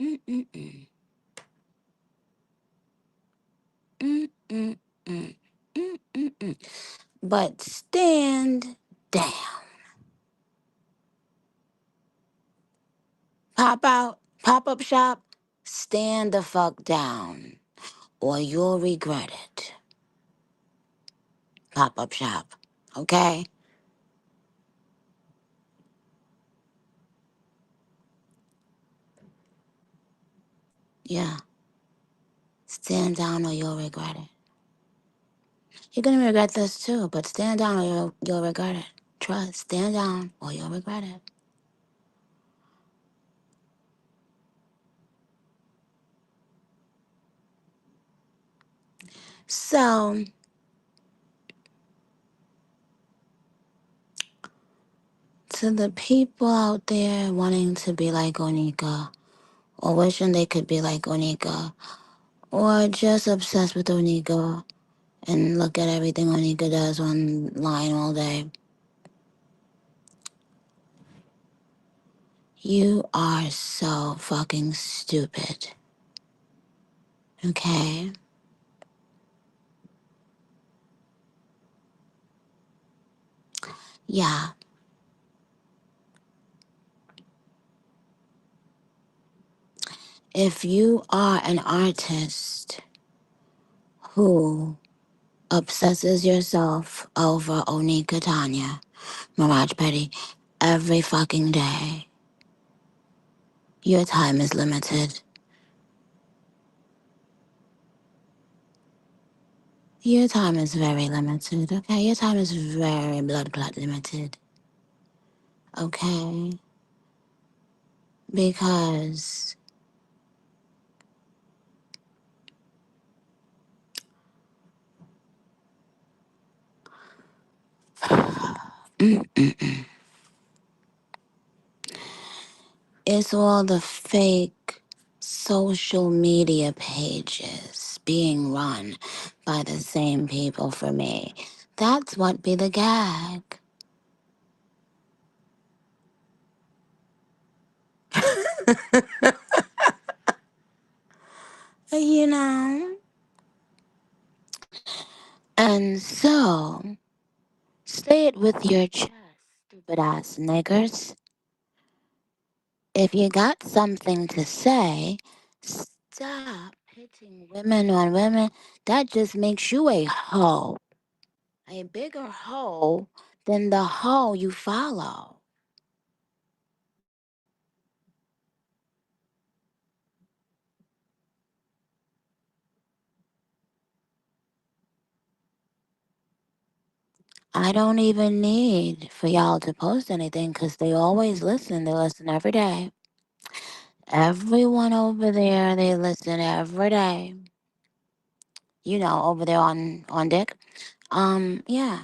Mm-mm-mm. Mm-mm-mm. Mm-mm-mm. But stand down. Pop out, pop up shop, stand the fuck down, or you'll regret it. Pop up shop, okay? Yeah, stand down or you'll regret it. You're gonna regret this too, but stand down or you'll regret it. Trust, stand down or you'll regret it. So, to the people out there wanting to be like Onika, or wishing they could be like Onika, or just obsessed with Onika and look at everything Onika does online all day, you are so fucking stupid. Okay? Yeah. If you are an artist who obsesses yourself over Onika Tanya, Mirage Petty, every fucking day, your time is limited. Your time is very limited, okay? Your time is very blood clot limited, okay? Because it's all the fake social media pages being run by the same people for me. That's what be the gag. You know? And so, say it with your chest, stupid ass niggers. If you got something to say, stop hitting women on women. That just makes you a hoe. A bigger hoe than the hoe you follow. I don't even need for y'all to post anything because they always listen. They listen every day. Everyone over there, they listen every day. You know, over there on Dick. Yeah,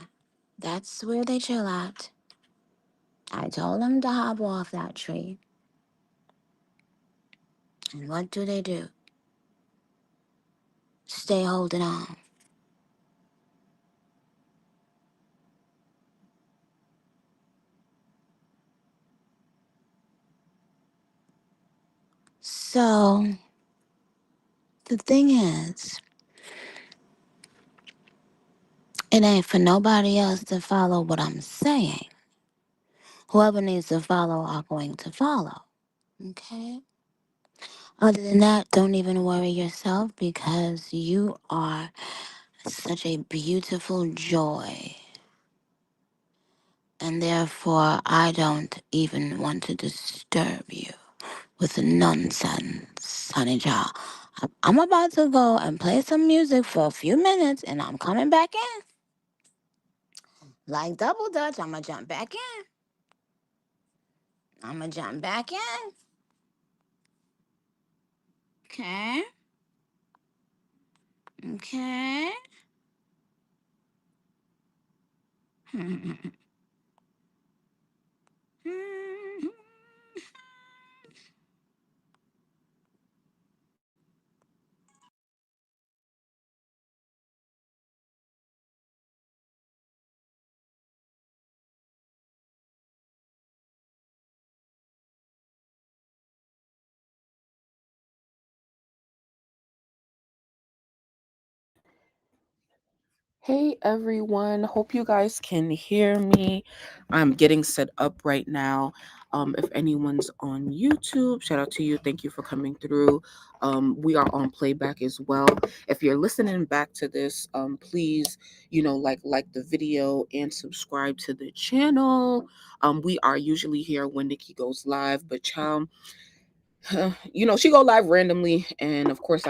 that's where they chill at. I told them to hop off that tree. And what do? Stay holding on. So the thing is, it ain't for nobody else to follow what I'm saying. Whoever needs to follow are going to follow. Okay? Other than that, don't even worry yourself because you are such a beautiful joy. And therefore, I don't even want to disturb you with nonsense, honey child. I'm about to go and play some music for a few minutes and I'm coming back in. Like double dutch, I'm gonna jump back in. I'm gonna jump back in. Okay. Okay. Hey everyone, hope you guys can hear me. I'm getting set up right now. If anyone's on YouTube, shout out to you. Thank you for coming through. We are on playback as well. If you're listening back to this, please, like the video and subscribe to the channel. We are usually here when Nicki goes live, but child, she go live randomly, and of course,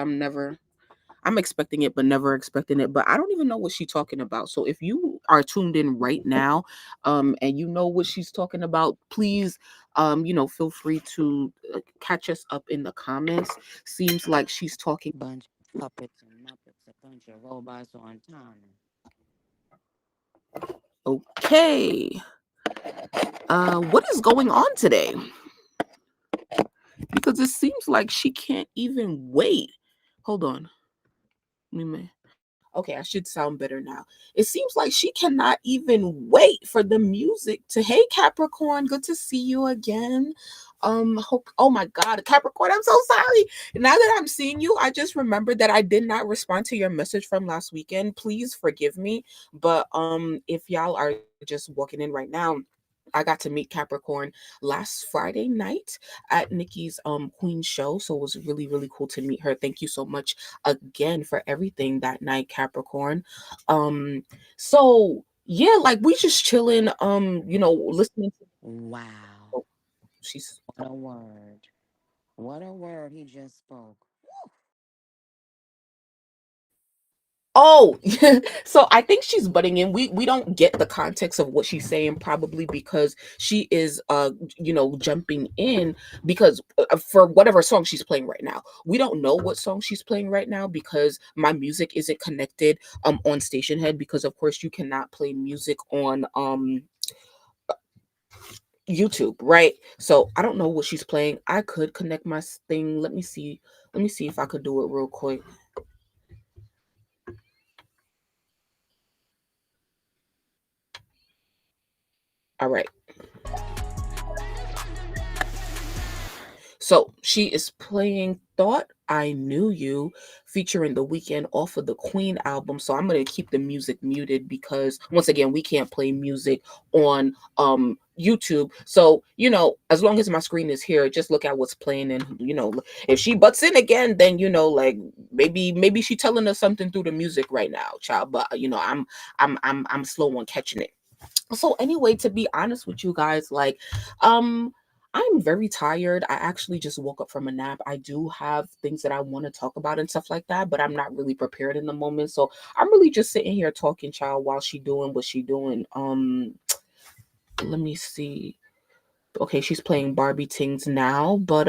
I'm expecting it, but never expecting it. But I don't even know what she's talking about. So if you are tuned in right now, and you know what she's talking about, please, feel free to catch us up in the comments. Seems like she's talking. Bunch of puppets and muppets, a bunch of robots on time. Okay, what is going on today? Because it seems like she can't even wait. Hold on. Okay, I should sound better now. It seems like she cannot even wait for the music to. Hey Capricorn, good to see you again. Hope, oh my God, Capricorn, I'm so sorry. Now that I'm seeing you, I just remembered that I did not respond to your message from last weekend. Please forgive me. But if y'all are just walking in right now, I got to meet Capricorn last Friday night at Nicki's Queen show. So it was really, really cool to meet her. Thank you so much again for everything that night, Capricorn. Um, so yeah, like we just chilling, listening to. Wow. Oh, she's What a word. What a word he just spoke. Oh, so I think she's butting in. We don't get the context of what she's saying, probably because she is jumping in because for whatever song she's playing right now. We don't know what song she's playing right now because my music isn't connected on Station Head, because of course you cannot play music on YouTube, right? So I don't know what she's playing. I could connect my thing. Let me see. Let me see if I could do it real quick. All right. So she is playing Thought I Knew You, featuring The Weeknd off of the Queen album. So I'm gonna keep the music muted because once again we can't play music on YouTube. So, as long as my screen is here, just look at what's playing, and if she butts in again, then like maybe she telling us something through the music right now, child. But I'm slow on catching it. So anyway, to be honest with you guys, like I'm very tired. I actually just woke up from a nap. I do have things that I want to talk about and stuff like that, but I'm not really prepared in the moment. So I'm really just sitting here talking, child, while she doing what she doing. Let me see. Okay, she's playing Barbie Tings now, but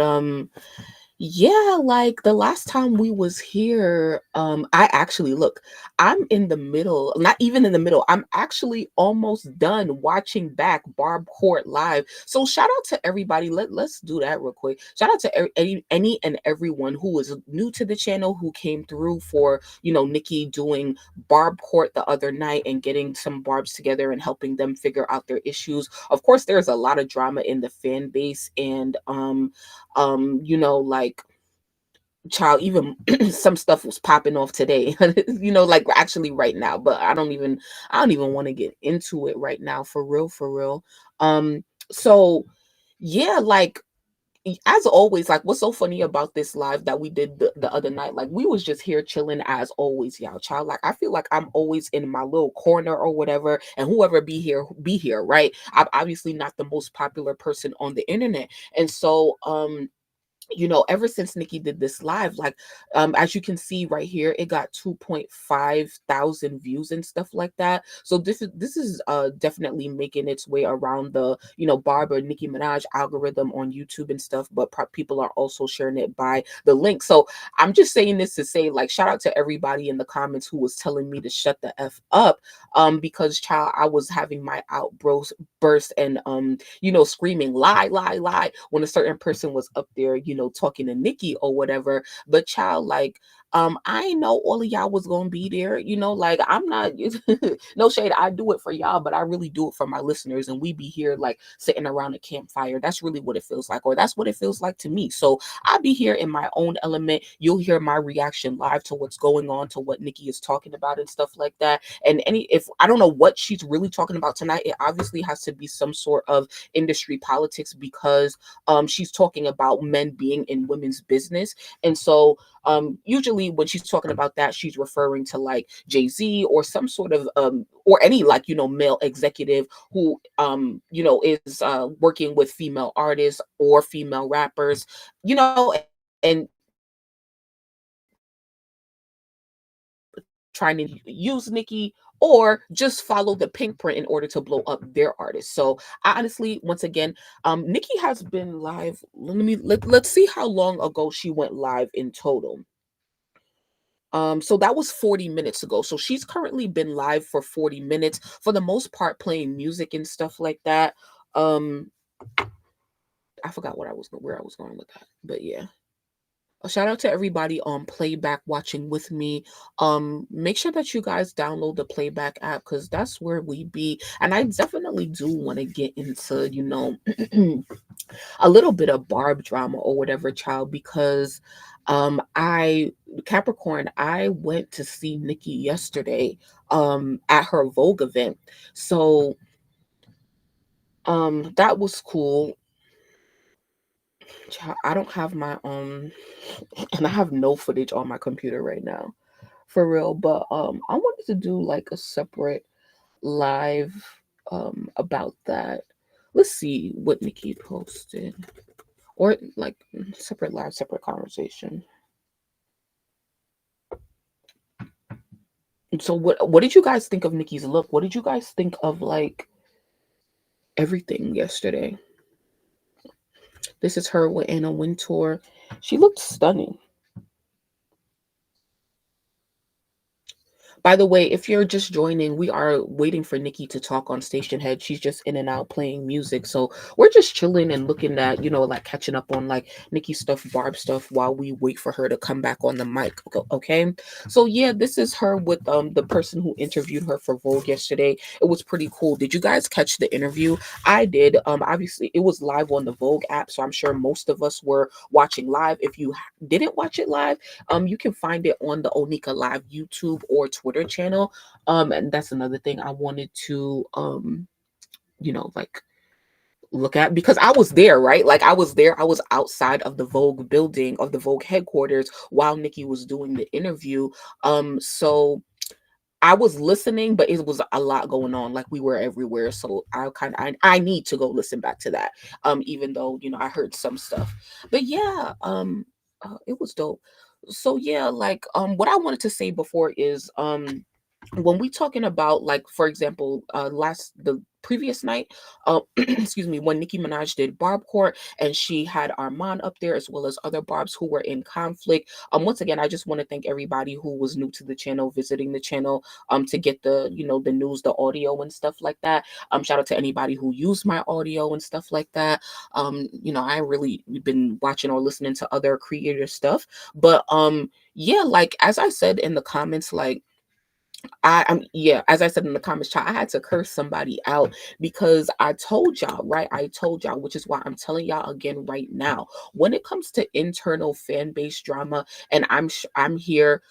yeah, like the last time we was here, I actually look, I'm in the middle, not even in the middle. I'm actually almost done watching back Barb Court live. So shout out to everybody. Let's do that real quick. Shout out to any and everyone who was new to the channel, who came through for, Nicki doing Barb Court the other night and getting some Barbs together and helping them figure out their issues. Of course, there's a lot of drama in the fan base, and like, child, even some stuff was popping off today, like actually right now, but I don't even want to get into it right now, for real, for real. So yeah, like, as always, like, what's so funny about this live that we did the other night, like, we was just here chilling as always, y'all, child. Like, I feel like I'm always in my little corner or whatever, and whoever be here, right? I'm obviously not the most popular person on the internet, and so ever since Nicki did this live, like, as you can see right here, it got 2.5 thousand views and stuff like that. So this is definitely making its way around the Barb or Nicki Minaj algorithm on YouTube and stuff, but people are also sharing it by the link. So I'm just saying this to say, like, shout out to everybody in the comments who was telling me to shut the F up, because, child, I was having my outburst and screaming lie, lie, lie when a certain person was up there, talking to Nicki or whatever. But, child, like, I know all of y'all was gonna be there. Like, I'm not no shade. I do it for y'all, but I really do it for my listeners, and we be here like sitting around a campfire. That's really what it feels like, or that's what it feels like to me. So I be here in my own element. You'll hear my reaction live to what's going on, to what Nicki is talking about and stuff like that. And if I don't know what she's really talking about tonight, it obviously has to be some sort of industry politics, because she's talking about men being in women's business. And so usually when she's talking about that, she's referring to like Jay-Z or some sort of or any, like, male executive who is working with female artists or female rappers, and trying to use Nicki, or just follow the pink print in order to blow up their artists. So I honestly, once again, Nicki has been live. Let's see how long ago she went live in total. So that was 40 minutes ago. So she's currently been live for 40 minutes, for the most part playing music and stuff like that. Um, I forgot where I was going with that, but yeah. A shout out to everybody on playback watching with me. Make sure that you guys download the playback app, because that's where we be. And I definitely do want to get into, a little bit of BARB drama or whatever, child, because I Capricorn, I went to see Nicki yesterday at her Vogue event. So that was cool. Child, I don't have my and I have no footage on my computer right now, for real. But I wanted to do like a separate live about that. Let's see what Nicki posted, or like separate live, separate conversation. So what did you guys think of Nicki's look? What did you guys think of like everything yesterday? This is her with Anna Wintour. She looked stunning. By the way, if you're just joining, we are waiting for Nicki to talk on Station Head. She's just in and out playing music. So we're just chilling and looking at, like catching up on like Nicki stuff, BARB stuff, while we wait for her to come back on the mic. Okay. So yeah, this is her with the person who interviewed her for Vogue yesterday. It was pretty cool. Did you guys catch the interview? I did. Obviously it was live on the Vogue app, so I'm sure most of us were watching live. If you didn't watch it live, you can find it on the Onika Live YouTube or Twitter channel. And that's another thing I wanted to like look at, because I was there, right? Like I was there. I was outside of the Vogue building, of the Vogue headquarters, while Nicki was doing the interview. So I was listening, but it was a lot going on. Like we were everywhere, so I need to go listen back to that. Even though I heard some stuff, but yeah, it was dope. So yeah, like what I wanted to say before is when we talking about, like, for example, the previous night, excuse me, when Nicki Minaj did Barb Court, and she had Armon up there, as well as other Barbs who were in conflict. Once again, I just want to thank everybody who was new to the channel, visiting the channel, to get the the news, the audio and stuff like that. Shout out to anybody who used my audio and stuff like that. I really been watching or listening to other creator stuff, but yeah, like as I said in the comments, like I'm yeah, as I said in the comments chat, I had to curse somebody out, because I told y'all, right? I told y'all, which is why I'm telling y'all again right now. When it comes to internal fan base drama, and I'm here,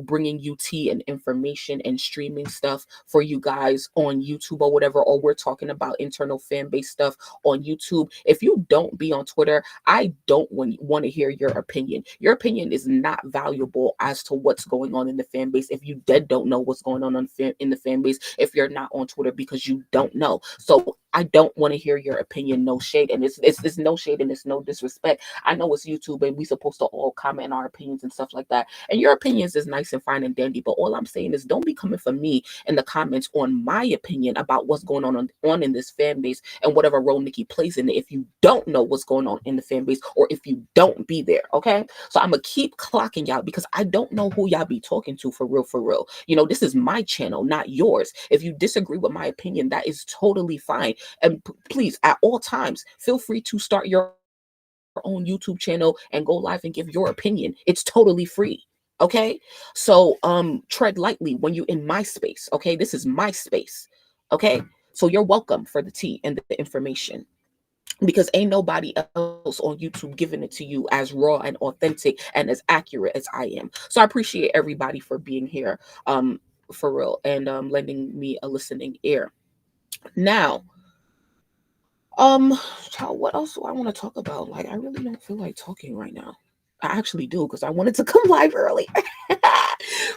bringing you tea and information and streaming stuff for you guys on YouTube or whatever, or we're talking about internal fan base stuff on YouTube. If you don't be on Twitter, I don't want to hear your opinion. Your opinion is not valuable as to what's going on in the fan base if you dead don't know what's going on in the fan base, if you're not on Twitter, because you don't know. So I don't want to hear your opinion. No shade, and it's no shade and it's no disrespect. I know it's YouTube and we supposed to all comment our opinions and stuff like that. And your opinions is nice and fine and dandy, but all I'm saying is don't be coming for me in the comments on my opinion about what's going on in this fan base and whatever role Nicki plays in it, if you don't know what's going on in the fan base, or if you don't be there. Okay, so I'm gonna keep clocking y'all, because I don't know who y'all be talking to, for real, for real. This is my channel, not yours. If you disagree with my opinion, that is totally fine. And please, at all times, feel free to start your own YouTube channel and go live and give your opinion. It's totally free. Okay, so tread lightly when you in my space. Okay, this is my space. Okay, so you're welcome for the tea and the information, because ain't nobody else on YouTube giving it to you as raw and authentic and as accurate as I am. So I appreciate everybody for being here, for real, and lending me a listening ear. Now, child, what else do I want to talk about? Like, I really don't feel like talking right now. I actually do, because I wanted to come live early.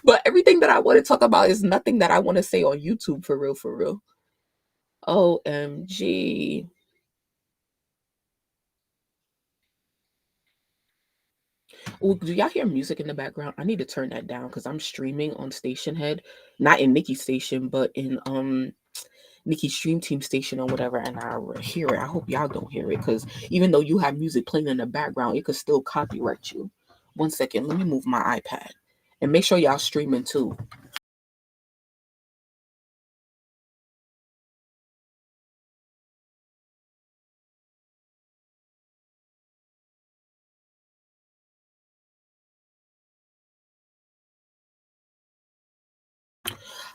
But everything that I want to talk about is nothing that I want to say on YouTube, for real, for real. OMG. Well, do y'all hear music in the background? I need to turn that down because I'm streaming on Station Head, not in Nicki's station, but in Nicki's Stream Team station or whatever, and I hear it. I hope y'all don't hear it, because even though you have music playing in the background, it could still copyright you. 1 second, let me move my iPad, and make sure y'all streaming too.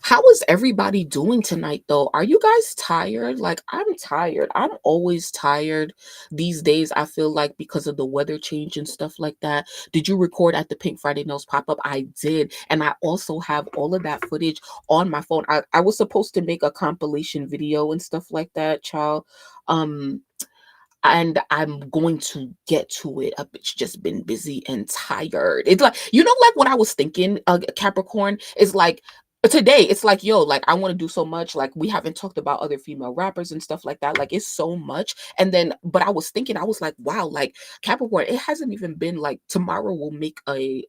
How is everybody doing tonight though? Are you guys tired? Like, I'm tired. I'm always tired these days, I feel like, because of the weather change and stuff like that. Did you record at the Pink Friday Nails pop-up? I did. And I also have all of that footage on my phone. I was supposed to make a compilation video and stuff like that, child. Um, and I'm going to get to it. It's just been busy and tired. It's like, like what I was thinking, Capricorn, is like today, it's like, yo, like I want to do so much. Like, we haven't talked about other female rappers and stuff like that. Like, it's so much. And then, but I was thinking, I was like, wow, like Capricorn, it hasn't even been like, tomorrow will make a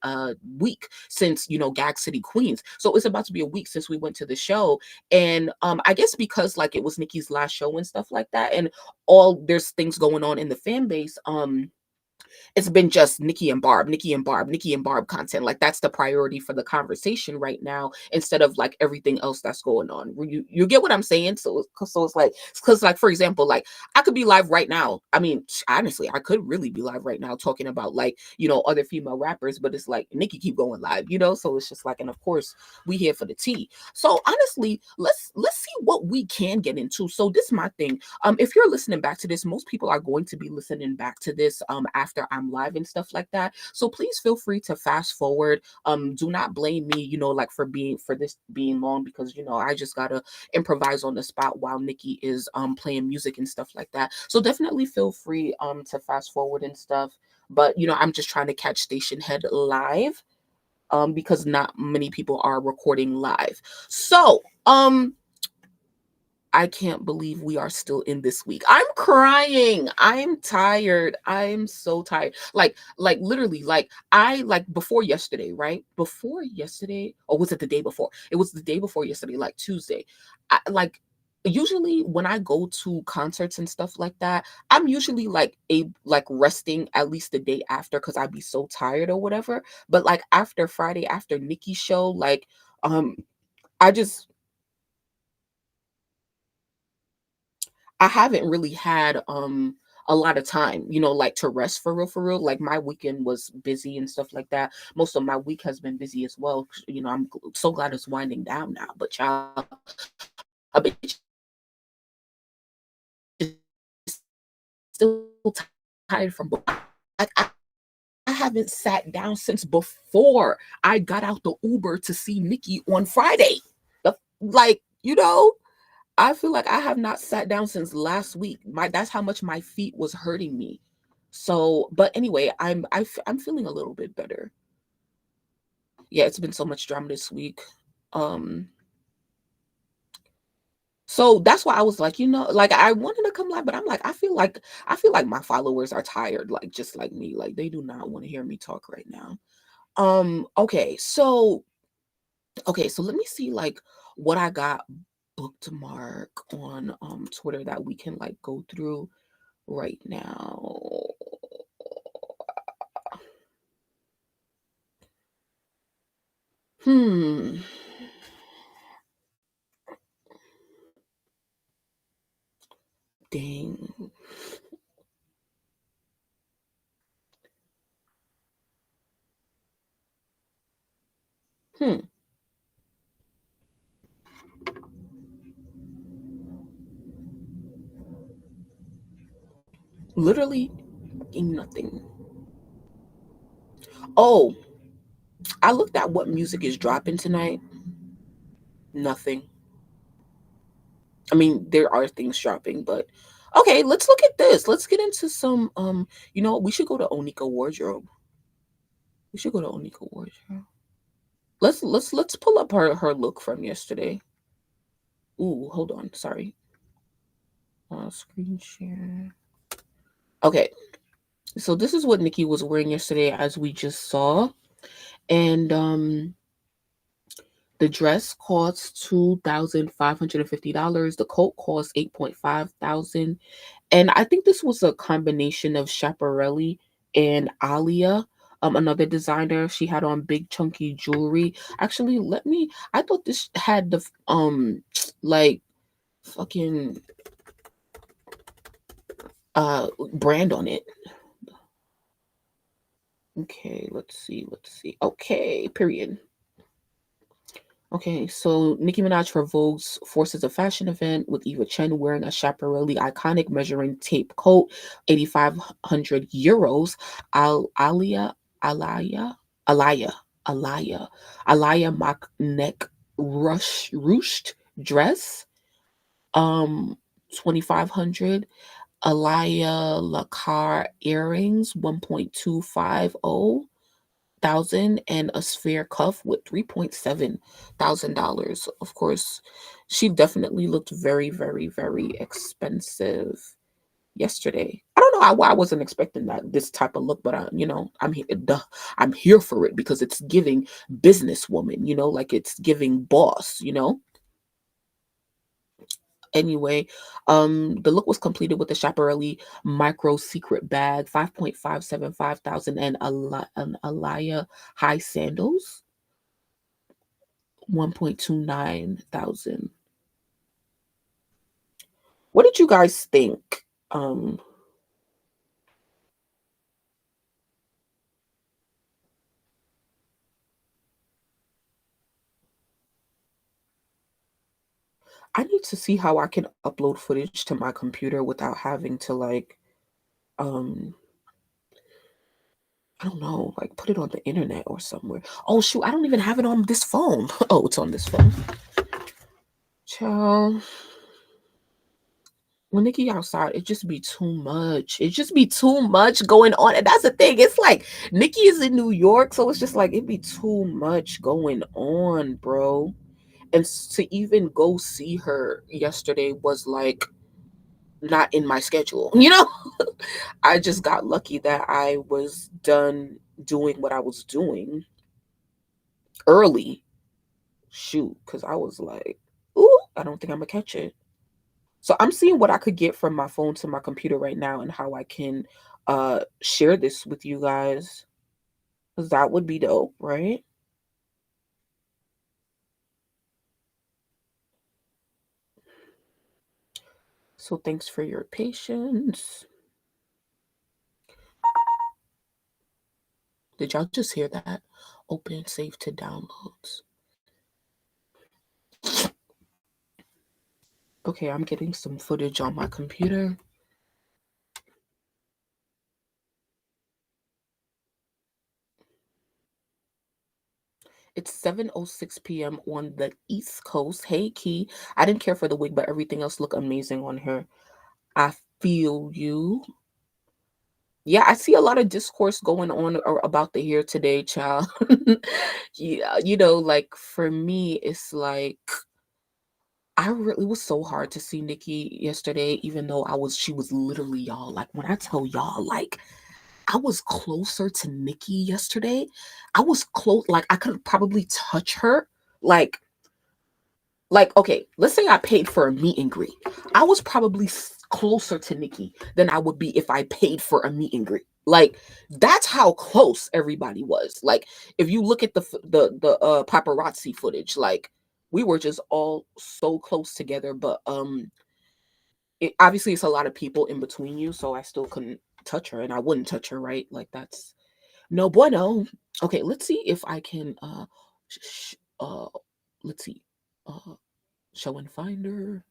week since, Gag City Queens. So it's about to be a week since we went to the show. And I guess because like it was Nicki's last show and stuff like that, and all there's things going on in the fan base, it's been just Nicki and BARB, Nicki and BARB, Nicki and BARB content. Like, that's the priority for the conversation right now, instead of like everything else that's going on. You get what I'm saying? So it's like, because like, for example, like I could be live right now. I mean, honestly, I could really be live right now talking about like, other female rappers, but it's like Nicki keep going live. So it's just like, and of course we here for the tea. So honestly, let's see what we can get into. So this is my thing. If you're listening back to this, most people are going to be listening back to this after I'm live and stuff like that. So please feel free to fast forward. Do not blame me, like for this being long, because I just gotta improvise on the spot while Nicki is playing music and stuff like that. So definitely feel free to fast forward and stuff. But I'm just trying to catch Station Head live, because not many people are recording live. So I can't believe we are still in this week. I'm crying. I'm tired. I'm so tired. Like literally, like before yesterday, right? Before yesterday, or was it the day before? It was the day before yesterday, like Tuesday. Like usually when I go to concerts and stuff like that, I'm usually like resting at least the day after, because I'd be so tired or whatever. But like after Friday, after Nicki's show, like um I just I haven't really had a lot of time, like to rest, for real, for real. Like, my weekend was busy and stuff like that. Most of my week has been busy as well. I'm so glad it's winding down now. But child, I've been still tired from like I haven't sat down since before I got out the Uber to see Nicki on Friday. Like, I feel like I have not sat down since last week. That's how much my feet was hurting me. So, but anyway, I'm feeling a little bit better. Yeah, it's been so much drama this week. Um, so that's why I was like, like I wanted to come live, but I'm like, I feel like my followers are tired, like just like me. Like, they do not want to hear me talk right now. Okay, so let me see like what I got bookmark on Twitter that we can like go through right now. Hmm. Dang. Literally nothing. Oh, I looked at what music is dropping tonight. Nothing. I mean, there are things dropping, but okay, let's look at this. Let's get into some we should go to Onika Wardrobe. We should go to Onika Wardrobe. Let's pull up her look from yesterday. Ooh, hold on. Sorry. Screen share. Okay. So this is what Nicki was wearing yesterday as we just saw. And the dress costs $2,550. The coat costs 8.5 thousand. And I think this was a combination of Schiaparelli and Alia, another designer. She had on big chunky jewelry. Actually, I thought this had the like fucking brand on it. Okay, let's see. Okay, period. Okay, so Nicki Minaj for Vogue's Forces of Fashion event with Eva Chen wearing a Schiaparelli iconic measuring tape coat, 8,500 euros. Alia, Alaya, Alaya, Alaya, Alaya mock neck ruched dress, 2,500. Alaya Lacar earrings, 1.250 thousand, and a sphere cuff with $3.7 thousand. Of course, she definitely looked very, very, very expensive yesterday. I don't know why I wasn't expecting this type of look, but I'm here for it because it's giving businesswoman, like it's giving boss. Anyway, the look was completed with the Schiaparelli micro secret bag, 5.575 thousand, and an Alaya high sandals, 1.29 thousand. What did you guys think? I need to see how I can upload footage to my computer without having to um I don't know, like put it on the internet or somewhere. Oh shoot, I don't even have it on this phone. Oh, it's on this phone. Child, when Nicki outside, it just be too much. It just be too much going on. And that's the thing. It's like Nicki is in New York, so it's just like it be too much going on, bro. And to even go see her yesterday was like not in my schedule. I just got lucky that I was done doing what I was doing early. Shoot, because I was like, ooh, I don't think I'm gonna catch it. So I'm seeing what I could get from my phone to my computer right now and how I can share this with you guys. Because that would be dope, right? So thanks for your patience. Did y'all just hear that? Open, save to downloads. Okay, I'm getting some footage on my computer. It's 7:06 p.m. on the East Coast. Hey, Key. I didn't care for the wig, but everything else looked amazing on her. I feel you. Yeah, I see a lot of discourse going on about the hair today, child. Yeah, like for me, it's like it was so hard to see Nicki yesterday, even though she was literally, y'all, like when I tell y'all, like I was closer to Nicki yesterday. I was close, like I could probably touch her. Like, okay, let's say I paid for a meet and greet. I was probably closer to Nicki than I would be if I paid for a meet and greet. Like that's how close everybody was. Like if you look at the paparazzi footage, like we were just all so close together. But obviously it's a lot of people in between you, so I still couldn't touch her, and I wouldn't touch her, right? Like that's no bueno. Okay, let's see if I can let's see uh show and finder.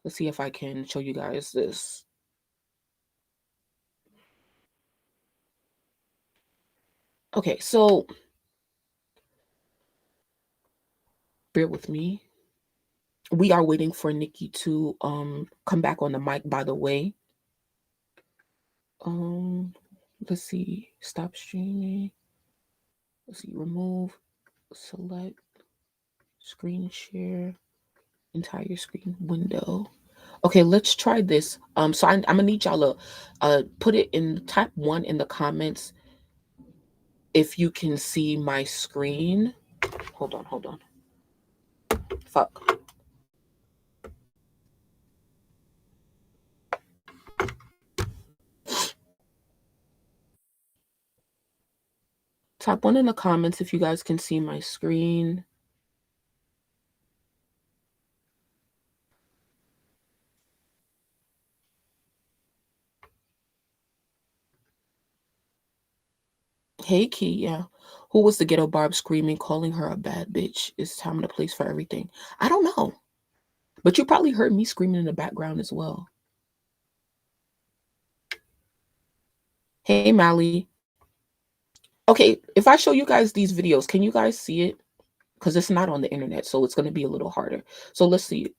Let's see if I can show you guys this. Okay, so bear with me. We are waiting for Nicki to come back on the mic, by the way. Let's see. Stop streaming. Let's see. Remove. Select. Screen share. Entire screen window. Okay, let's try this. So I'm gonna need y'all to put it in, type 1 in the comments if you can see my screen. Hold on. Fuck. Type 1 in the comments if you guys can see my screen. Hey, Kia. Who was the ghetto Barb screaming, calling her a bad bitch? Is time and a place for everything? I don't know. But you probably heard me screaming in the background as well. Hey, Mally. Okay, if I show you guys these videos, can you guys see it? Because it's not on the internet, so it's going to be a little harder. So let's see it.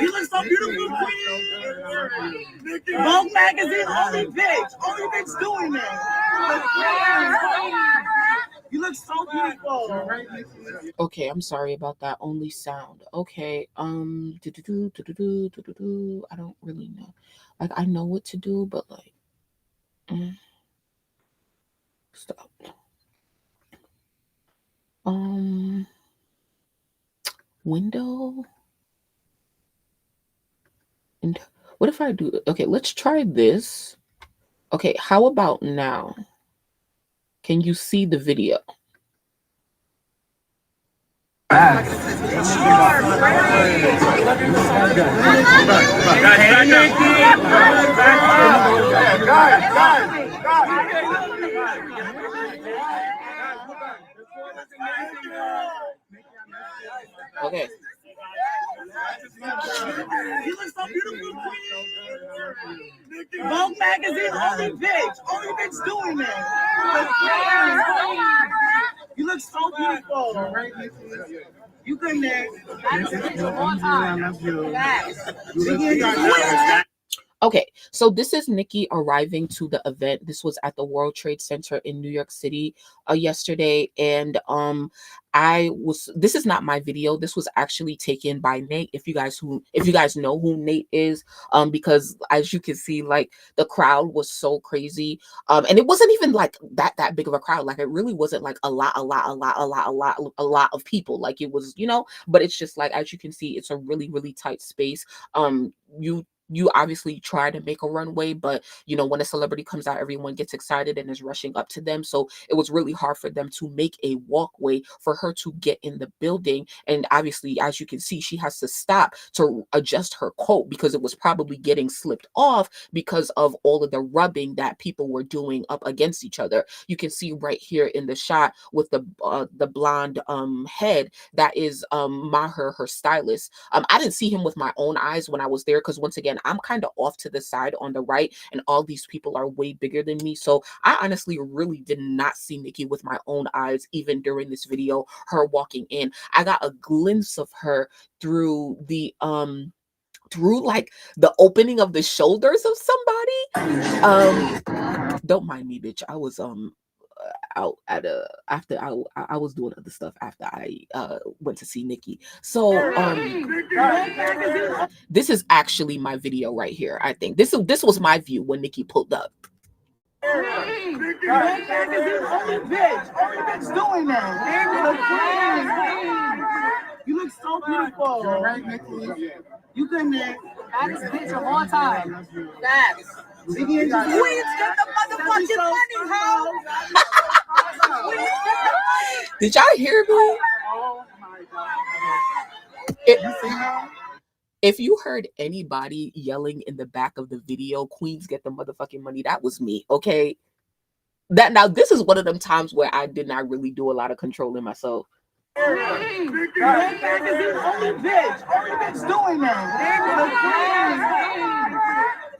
You look so beautiful, Queen. Vogue magazine, only bitch doing that. You look so beautiful. Okay, I'm sorry about that. Only sound. Okay. I don't really know. Like, I know what to do, but like, stop. Window. And what if I do? Okay, let's try this. Okay, how about now? Can you see the video? Okay. You look so beautiful, Queen. Vogue magazine, only bitch doing that. You look so beautiful. You good, man. Okay, so this is Nicki arriving to the event. This was at the World Trade Center in New York City yesterday, and this is not my video. This was actually taken by Nate. If you guys know who Nate is, because as you can see, like, the crowd was so crazy, and it wasn't even like that big of a crowd. Like, it really wasn't like a lot of people. Like, it was, but it's just like, as you can see, it's a really tight space. You obviously try to make a runway, but when a celebrity comes out, everyone gets excited and is rushing up to them. So it was really hard for them to make a walkway for her to get in the building. And obviously, as you can see, she has to stop to adjust her coat because it was probably getting slipped off because of all of the rubbing that people were doing up against each other. You can see right here in the shot with the blonde head, that is Maher, her stylist. I didn't see him with my own eyes when I was there because, once again, I'm kind of off to the side on the right, and all these people are way bigger than me. So I honestly really did not see Nicki with my own eyes, even during this video, her walking in. I got a glimpse of her through like the opening of the shoulders of somebody. Don't mind me, bitch. I was out at after I was doing other stuff after I went to see Nicki. So this is actually my video right here. I think this was my view when Nicki pulled up. Only bitch doing that. You look so beautiful. You good, man. Baddest bitch of all time. Facts. Queens get the motherfucking money, ho. Did y'all hear me? Oh my God. It, if you heard anybody yelling in the back of the video, Queens get the motherfucking money, that was me, okay? That now this is one of them times where I did not really do a lot of controlling myself. Playback is the only bitch doing that.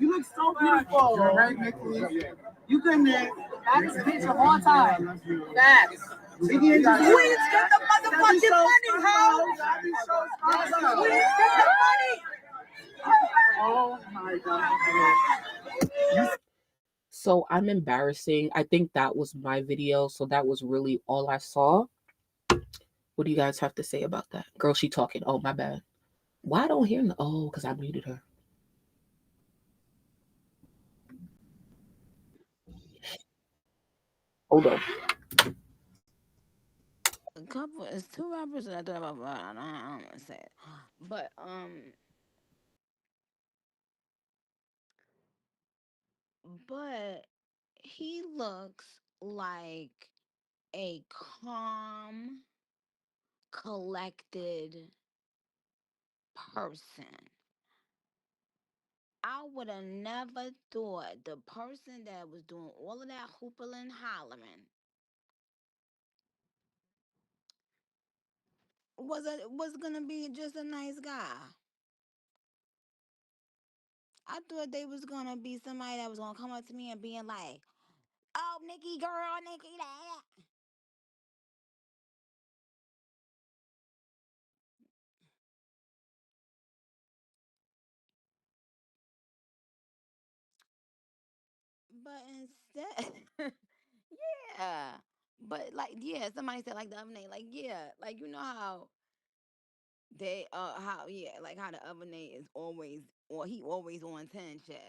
You look so beautiful. You're right, Nicki. You couldn't baddest bitch of all time. Facts. Nicki and Queens get the motherfucking money, ho. Queens get the money. Oh my god. So I'm embarrassing. I think that was my video. So that was really all I saw. What do you guys have to say about that? Girl, she talking. Oh, my bad. Why I don't hear no? Oh, because I muted her. Hold on. A couple, it's two rappers that I thought about, but I don't want to say it. But but he looks like a calm, collected person. I would have never thought the person that was doing all of that hooping and hollering was gonna be just a nice guy. I thought they was gonna be somebody that was gonna come up to me and being like, "Oh, Nicki, girl, Nicki, that." But instead, yeah. But like, yeah, somebody said like the other name, like yeah, like you know how they how yeah, like how the other name is always or he always on 10 child.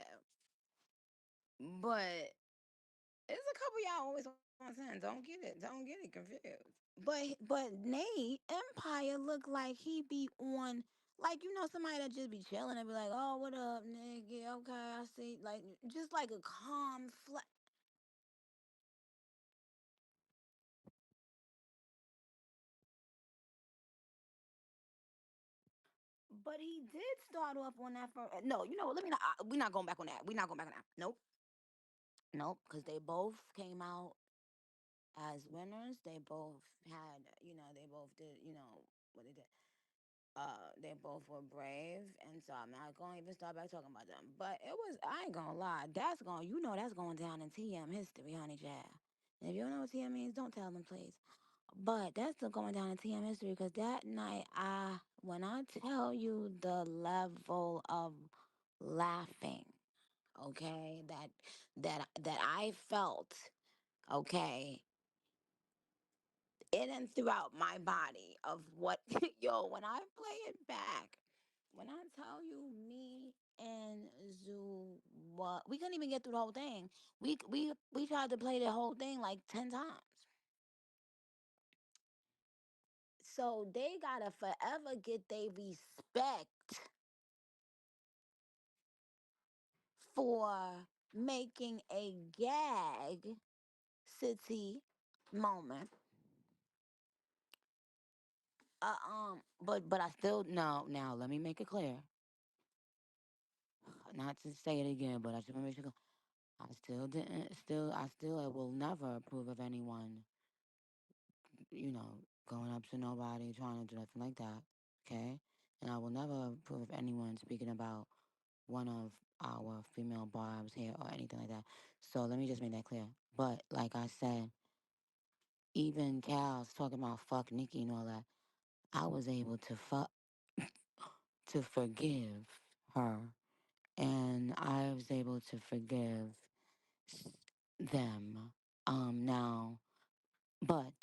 But it's a couple y'all always on 10. Don't get it confused. But Nate Empire look like he be on like you know somebody that just be chilling and be like, oh what up, nigga? Okay, I see. Like just like a calm But he did start off on that first. No, you know what? Let me not. We're not going back on that. We're not going back on that. Nope, nope. Because they both came out as winners. They both had, you know, they both did, you know, what they did. They both were brave, and so I'm not going to even start back talking about them. But it was. I ain't gonna lie. That's going. You know, that's going down in TM history, honey, child. And if you don't know what TM means, don't tell them, please. But that's still going down in TM history because that night, when I tell you the level of laughing, okay, that I felt, okay, in and throughout my body of what, yo, when I play it back, when I tell you me and Zoo, what we couldn't even get through the whole thing. We tried to play the whole thing like 10 times. So they gotta forever get their respect for making a gag city moment. But I still no. Now let me make it clear. Not to say it again, but I just want to make sure. I still didn't. I still will never approve of anyone, you know, going up to nobody, trying to do nothing like that. Okay, and I will never approve of anyone speaking about one of our female barbs here or anything like that. So let me just make that clear. But like I said, even Cal's talking about fuck Nicki and all that. I was able to to forgive her, and I was able to forgive s- them. Now, but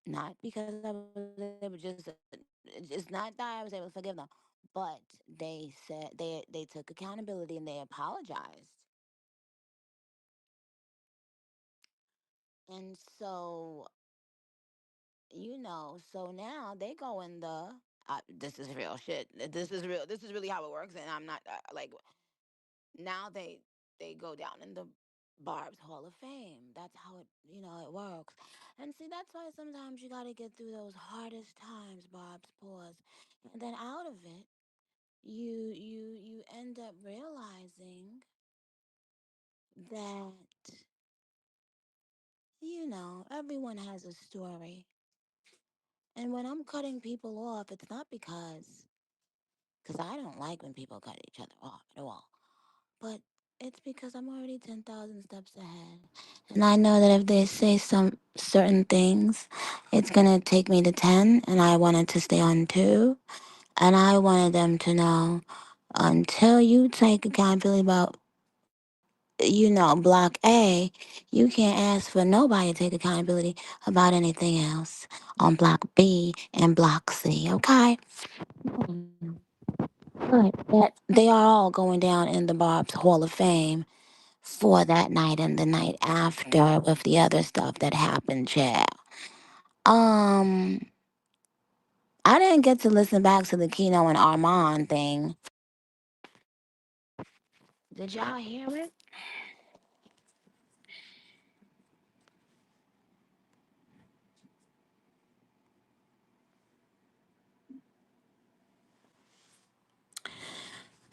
not because I was able it's not that I was able to forgive them, but they said they took accountability and they apologized. And so, you know, so now they go in this is real shit. This is real. This is really how it works. And I'm not like now they go down in the Barb's Hall of Fame. That's how it works. And see, that's why sometimes you gotta get through those hardest times, Barb's pause. And then out of it, you end up realizing that, everyone has a story. And when I'm cutting people off, it's not because I don't like when people cut each other off at all. But it's because I'm already 10,000 steps ahead. And I know that if they say some certain things, it's going to take me to 10, and I wanted to stay on 2. And I wanted them to know until you take accountability about, block A, you can't ask for nobody to take accountability about anything else on block B and block C, okay? Hmm. But that they are all going down in the Barb's Hall of Fame for that night and the night after with the other stuff that happened, child. Um, I didn't get to listen back to the Kino and Armon thing. Did y'all hear it?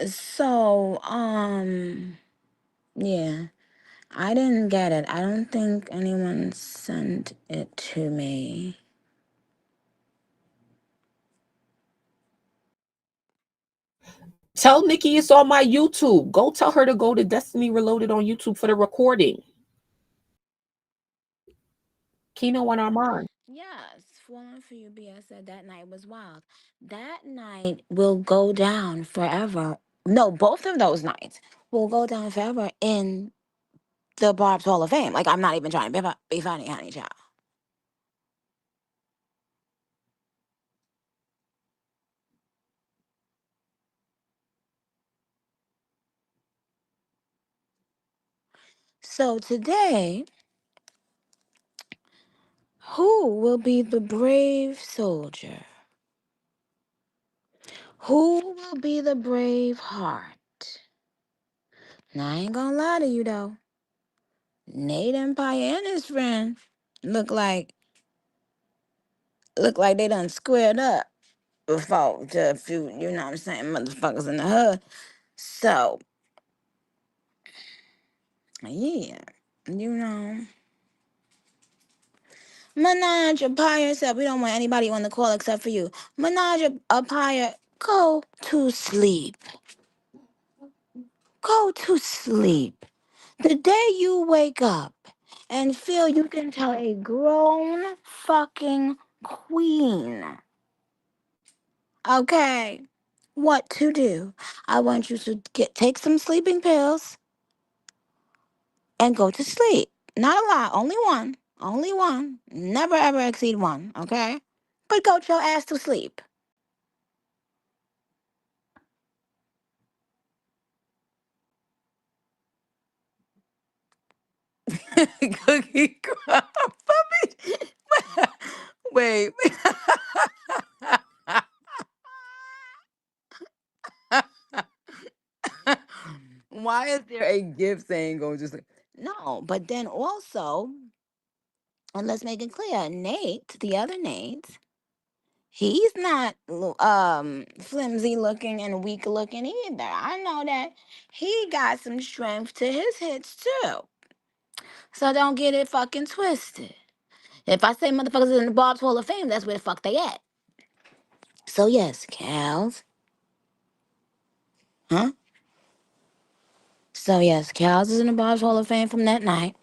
So, yeah, I didn't get it. I don't think anyone sent it to me. Tell Nicki it's on my YouTube. Go tell her to go to Destiny Reloaded on YouTube for the recording. Kino and Armon. Yes, Falling for You, B. I said that night was wild. That night will go down forever. No, both of those nights will go down forever in the Barb's Hall of Fame. Like, I'm not even trying to be funny, honey, child. So today, who will be the brave soldier? Who will be the brave heart? Now, I ain't gonna lie to you, though. Nate Empire and his friend look like they done squared up before to a few, what I'm saying, motherfuckers in the hood. So, yeah, you know. Menage Apire said we don't want anybody on the call except for you. Menage Apire, go to sleep. Go to sleep. The day you wake up and feel you can tell a grown fucking queen, okay, what to do. I want you to take some sleeping pills and go to sleep. Not a lot, only one. Only one. Never ever exceed one, okay? But go your ass to sleep. Cookie Crumb. Wait. Why is there a gift saying go just like no? But then also, and let's make it clear, Nate, the other Nate, he's not flimsy looking and weak looking either. I know that he got some strength to his hits too. So don't get it fucking twisted. If I say motherfuckers in the Bob's Hall of Fame, that's where the fuck they at. So yes, Cal's. Huh? So yes, Cal's is in the Bob's Hall of Fame from that night.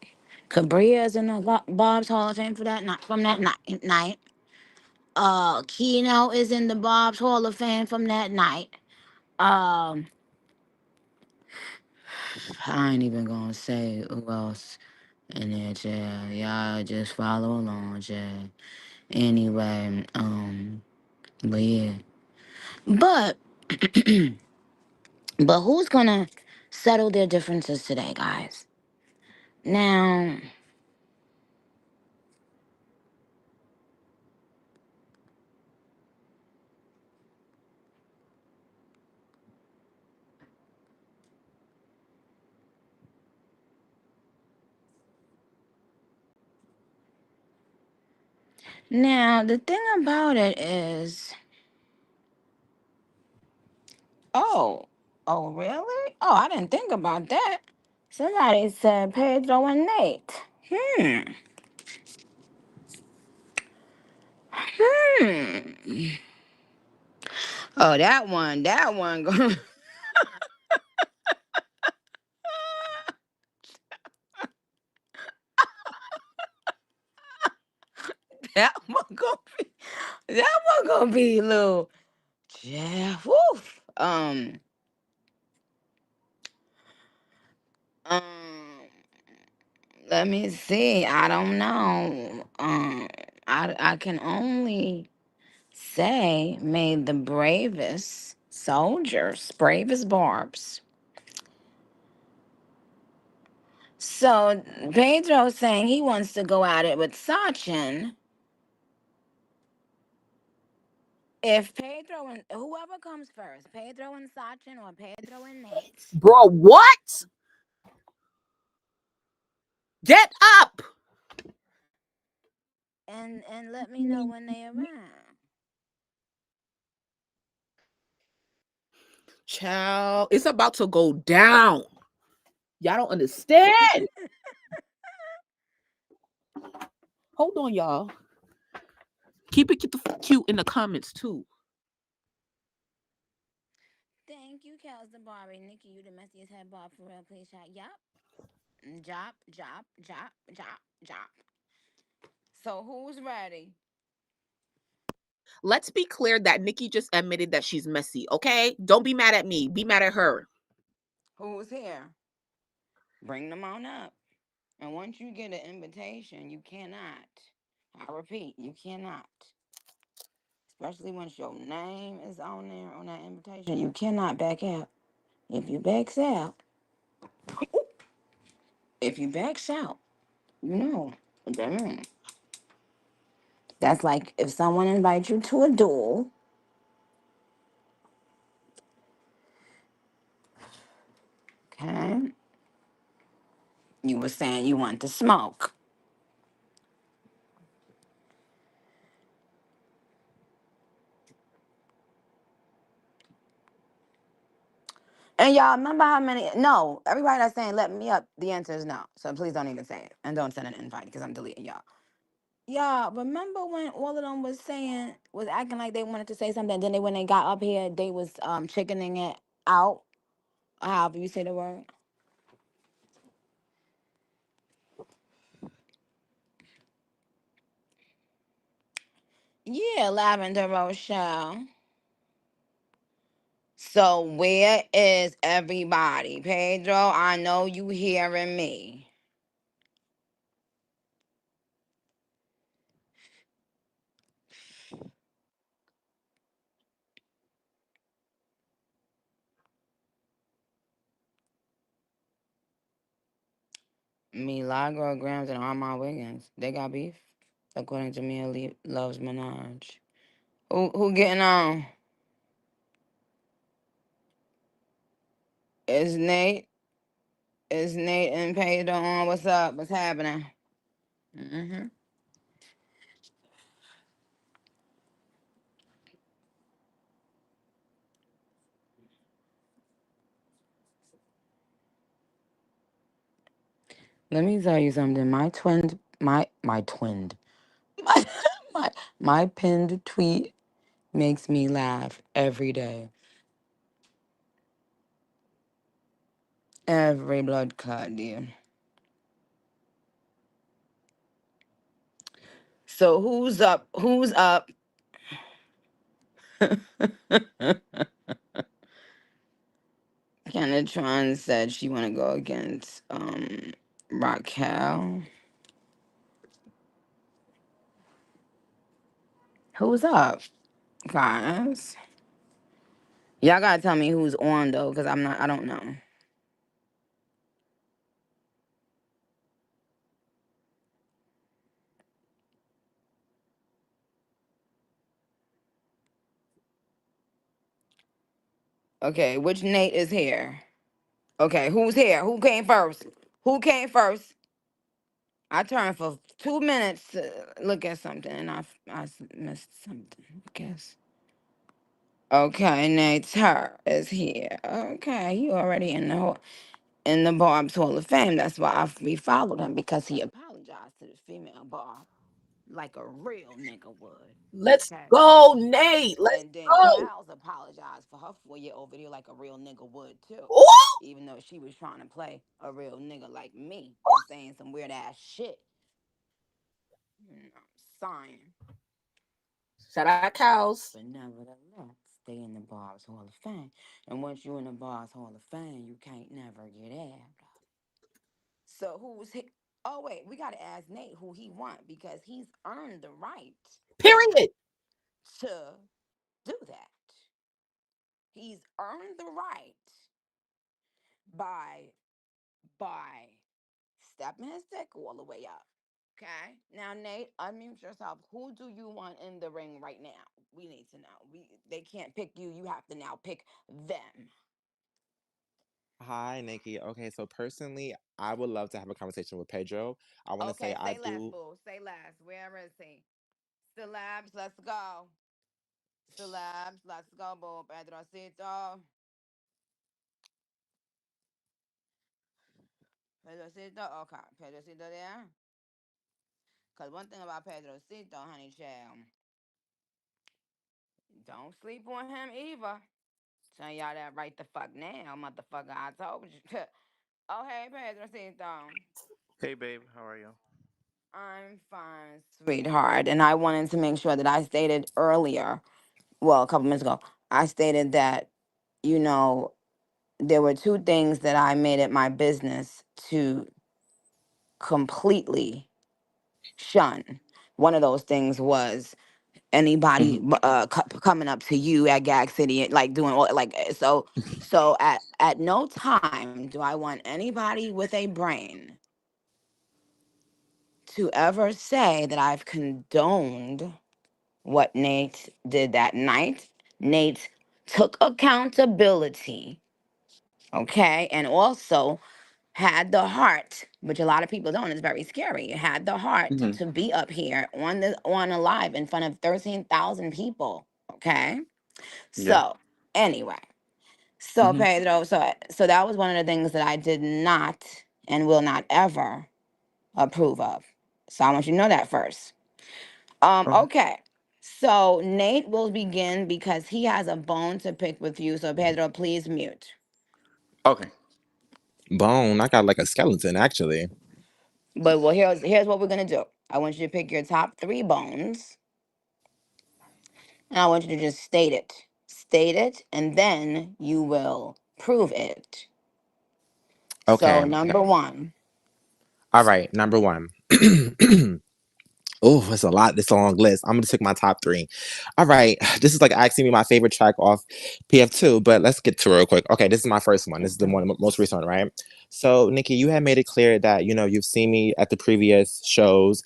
Cabria is in the Bob's Hall of Fame for that night from that night. Keno is in the Bob's Hall of Fame from that night. Um, I ain't even gonna say who else in there, child. Y'all just follow along, child. Anyway, but yeah. But but who's gonna settle their differences today, guys? Now, Now, the thing about it is, oh, oh, really? Oh, I didn't think about that. Somebody said Pedro and Nate. Hmm. Hmm. Oh, that one, that one gonna be, that one gonna be little, yeah, woof. Um, let me see. I don't know. I can only say, may the bravest soldiers, bravest barbs. So Pedro's saying he wants to go at it with Sachin. If Pedro and whoever comes first, Pedro and Sachin or Pedro and Nate, Bro, what? Get up! and let me know when they around. Child, it's about to go down. Y'all don't understand. Hold on, y'all. Keep it cute in the comments, too. Thank you, Kels the Barbie. Nicki, you the messiest head bob for real. Please chat. Yup. Jop, jop, jop, jop, jop. So who's ready? Let's be clear that Nicki just admitted that she's messy, okay? Don't be mad at me. Be mad at her. Who's here? Bring them on up. And once you get an invitation, you cannot. I repeat, you cannot. Especially once your name is on there on that invitation, you cannot back out. If you backs out, if you backs out, you know, damn. That's like if someone invites you to a duel, okay? You were saying you want to smoke. And y'all remember how many? No, everybody that's saying let me up, the answer is no. So please don't even say it. And don't send an invite because I'm deleting y'all. Y'all, remember when all of them was acting like they wanted to say something, then when they got up here, they was chickening it out, however you say the word. Yeah, Lavender Rochelle. So where is everybody? Pedro, I know you hearing me. Milagro, Gramz, and Armon Wiggins. They got beef, according to Mia Loves Minaj. Who getting on? Is Nate? Is Nate and Pedro on? What's up? What's happening? Mm-hmm. Let me tell you something. My my pinned tweet makes me laugh every day. Every blood clot, dear. So who's up? Who's up? Kenatron said she want to go against Raquel. Who's up, guys? Y'all gotta tell me who's on though, cause I'm not. I don't know. Okay, which Nate is here? Okay, who's here? Who came first? Who came first? I turned for 2 minutes to look at something, and missed something. I guess. Okay, Nate's her is here. Okay, you already in the Barb's Hall of Fame. That's why we followed him because he apologized to the female Barb like a real nigga would. Let's Okay. go, Nate. Let's And then go. Cal's apologized for her 4 year old video like a real nigga would too. Ooh, Even though she was trying to play a real nigga like me and saying some weird ass shit. Sign. shout out cows. But nevertheless, stay in the Barb's Hall of Fame. And once you're in the Barb's Hall of Fame, you can't never get out. So who's he? Oh wait, we gotta ask Nate who he want because he's earned the right Period. to do that. He's earned the right by by stepping his dick all the way up. Okay. Now, Nate, unmute yourself. Who do you want in the ring right now? We need to know. They can't pick you. You have to now pick them. Hi, Nikki. Okay, so personally, I would love to have a conversation with Pedro. I want to say Okay, I say less, do. boo. Say less. Where is he? Celebs, let's go. Celebs, let's go, boo. Pedrocito. Pedrocito. Okay, Pedrocito there. Because one thing about Pedrocito, honey child, don't sleep on him either. Tell y'all that right the fuck now, motherfucker. I told you. Oh, hey, Pedrocito. Hey babe, how are you? I'm fine, sweetheart. And I wanted to make sure that I stated earlier, well, a couple minutes ago, I stated that, you know, there were two things that I made it my business to completely shun. One of those things was Mhm. anybody coming up to you at Gag City, like doing all like so at no time do I want anybody with a brain to ever say that I've condoned what Nate did that night. Nate took accountability, okay, and also had the heart, which a lot of people don't. It's very scary. Had the heart Mhm. to be up here on a live in front of 13,000 people. Okay, Yeah. so anyway, so Mhm. Pedro, so that was one of the things that I did not and will not ever approve of. So I want you to know that first. Okay. Okay. So Nate will begin because he has a bone to pick with you. So Pedro, please mute. Okay. Bone. I got like a skeleton, actually. But well, here's what we're gonna do. I want you to pick your top three bones, and I want you to just state it. State it, and then you will prove it. So Okay. number one. All right. Number one. Oh, it's a lot. It's a long list. I'm gonna take my top three. All right. This is like asking me my favorite track off PF2, but let's get to it real quick. Okay, this is my first one. This is the one most recent one, right? So, Nikki, you had made it clear that you've seen me at the previous shows.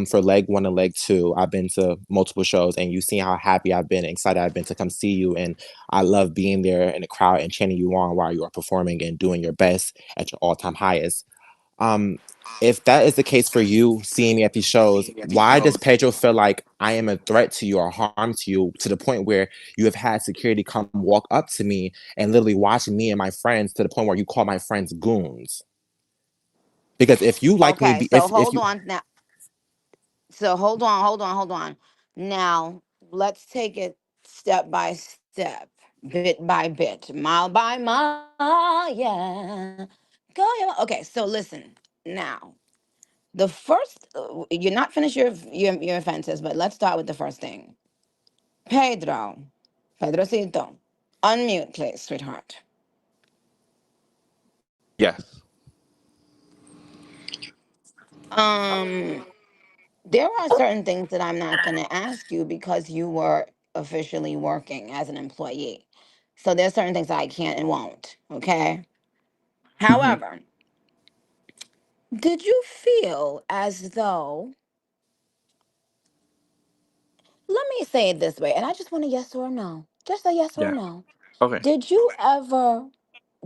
For leg one and leg two, I've been to multiple shows, and you've seen how happy I've been, excited I've been to come see you, and I love being there in the crowd and chanting you on while you are performing and doing your best at your all-time highest. Um, if that is the case for you seeing me at these shows, why does Pedro feel like I am a threat to you or harm to you to the point where you have had security come walk up to me and literally watching me and my friends to the point where you call my friends goons? Because if you like me, Okay. So if hold you on now. So hold on. Now let's take it step by step, bit by bit, mile by mile. Yeah. Go. Okay. So listen now. The first, you're not finished your offenses, but let's start with the first thing. Pedro, Pedrocito, unmute, please, sweetheart. Yes. Um, there are certain things that I'm not going to ask you because you were officially working as an employee. So there's certain things that I can't and won't. Okay. Mhm. However, did you feel as though, let me say it this way, and I just want a yes or a no, just a yes or a Yeah. no. Okay. Did you ever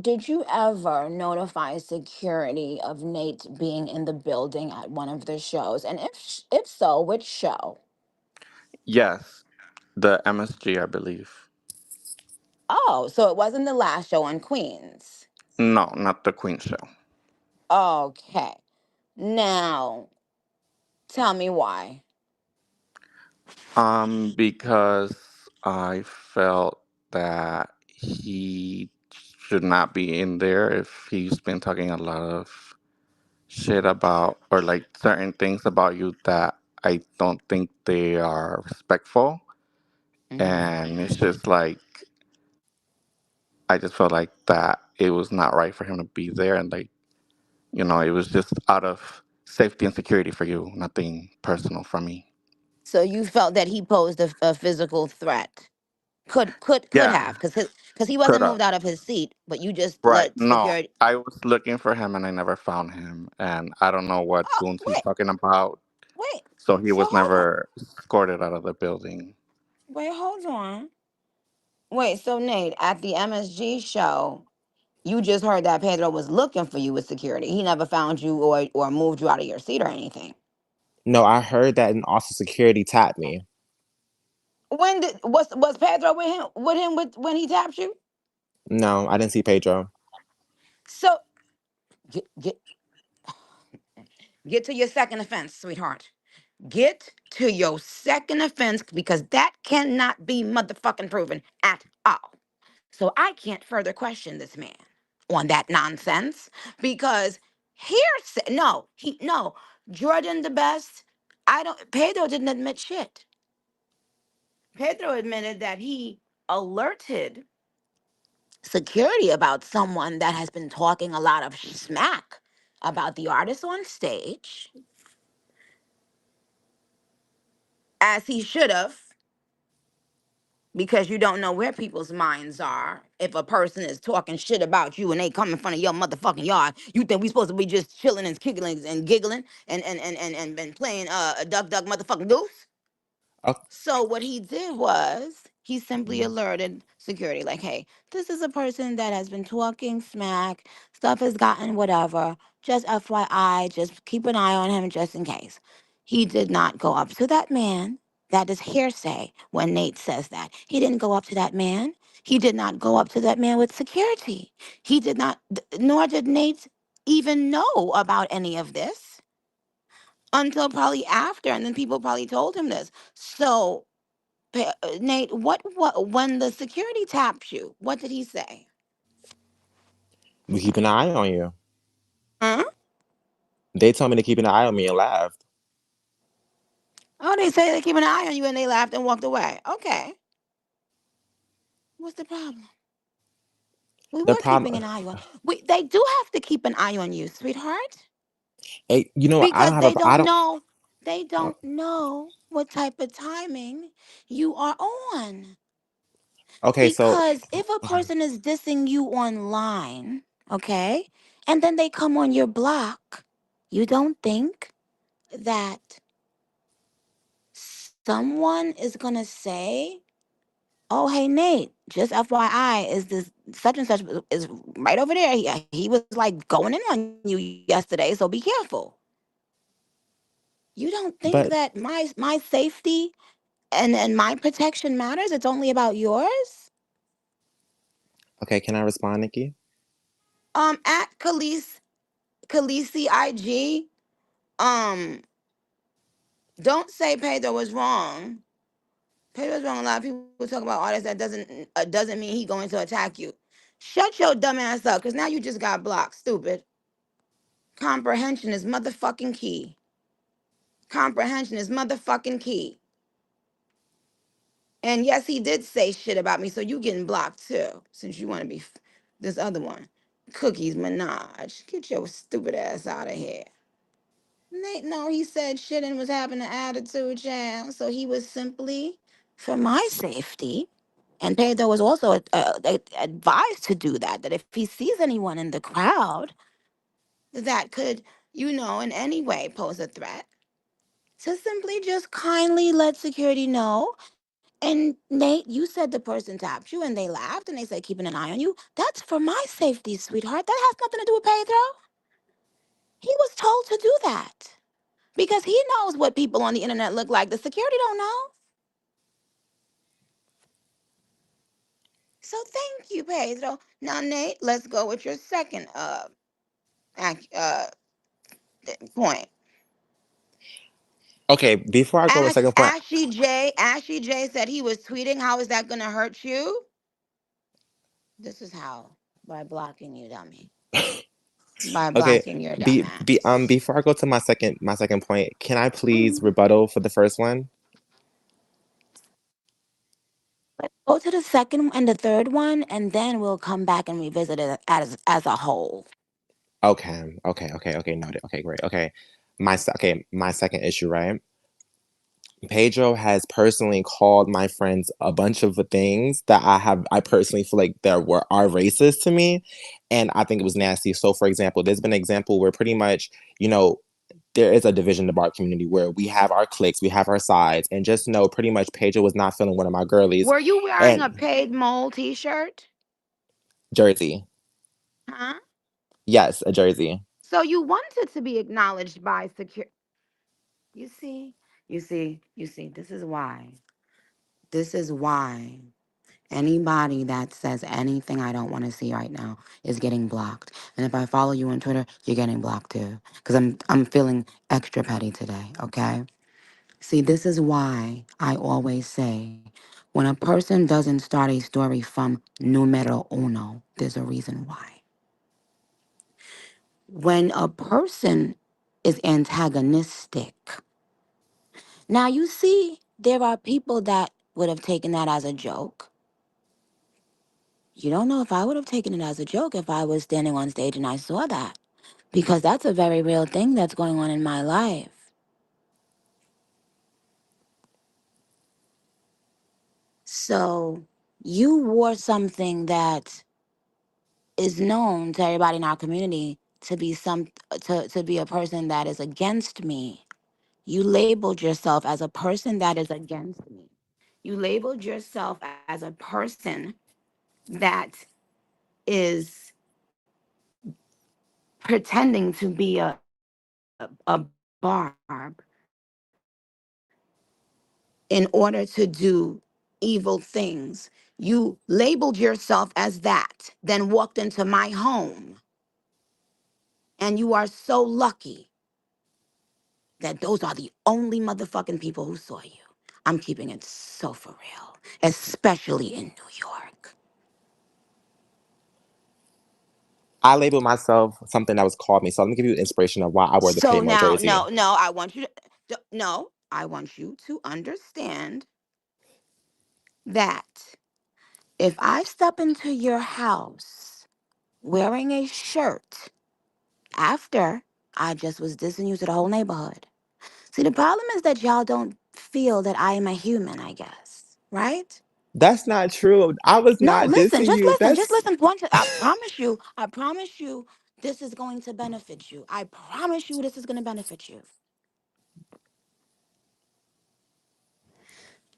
did you ever notify security of Nate being in the building at one of the shows? And if so, which show? Yes, the MSG, I believe. Oh, so it wasn't the last show on Queens. No, not the Queen show. Okay. Now, tell me why. Because I felt that he should not be in there if he's been talking a lot of shit about or like certain things about you that I don't think they are respectful. Hmm. And it's just like I just felt like that it was not right for him to be there, and like it was just out of safety and security for you, nothing personal from me. So you felt that he posed a physical threat. Could Yeah, have, because he could wasn't have. moved out of his seat, but you just Right. let No, security. I was looking for him and I never found him, and I don't know what Oh, goons he's wait, talking about. wait. So he So was hold on. never escorted out of the building. Wait, hold on. Wait, so Nate, at the MSG show, you just heard that Pedro was looking for you with security. He never found you or moved you out of your seat or anything. No, I heard that, and also security tapped me. When did was Pedro with when he tapped you? No, I didn't see Pedro. So get get to your second offense, sweetheart. Get to your second offense because that cannot be motherfucking proven at all. So I can't further question this man on that nonsense because hearsay. No, Jordan the best. I don't. Pedro didn't admit shit. Pedro admitted that he alerted security about someone that has been talking a lot of smack about the artist on stage, as he should have, because you don't know where people's minds are. If a person is talking shit about you and they come in front of your motherfucking yard, you think we supposed to be just chilling and giggling and playing a duck duck motherfucking goose? Oh, So what he did was he simply alerted security, like, hey, this is a person that has been talking smack, stuff has gotten whatever. Just FYI, just keep an eye on him just in case. He did not go up to that man. That is hearsay when Nate says that. He didn't go up to that man. He did not go up to that man with security. He did not, nor did Nate even know about any of this until probably after. And then people probably told him this. So, Nate, when the security tapped you, what did he say? we keep an eye on you. Huh? They told me to keep an eye on me and laughed. Oh, they say they keep an eye on you and they laughed and walked away. Okay. What's the problem? We The were keeping problem, an eye on. They do have to keep an eye on you, sweetheart, I don't because have a, I don't. they don't know what type of timing you are on. Okay, so Because if a person is dissing you online, okay, and then they come on your block, you don't think that someone is gonna say, "Oh, hey Nate, just FYI, is this such and such is right over there? He was like going in on you yesterday, so be careful." You don't think but that my safety and my protection matters? It's only about yours. okay, can I respond, Nikki? At Khaleesi IG, um, don't say Pedro was wrong. Pedro's wrong. A lot of people talk about artists that doesn't mean he going to attack you. Shut your dumb ass up, cause now you just got blocked. Stupid. Comprehension is motherfucking key. Comprehension is motherfucking key. And yes, he did say shit about me, so you getting blocked too, since you want to be this other one. Cookies Minaj. Get your stupid ass out of here. Nate, no, he said shit and was having an attitude, child. So he was simply for my safety. And Pedro was also advised to do that. That if he sees anyone in the crowd that could, in any way pose a threat, to simply just kindly let security know And Nate, you said the person tapped you and they laughed and they said keeping an eye on you. That's for my safety, sweetheart. That has nothing to do with Pedro. He was told to do that because he knows what people on the internet look like. The security don't know. So thank you, Pedro. Now, Nate, let's go with your second ac- uh point. Okay, before I go with second point, Ashy J said he was tweeting. How is that gonna hurt you? This is how, by blocking you, dummy. By okay, blocking your dumb ass. before I go to my second point, can I please Mhm. rebuttal for the first one? Let's go to the second and the third one, and then we'll come back and revisit it as a whole. Okay, noted. Okay, great. Okay, my second issue, right? Pedro has personally called my friends a bunch of the things that I personally feel like that are racist to me, and I think it was nasty. So, for example, there's been an example where pretty much, you know, there is a division in the BARB community where we have our cliques, we have our sides, and just know pretty much Pedro was not feeling one of my girlies, Were you wearing a and paid mole T-shirt? Jersey, Huh? yes, a Jersey. So you wanted to be acknowledged by secure. You see, you see. This is why. This is why. Anybody that says anything I don't want to see right now is getting blocked. And if I follow you on Twitter, you're getting blocked too. Because I'm feeling extra petty today, okay? See, this is why I always say when a person doesn't start a story from numero uno, there's a reason why. When a person is antagonistic, now you see, there are people that would have taken that as a joke. You don't know if I would have taken it as a joke if I was standing on stage and I saw that. Because that's a very real thing that's going on in my life. So you wore something that is known to everybody in our community to be to be a person that is against me. You labeled yourself as a person that is against me. You labeled yourself as a person that is pretending to be a barb in order to do evil things. You labeled yourself as that, then walked into my home. And you are so lucky that those are the only motherfucking people who saw you. I'm keeping it so for real, especially in New York. I labeled myself something that was called me. So let me give you inspiration of why I wear the So Paymo now, jersey. no, I want you to, no, I want you to understand that if I step into your house wearing a shirt after I just was dissing you to the whole neighborhood. See, the problem is that y'all don't feel that I am a human, I guess, right? That's not true. I was No, not listen, dissing you. just That's listen. I promise you, this is going to benefit you. I promise you, this is going to benefit you.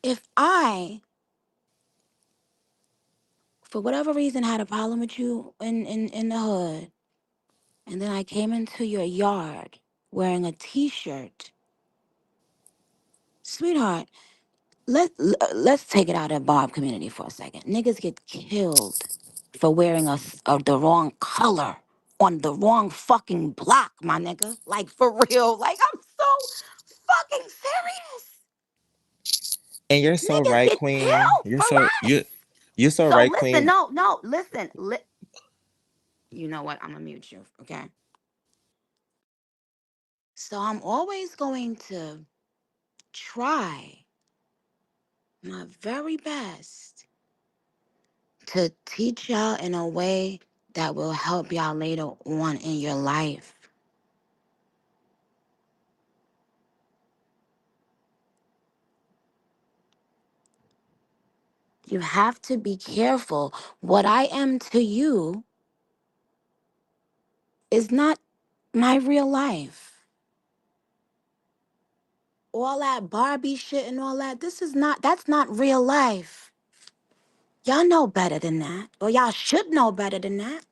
If I, for whatever reason, had a problem with you in the hood, and then I came into your yard wearing a t-shirt, sweetheart, let's take it out of Bob community for a second. Niggas get killed for wearing the wrong color on the wrong fucking block, my nigga. Like for real. Like I'm so fucking serious. and you're so Niggas right, get Queen. killed for less. You're so So right, listen, Queen. no, listen. You know what? I'm gonna mute you, okay? So I'm always going to try my very best to teach y'all in a way that will help y'all later on in your life. You have to be careful. What I am to you is not my real life. all that Barbie shit and all that. That's not real life. Y'all know better than that. Or y'all should know better than that.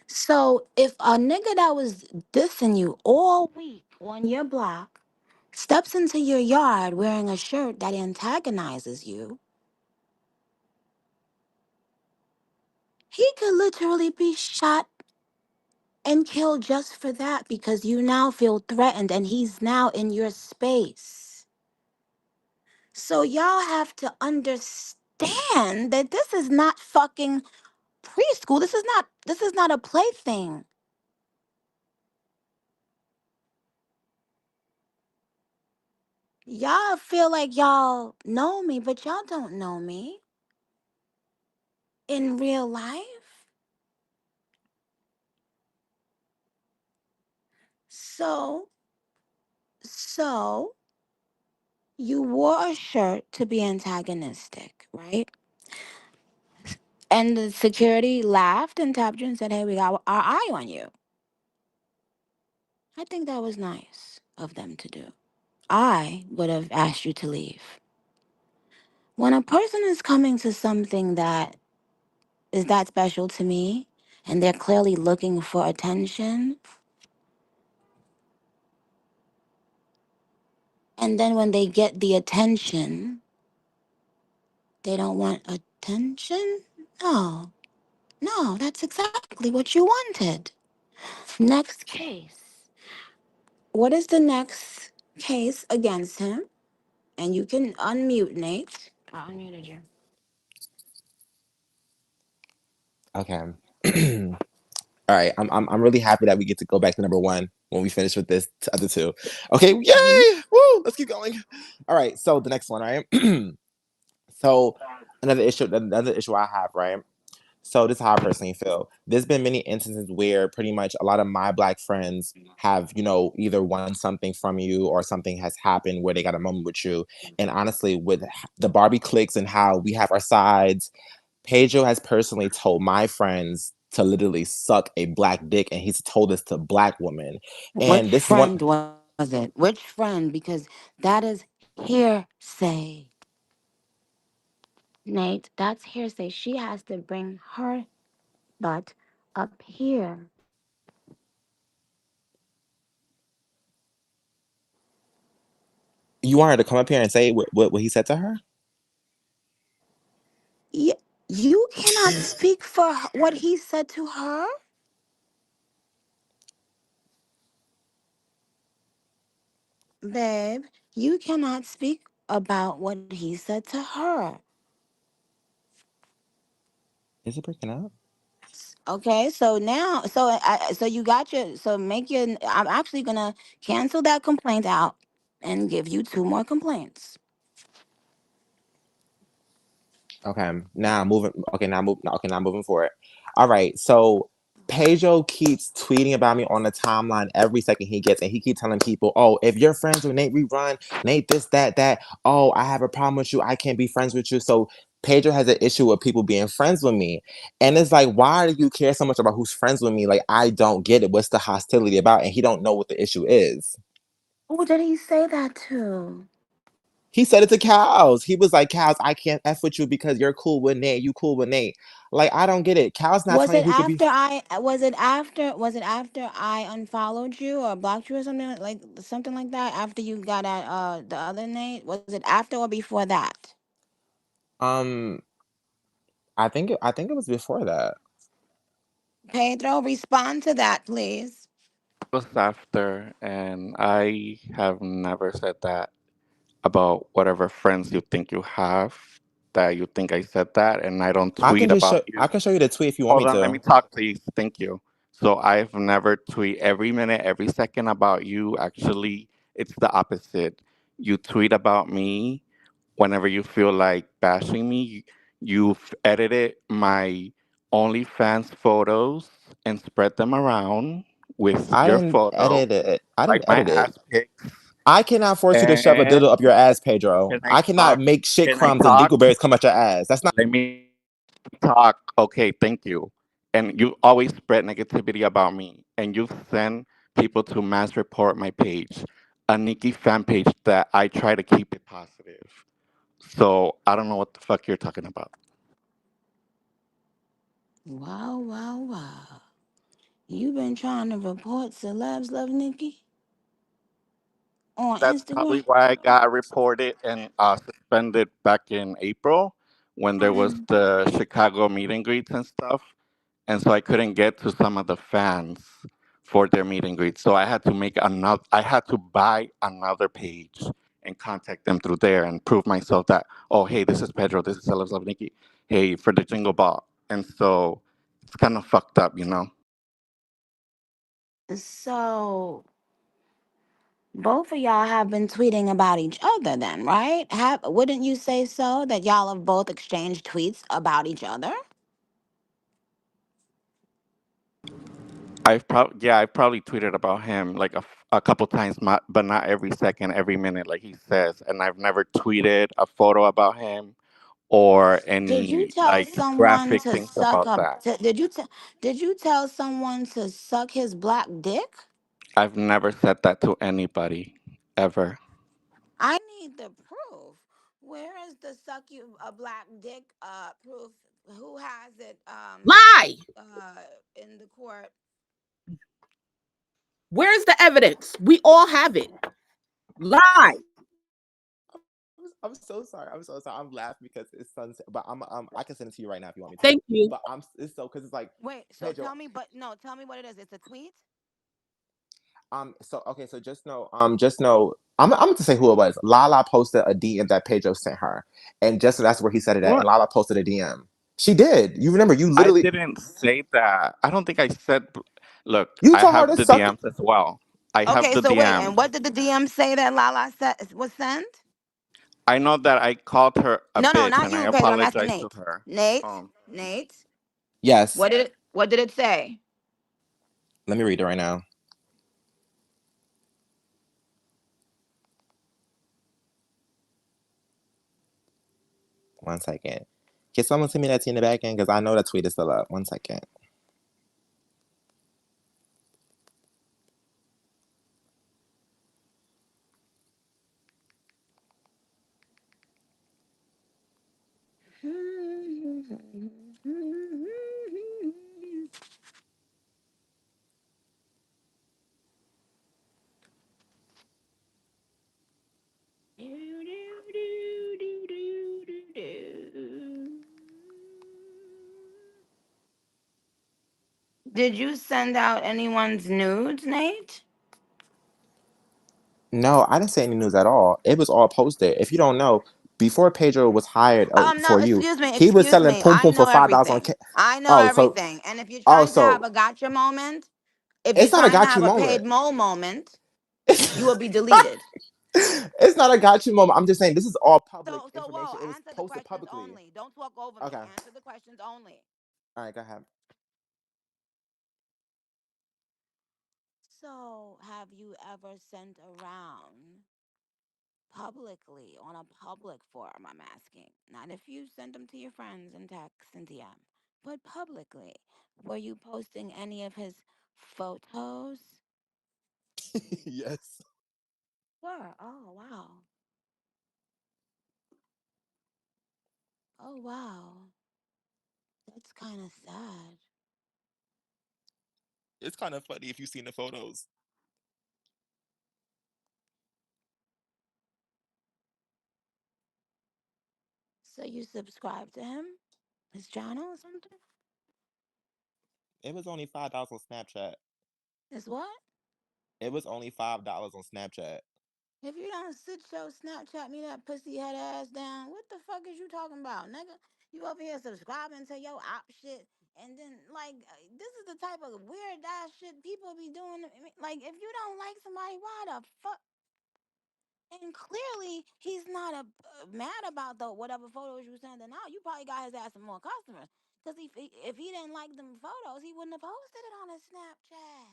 So if a nigga that was dissing you all week on your block steps into your yard wearing a shirt that antagonizes you, he could literally be shot and killed just for that because you now feel threatened and he's now in your space. So y'all have to understand that this is not fucking preschool. This is not a plaything. Y'all feel like y'all know me, but y'all don't know me in real life. So, so you wore a shirt to be antagonistic, right? And the security laughed and tapped you and said, "Hey, we got our eye on you." I think that was nice of them to do. I would have asked you to leave. When a person is coming to something that is that special to me and they're clearly looking for attention, and then when they get the attention, they don't want attention? No, no, that's exactly what you wanted. Next case. What is the next case against him? And you can unmute Nate. I unmuted you. Okay. All right. I'm really happy that we get to go back to number one when we finish with this other two. Okay. Hmm. Yay! Woo! Let's keep going. All right. So the next one, right? So another issue I have, right? So this is how I personally feel. There's been many instances where pretty much a lot of my black friends have, either won something from you or something has happened where they got a moment with you. And honestly, with the Barbie clicks and how we have our sides, Pedro has personally told my friends to literally suck a black dick, and he's told this to black women. Which And this is one. friend was it? Which friend? Because that is hearsay. Nate, that's hearsay. She has to bring her butt up here. You want her to come up here and say what he said to her? You cannot speak for what he said to her, babe. You cannot speak about what he said to her. Is it breaking up? Okay, so now, so you got so make your. I'm actually gonna cancel that complaint out and give you two more complaints. Okay, now moving. Okay, now move. Okay, now moving forward. All right. So Pedro keeps tweeting about me on the timeline every second he gets, and he keeps telling people, "Oh, if you're friends with Nate Rerun, Nate this, that, that. Oh, I have a problem with you. I can't be friends with you." So Pedro has an issue with people being friends with me, and it's like, why do you care so much about who's friends with me? Like, I don't get it. What's the hostility about? And he don't know what the issue is. Who did he say that to? He said it to Cows. He was like, Cows, I can't F with you because you're cool with Nate. You cool with Nate. Like, I don't get it. Cows not Was telling it you who could be. after I was it after I unfollowed you or blocked you or something like that? After you got at the other Nate? Was it after or before that? Um, I think it was before that. Pedro, respond to that, please. Was after, and I have never said that about whatever friends you think you have. That you think I said that, and I don't I can tweet just show. about I you. can show you the tweet if you want me Hold on, let to. me talk, please. Thank you. So I've never tweet every minute, every second about you. Actually, it's the opposite. You tweet about me whenever you feel like bashing me. You've edited my OnlyFans photos and spread them around with I your didn't photo, edit it. I like didn't my edit it. ass pics. I cannot force you to shove a And dildo up your ass, Pedro. can I I cannot talk? make shit Can I crumbs and talk? dingleberries come out your ass. That's not. Let me talk. Okay, thank you. And you always spread negativity about me. And you send people to mass report my page, a Nicki fan page that I try to keep it positive. So I don't know what the fuck you're talking about. Wow, wow, wow. You been trying to report celebs love Nikki on That's probably Instagram? why I got reported and suspended back in April when there was Mm. the Chicago meet and greets and stuff. And so I couldn't get to some of the fans for their meet and greets. So I had to make another. I had to buy another page and contact them through there and prove myself that, oh, hey, this is Pedro, this is Celebs Love Nikki, hey, for the Jingle Ball. And so it's kind of fucked up, you know. So both of y'all have been tweeting about each other then, right? Have wouldn't you say so that y'all have both exchanged tweets about each other? I've probably tweeted about him like a couple times, but not every second, every minute, like he says. And I've never tweeted a photo about him or Did you any tell like someone graphic to things suck about up? that. Did you tell someone to suck his black dick? I've never said that to anybody ever. I need the proof. Where is the suck you a black dick proof? Who has it Lie. in the court? Where's the evidence? We all have it. Lie. I'm so sorry. I'm so sorry. I'm laughing because it's sunset, but I can send it to you right now if you want me to. Thank you. But it's so because it's like Wait, so Pedro. tell me, but no, tell me what it is. It's a tweet. So okay, so just know, I'm going to say who it was. Lala posted a DM that Pedro sent her, and just that's where he said it at. And What? Lala posted a DM. She did. You remember? You I literally didn't say that. I don't think I said. Look, you I told her have to the suck. DMs as well. I have Okay, the so wait, and DMs. what did the DM say that Lala said was sent? I know that I called her a No, no, bitch not and I you, Pedro. I'm asking apologized to Nate. her. Nate, Um, Nate. Yes. What did it say? Let me read it right now. One second. Can someone send me that tea in the back end? Because I know that tweet is still up. One second. Did you send out anyone's nudes, Nate? No, I didn't say any news at all. It was all posted. If you don't know, before Pedro was hired No, for you, excuse me, he was excuse selling me. poom I poom for know $5 on. everything. I know Oh, so everything. And if you're oh, trying to have so a gotcha moment, if you're it's not a trying to got you have a moment. paid mole moment, you will It's be deleted. not a got you moment. I'm just saying this is all public So whoa, information. It was answer the posted questions publicly. only. Don't talk over me. Okay. Answer the questions only. All right. Go ahead. So, have you ever sent around publicly on a public forum? I'm asking. Not if you send them to your friends and text and DM, but publicly. Were you posting any of his photos? Yes. Were. Oh, wow. Oh, wow. That's kind of sad. It's kind of funny if you've seen the photos. So, you subscribe to him? His channel or something? It was only $5 on Snapchat. Is what? It was only $5 on Snapchat. If you don't sit your Snapchat me that pussy head ass down, what the fuck is you talking about, nigga? You over here subscribing to your op shit, and then like this is the type of weird ass shit people be doing. Like if you don't like somebody, why the fuck? And clearly he's not mad about the whatever photos you sending out. You probably got his ass some more customers. Cause if he didn't like them photos, he wouldn't have posted it on his Snapchat.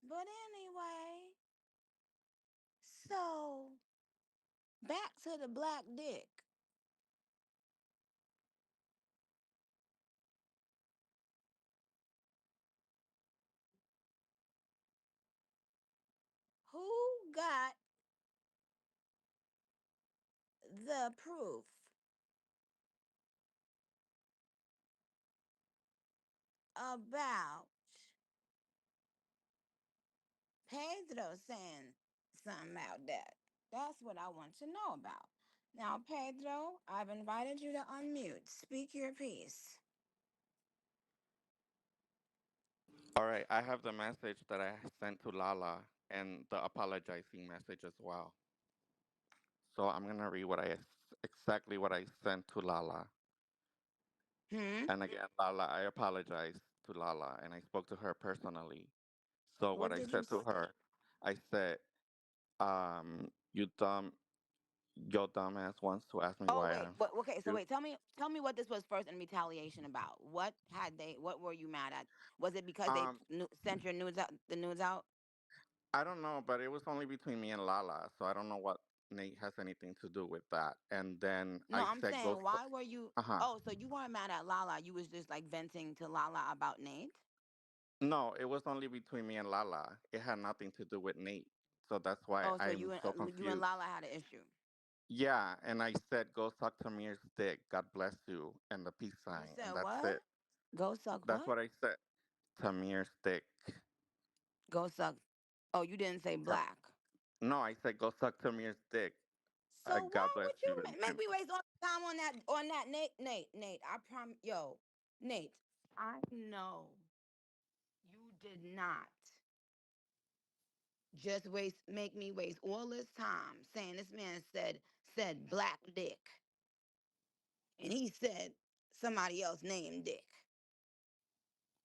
But anyway, so back to the black dick. got the proof about Pedro saying something about that? That's what I want to know about. Now, Pedro, I've invited you to unmute. Speak your piece. All right, I have the message that I sent to Lala and the apologizing message as well. So I'm gonna read exactly what I sent to Lala. Hmm? And again, Lala, I apologize to Lala, and I spoke to her personally. So what What I did you said to her, I said, you dumb, your dumbass wants to ask me Oh why I wait, don't but fuck okay. with So you. wait, tell me what this was first in retaliation about. What had they? What were you mad at? Was it because they Um, sent your nudes out? The nudes out? I don't know, but it was only between me and Lala, so I don't know what Nate has anything to do with that. And then No, I I'm said, go saying fuck. why were you? Uh huh. Oh, so you weren't mad at Lala? You was just like venting to Lala about Nate? No, it was only between me and Lala. It had nothing to do with Nate. So that's why Oh, so I'm so you and Lala confused. had an issue. Yeah, and I said, go suck Tamir's dick. God bless you. And the peace You sign. said And that's what? it. Go suck That's what? what I said. Tamir's dick. Go suck. Oh, you didn't say Tam- black. no, I said, go suck Tamir's dick. So God why bless would you you. make me waste all the time on that? On that, Nate. I promise, yo, Nate. I know you did not just make me waste all this time saying this man said black dick, and he said somebody else named Dick.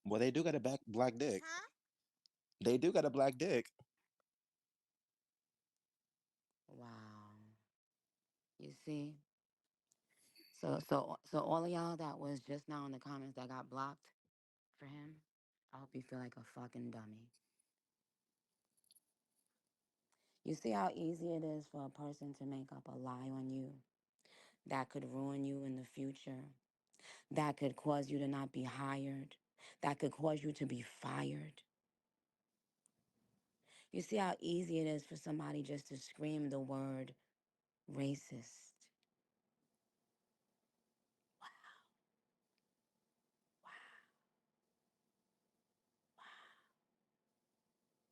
Well, they do got a black dick. Huh? They do got a black dick. Wow. You see? So all of y'all that was just now in the comments that got blocked for him, I hope you feel like a fucking dummy. You see how easy it is for a person to make up a lie on you that could ruin you in the future, that could cause you to not be hired, that could cause you to be fired. You see how easy it is for somebody just to scream the word racist.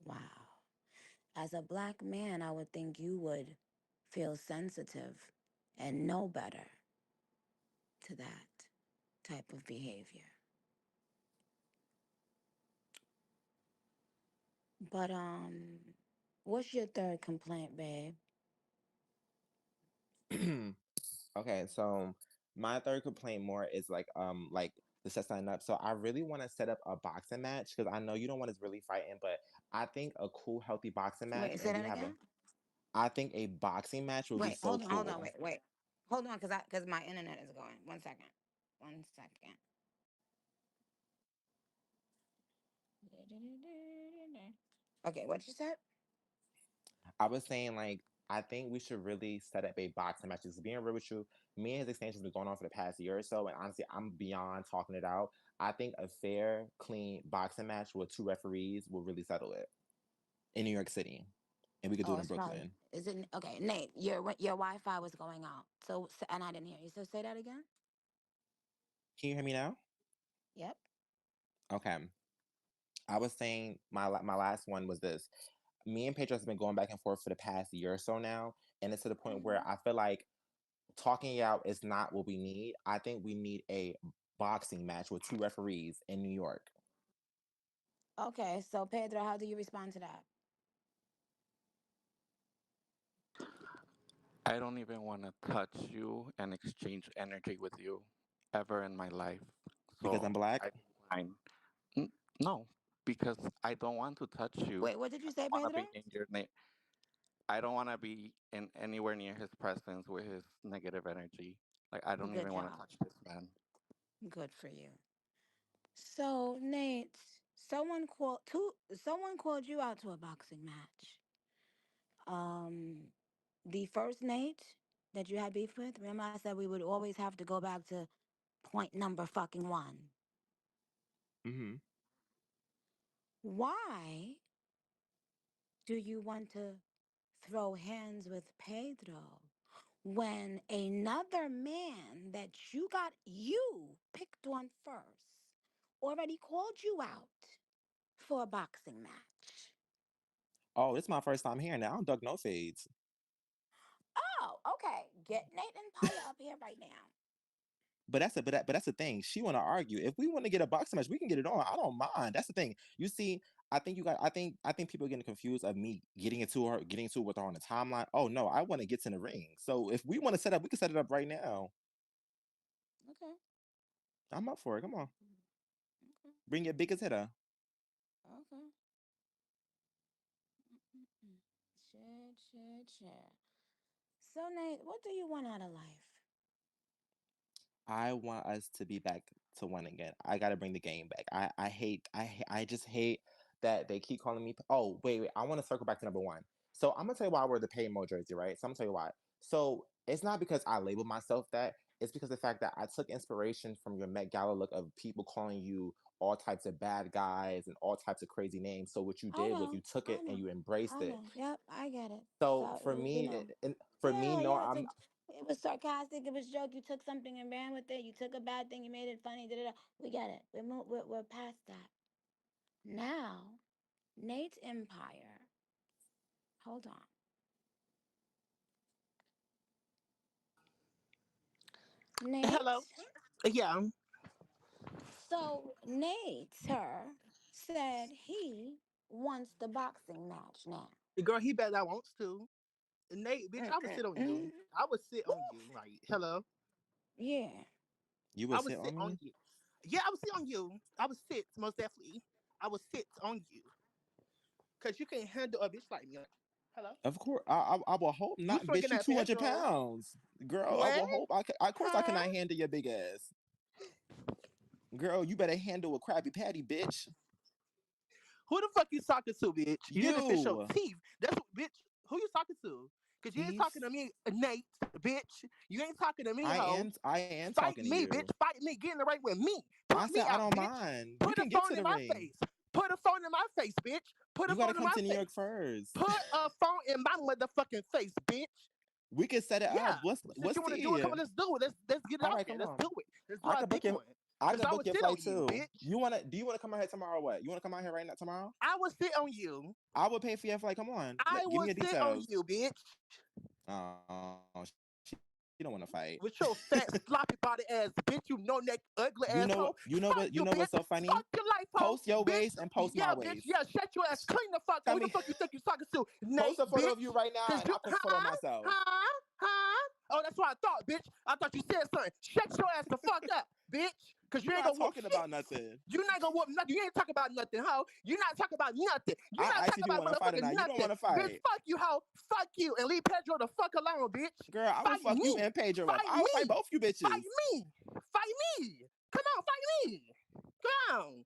Wow. As a black man, I would think you would feel sensitive and know better to that type of behavior. But what's your third complaint, babe? Okay, so my third complaint more is like the set sign up. So I really want to set up a boxing match because I know you don't want us really fighting, but I think a cool, healthy boxing match, Wait, say and we that have a. again? I think a boxing match would be Wait, so hold on, cool. wait. Hold on, cause my internet is going. 1 second. 1 second. Okay, what you said? I was saying like I think we should really set up a boxing match. Because being real with you, me and his extension's been going on for the past year or so, and honestly, I'm beyond talking it out. I think a fair, clean boxing match with two referees will really settle it in New York City, and we could do Oh, it in it's probably Brooklyn. is it okay, Nate? Your Wi-Fi was going out, and I didn't hear you. So say that again. Can you hear me now? Yep. Okay. I was saying my last one was this. Me and Pedro has been going back and forth for the past year or so now, and it's to the point Hmm. where I feel like talking it out is not what we need. I think we need a boxing match with two referees in New York. Okay, so Pedro, how do you respond to that? I don't even want to touch you and exchange energy with you ever in my life. Because I'm So black. I decline. No, because I don't want to touch you. Wait, what did I you don't say, want to Pedro? be in your I don't want to be in anywhere near his presence with his negative energy. Like I don't Good even want to job. touch this man. Good for you. So Nate, someone called you out to a boxing match. Um, the first Nate that you had beef with. Remember, I said we would always have to go back to point number fucking one. Mm-hmm. Why do you want to throw hands with Pedro when another man that you picked on first already called you out for a boxing match? Oh, it's my first time hearing that. I don't duck no fades. Oh, okay. Get Nate and Paya up here right now. But that's the thing. She want to argue. If we want to get a boxing match, we can get it on. I don't mind. That's the thing. You see, I think people are getting confused of me getting into it with her on the timeline. Oh no, I want to get to the ring. So if we want to set up, we can set it up right now. Okay. I'm up for it. Come on, Okay. bring your biggest hitter. Okay. Mm-mm. Shit. So, Nate, what do you want out of life? I want us to be back to one again. I got to bring the game back. I just hate that they keep calling me. Oh, wait. I want to circle back to number one. So I'm going to tell you why I wear the Pay Mo jersey, right? So I'm going to tell you why. So it's not because I labeled myself that. It's because of the fact that I took inspiration from your Met Gala look of people calling you all types of bad guys and all types of crazy names. So what you I did was you know. took I it and know. you embraced I it. know. Yep, I get it. So So, for you me, know, and for me, yeah, no, yeah, I'm it was sarcastic. It was a joke. You took something and ran with it. You took a bad thing. You made it funny. Da, da, da. We get it. We're past that. Now, Nate's empire. Hold on. Hello. Nate. Yeah. So Nate, her, said he wants the boxing match now. Girl, he bet I wants to. Nate, bitch, I would sit on you. Mm-mm-mm. I would sit on you. Oof. Right. Hello. Yeah. you I would would sit sit on on me. you. Yeah, I would sit on you. I would sit, most definitely. I would sit on you. Because you can't handle a bitch like me. Hello? Of course, I will hope You not, bitch. swinging You that 200 Pedro. pounds, girl. I What? will hope. Of course, I Huh? cannot handle your big ass, girl. You better handle a Krabby Patty, bitch. Who the fuck you talking to, bitch? You need to fix your You teeth. That's what, bitch. Who you talking to? Because you ain't talking teeth. to me, Nate, bitch. You ain't talking to me, hoe. I am Fight talking to me, bitch. you. Fight me. Get in the ring with me. I Put said me I out, don't bitch. mind. We Put a can get phone to in the my ring. face. Put a phone in my face, bitch. Put a You got to phone in come my to New York face. first. Put a phone in my motherfucking face, bitch. We can set it up. Yeah. Since What's you want to do it, come on, the? let's do it. Let's get it All out right, there. come Let's do on. it. Let's do I our could book big your. one. I Cause could I book would your sit on flight you, too. bitch. Do you wanna come out here tomorrow or what? You wanna come out here right now tomorrow? I would sit on you. I would pay for your flight. Come on. I Give me would your sit on details. you, bitch. Oh, she don't want to fight. With your fat sloppy body ass bitch, you no neck ugly asshole. Fuck You you, know what's bitch. so funny? Fuck your life, hoe, Post your bitch. waist and post my Yeah, bitch. waist. Yeah, shut your ass clean the fuck. Tell Who the me, fuck you think you talking to, post Nate, a photo of you bitch? right now, Cause and you, I'll post a photo of myself. Oh, that's what I thought, bitch. I thought you said something. Shut your ass the fuck up, bitch. Cause You're you ain't not gonna whoop talking shit. about nothing. You not gonna whoop nothing. You ain't talking about nothing, hoe. You not talking about nothing. You not I talking actually do about want to fight motherfucking tonight. You don't nothing, want to bitch. fight, Fuck you, hoe. Fuck you, and leave Pedro the fuck alone, bitch. girl. I will Fight fuck you me. and Pedro up. Fight I will fight me. both you Fight bitches. me. Fight me. Come on, fight me. Come on.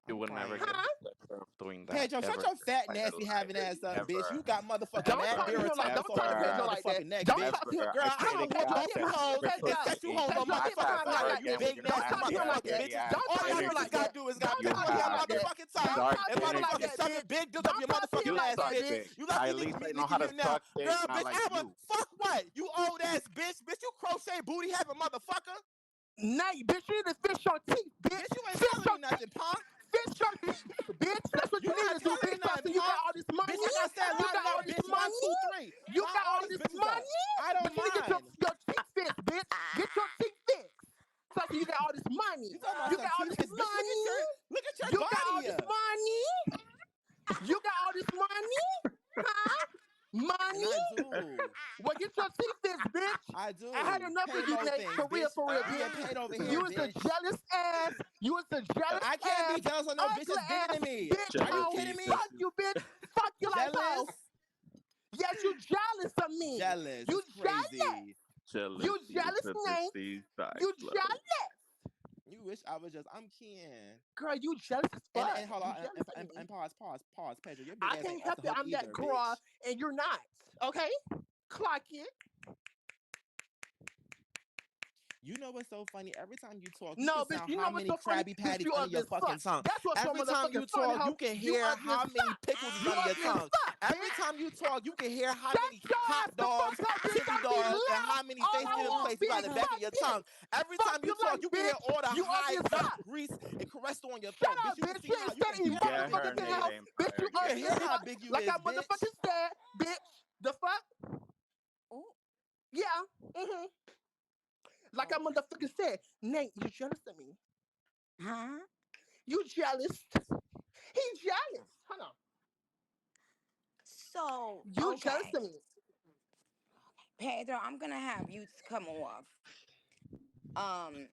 You I'm will never get crying. Huh? the pleasure of doing that Pedro, shut ever your in your fat, entire nasty, having life. ass up, bitch. You Ever. got motherfucking Don't mad talk to Ever. him like baritone don't before talk you to on your Pedro Ever. like that. motherfucking neck, Don't bitch. talk to him. Ever. Girl, I I swear I'ma to don't whoop care your God both hip, you that hoe. hoes. never Pedro. talk Especially you hoes, again. Pedro, Not get motherfucking behind me ever like fat, that, you bitch. again with big, your Don't nasty talk to nasty him ass like motherfucking that. dirty bitches. ass Don't All talk y'all to him bitches like energy. gotta that. do is gotta Don't You pick talk one to of him y'all have like it. that. motherfucking tongue Don't Suck talk and to him like motherfucking that, energy. shove it bitch. big dick up Don't your talk to motherfucking him You like ass, that, suck bitch. dick. bitch. You lucky At least I me know to how to you now. suck dick, Girl, not bitch, like I will you. fuck what? You old ass bitch. Bitch, you crochet booty having motherfucker. Nay, bitch, you need to fish your teeth, Bitch, bitch. you ain't Fish telling your me nothing, teeth. punk. Fish your teeth, bitch. That's what You you need not to do, telling me bitch. So nothing, you got punk. all this Bitch, money. like I said, You line got them all up, this bitch. One, two, money. three. You Line got all all these this bitches up. I money. don't But you need to get mind. your teeth fixed, bitch. Get your teeth fixed. So you got all this money. You talking about You some got all teeth this fits, bitch? money. Look at your You got all body. this money. You got all this money. Huh? And Money. I do. Well, get your teeth fixed, bitch. I I had do. enough Pay of you, more Nate. things, bitch. For real, You get bitch. paid over here, You was a bitch. jealous ass. You was a jealous I can't be ass, jealous of no bitch ugly that's bigger than ass me. bitch, Are you hoe. kidding Jealousy me? Fuck just you, bitch. Fuck you like hoe. Jealous? Yes, you jealous of me. Jealous. You It's jealous. crazy. You jealousy is jealous, a Nate. disease that You slow. jealous. You wish I was just. I'm Ken. Girl, you jealous as fuck. And hold You on. jealous of me. And pause. Pedro, your big I ass ain't can't off help the it. hook I'm that either, girl, bitch. and you're not. Okay? Clock it. You know what's so funny? Every time you talk, you No, can bitch, sound you how know what's many so funny? Krabby Bitch, Patties you under ugly your as fuck. fucking tongue. That's what's so Every time motherfucking you funny, talk, hoe. you can You hear ugly as how many fuck. pickles is You under your ugly as tongue. fuck, Every bitch. time you talk, you can hear how Shut many your hot ass the fuck dogs, up, bitch. I chili be dogs, and loud. how many All I Thanksgiving want, plates you got in bitch, the back of fuck your you. tongue. Every Fuck time you your talk, life, you can hear all bitch. the You ugly high as gut fuck. grease and Crestor on your Shut throat. Bitch, up, you can bitch. see You how ain't you can saying any hear Get everything her, motherfucking you thing, Nate hoe. is. Bitch, you Empire. You can ugly Get as hear her. how fuck. big you Like is, I bitch. motherfucking said, bitch. The fuck? Ooh. Yeah. Mm-hmm. Like I Okay. motherfucking said, Nate, you jealous of me? Huh? You jealous? He jealous. Hold on. So, You jealous okay. of me? Pedro, I'm gonna have you come off. Um,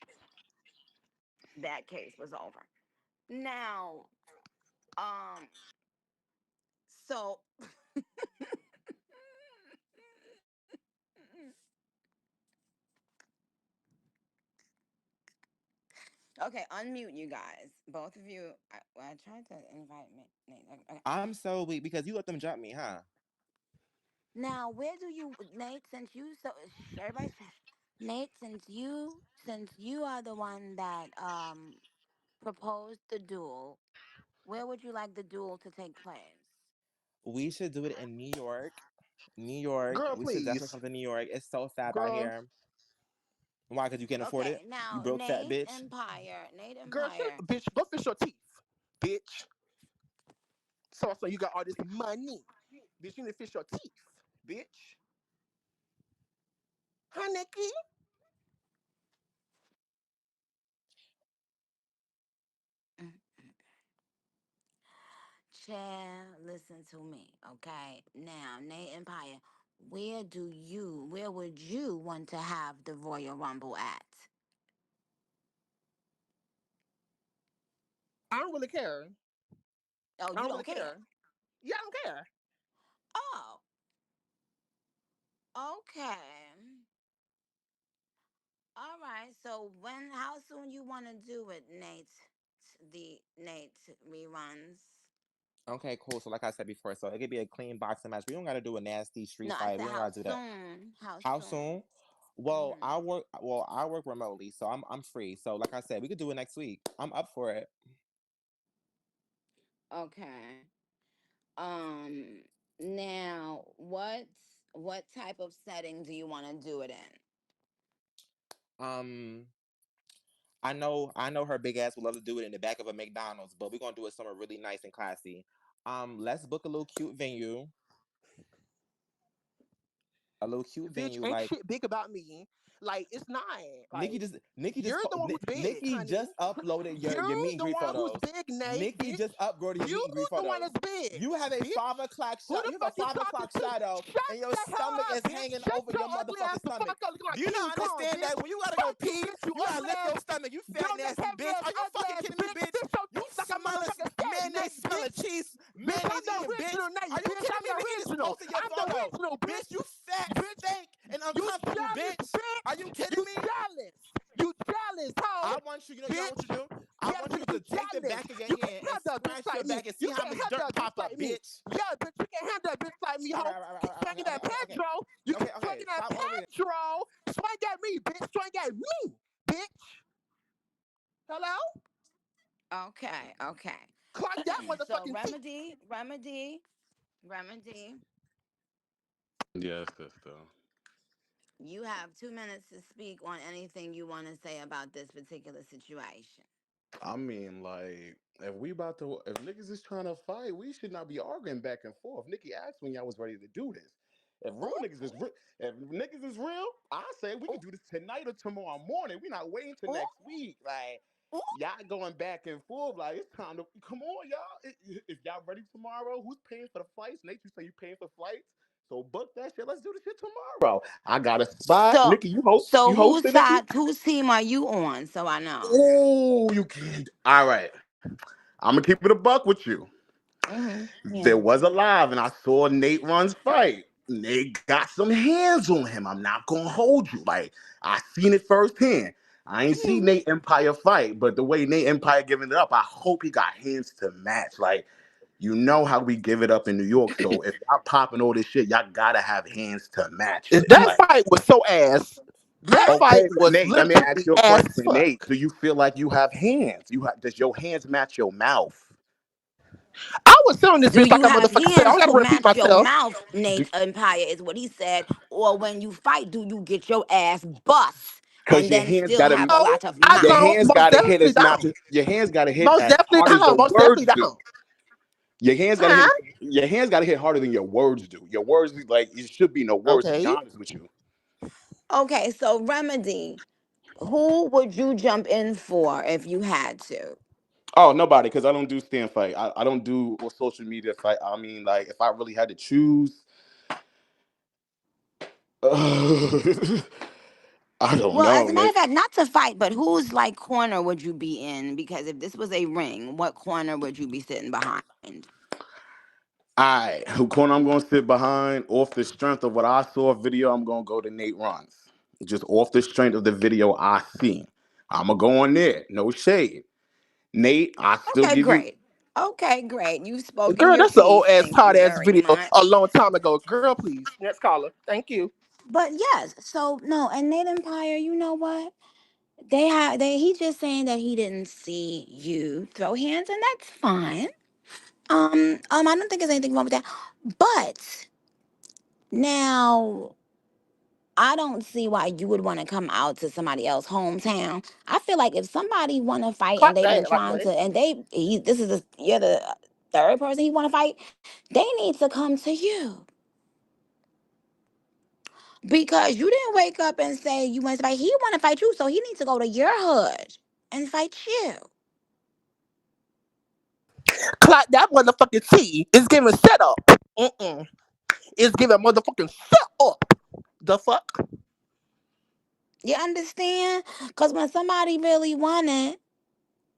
that case was over. Now, um, so okay, unmute you guys. Both of you. I tried to invite me. Nate. Okay. I'm so weak because you let them jump me, huh? Now, where do you, Nate? Since you so everybody shush. Nate, since you are the one that proposed the duel, where would you like the duel to take place? We should do it in New York. New York. Girl, We should definitely please. come to New York. It's so fab out Girl. here. Why? Because you can't afford Okay, it? You now broke fat bitch. Nate Girl, shut Empire. bitch. Go fish your teeth. Bitch. So you got all this money. Bitch, you need to fish your teeth. Bitch. Hi, Nicki. Mm. Chair, listen to me, okay? Now, Nate Empire, where would you want to have the Royal Rumble at? I don't really care. Oh, I you don't really don't care. care. Yeah, I don't care. Oh, okay. All right. So how soon you want to do it, Nate? The Nate reruns. Okay, cool. So like I said before, so it could be a clean boxing match. We don't gotta do a nasty street No, I fight. said We don't how gotta do that. soon? How How soon? soon? Well, Mm-hmm. I work remotely, so I'm free. So like I said, we could do it next week. I'm up for it. Okay. Um. Now, what type of setting do you want to do it in? Um, I know her big ass would love to do it in the back of a McDonald's, but we're gonna do it somewhere really nice and classy. Let's book a little cute Bitch, venue ain't like shit big about me. Like, it's not. Nikki Like, just Nikki just you're the one who's big, Nikki honey. just uploaded your You're meet and the greet one who's photos. big, Nate, Nikki bitch. just uploaded your You meet and greet the one photos. that's big, You have a bitch. 5 o'clock Who shot. the You have fuck a you 5 o'clock talking to? shadow, Shut and your the hell stomach up, is bitch. hanging Shut over your your ugly motherfucking ass the stomach. fuck up looking Do like you King not Kong, understand that bitch. when you gotta go Fuck you, pee, bitch, you you gotta ugly lift ass. your stomach? You fat Your neck nasty heavy bitch. ass, Are you ugly fucking ass, kidding me, bitch. bitch? Fish your You teeth like a smelling motherfucking scared mayonnaise snake, smelling bitch. cheese, Bitch, I'm mayonnaise the eating bitch. original Nate, Are you bitch. kidding I'm me? the Nikki just original. posted your I'm the photo. original, Bitch, bitch. you fat, Bitch, stank, and you uncomfortable, jealous, bitch. Are bitch. you kidding You me? jealous. You jealous, hoe. I want you, you know what you Bitch. do? I Yeah, want you bitch, to you take the jealous. back of your You can't hand and handle a bitch scratch your like me. back and see You how can't much handle dirt a bitch pop up, like me. bitch. Yeah, bitch, you can't handle a bitch like me, All hoe. right, all right, Keep all right, swinging okay, that okay, okay, okay. Pedro. You keep Okay, swinging that stop all of it. Pedro. Swing at me, bitch. Swing at me, bitch. Hello? Okay. Okay. Clock that So motherfucking teeth. remedy. Yes, sister. You have 2 minutes to speak on anything you want to say about this particular situation. I mean, like, if niggas is trying to fight, we should not be arguing back and forth. Nikki asked when y'all was ready to do this. If real Ooh, niggas is real, if niggas is real, I say we ooh, could do this tonight or tomorrow morning. We not waiting till ooh, next week. Like, ooh. y'all going back and forth. Like, it's time to come on, y'all. If y'all ready tomorrow, who's paying for the flights? Nate, you say you paying for flights. So book that shit. Let's do this shit tomorrow. I got a spot. So, Nikki, so you whose hosting Nikki? side, whose team are you on? So I know. Oh, you can't. All right. I'm gonna keep it a buck with you. Yeah. There was a live, and I saw Nate Run's fight. Nate got some hands on him. I'm not gonna hold you. Like I seen it firsthand. I ain't see Mhm. Nate Empire fight, but the way Nate Empire giving it up, I hope he got hands to match. Like you know how we give it up in New York. So if y'all popping all this shit, y'all gotta have hands to match with. That Like fight was so ass. That fight Okay, was Nate, let me ask literally you a ass as question. fuck. Nate, do you feel like you have hands? Does your hands match your mouth? I was telling this Do bitch like you that have motherfucker said. I hands don't gotta to repeat match your myself. mouth, Do, Nate Empire is what he said. Or when you fight, do you get your ass bust Cause and then still have a No, lot of I your mouth? don't. hands Most gotta hit definitely as not don't. your hands gotta hit Most as definitely hard as don't. your Most definitely words do. don't. Your hands gotta Huh? hit your hands gotta hit harder than your words do. Your words like it should be no words, to be Okay. honest with you. Okay, so Remedy, who would you jump in for if you had to? Oh, nobody, because I don't do stand fight. I don't do or social media fight. I mean, like if I really had to choose, I don't Well, as know, a matter Nick. of fact, not to fight, but whose like corner would you be in? Because if this was a ring, what corner would you be sitting behind? Alright, who corner I'm gonna sit behind off the strength of what I saw video, I'm gonna go to Nate Runs. Just off the strength of the video I seen. I'ma go on there. No shade. Nate, I still Okay, give you great. Okay, great. You've spoken Girl, your that's an piece. old ass Thank hard you ass very video a much. long time ago. Girl, please. Next caller. Thank you. But yes, so no, and Nate Empire, you know what? He just saying that he didn't see you throw hands, and that's fine. I don't think there's anything wrong with that. But now I don't see why you would want to come out to somebody else's hometown. I feel like if somebody want to fight and Clock they've been that. Like trying what? to, and you're the third person he want to fight, they need to come to you because you didn't wake up and say you want to fight. He want to fight you, so he needs to go to your hood and fight you. Clock that motherfucking T is giving set up. Mm-mm. It's giving motherfucking set up. The fuck? You understand? Because when somebody really want it,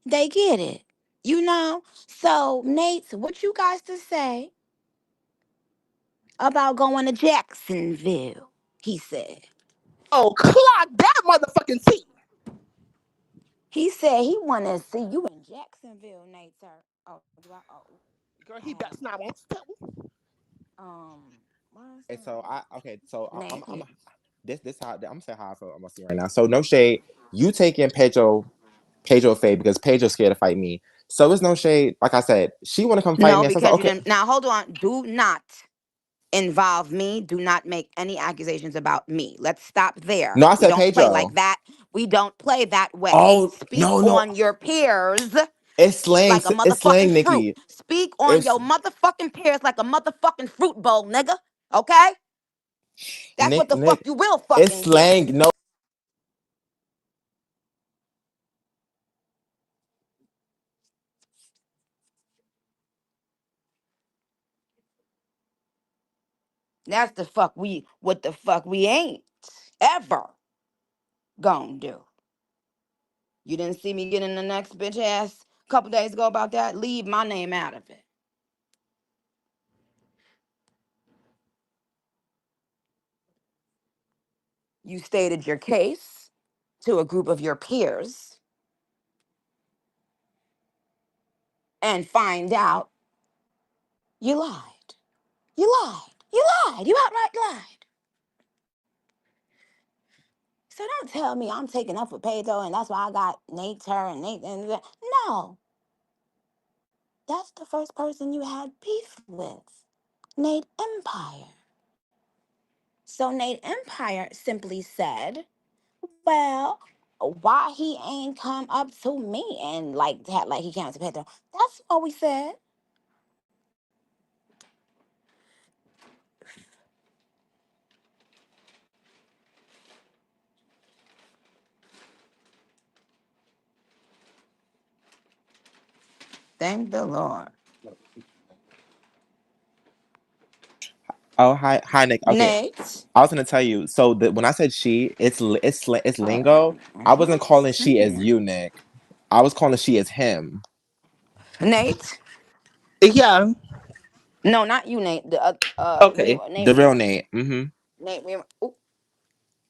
they get it. You know? So, Nate, what you guys to say about going to Jacksonville? He said. Oh, clock that motherfucking T. He said he want to see you in Jacksonville, Nate, sir. Oh, do I? Girl, he Um, best not want to. what's And so I'm Nate? this how I'm gonna say how I feel. I'm gonna see right now. So no shade. You taking Pedro Faye because Pedro's scared to fight me. So it's no shade. Like I said, she want to come fight No, me. And so I was like, because you okay. didn't. Now, hold on. Do not involve me. Do not make any accusations about me. Let's stop there. No, I We said don't play Pedro. like that. We don't play that way. Oh Speak no. on your peers It's slang. like a It's motherfucking slang, fruit. Nikki. Speak on It's your motherfucking peers like a motherfucking fruit bowl, nigga. Okay? That's what the fuck Nick. you will It's fucking do. slang. No. That's what the fuck we ain't ever gonna do. You didn't see me get in the next bitch ass a couple days ago about that? Leave my name out of it. You stated your case to a group of your peers and find out you lied. You lied. You lied. You outright lied. So don't tell me I'm taking up for Pedro and that's why I got Nate her and Nate and that. No, that's the first person you had beef with, Nate Empire. So Nate Empire simply said, well, why he ain't come up to me and like he came up to Pedro. That's what we said. Thank the Lord. Oh hi Nick. Okay. Nate. I was gonna tell you. So when I said she, it's lingo. I wasn't calling she as you, Nick. I was calling she as him. Nate. Yeah. No, not you, Nate. The Okay. The real Nate. Mm-hmm. Nate. Ooh,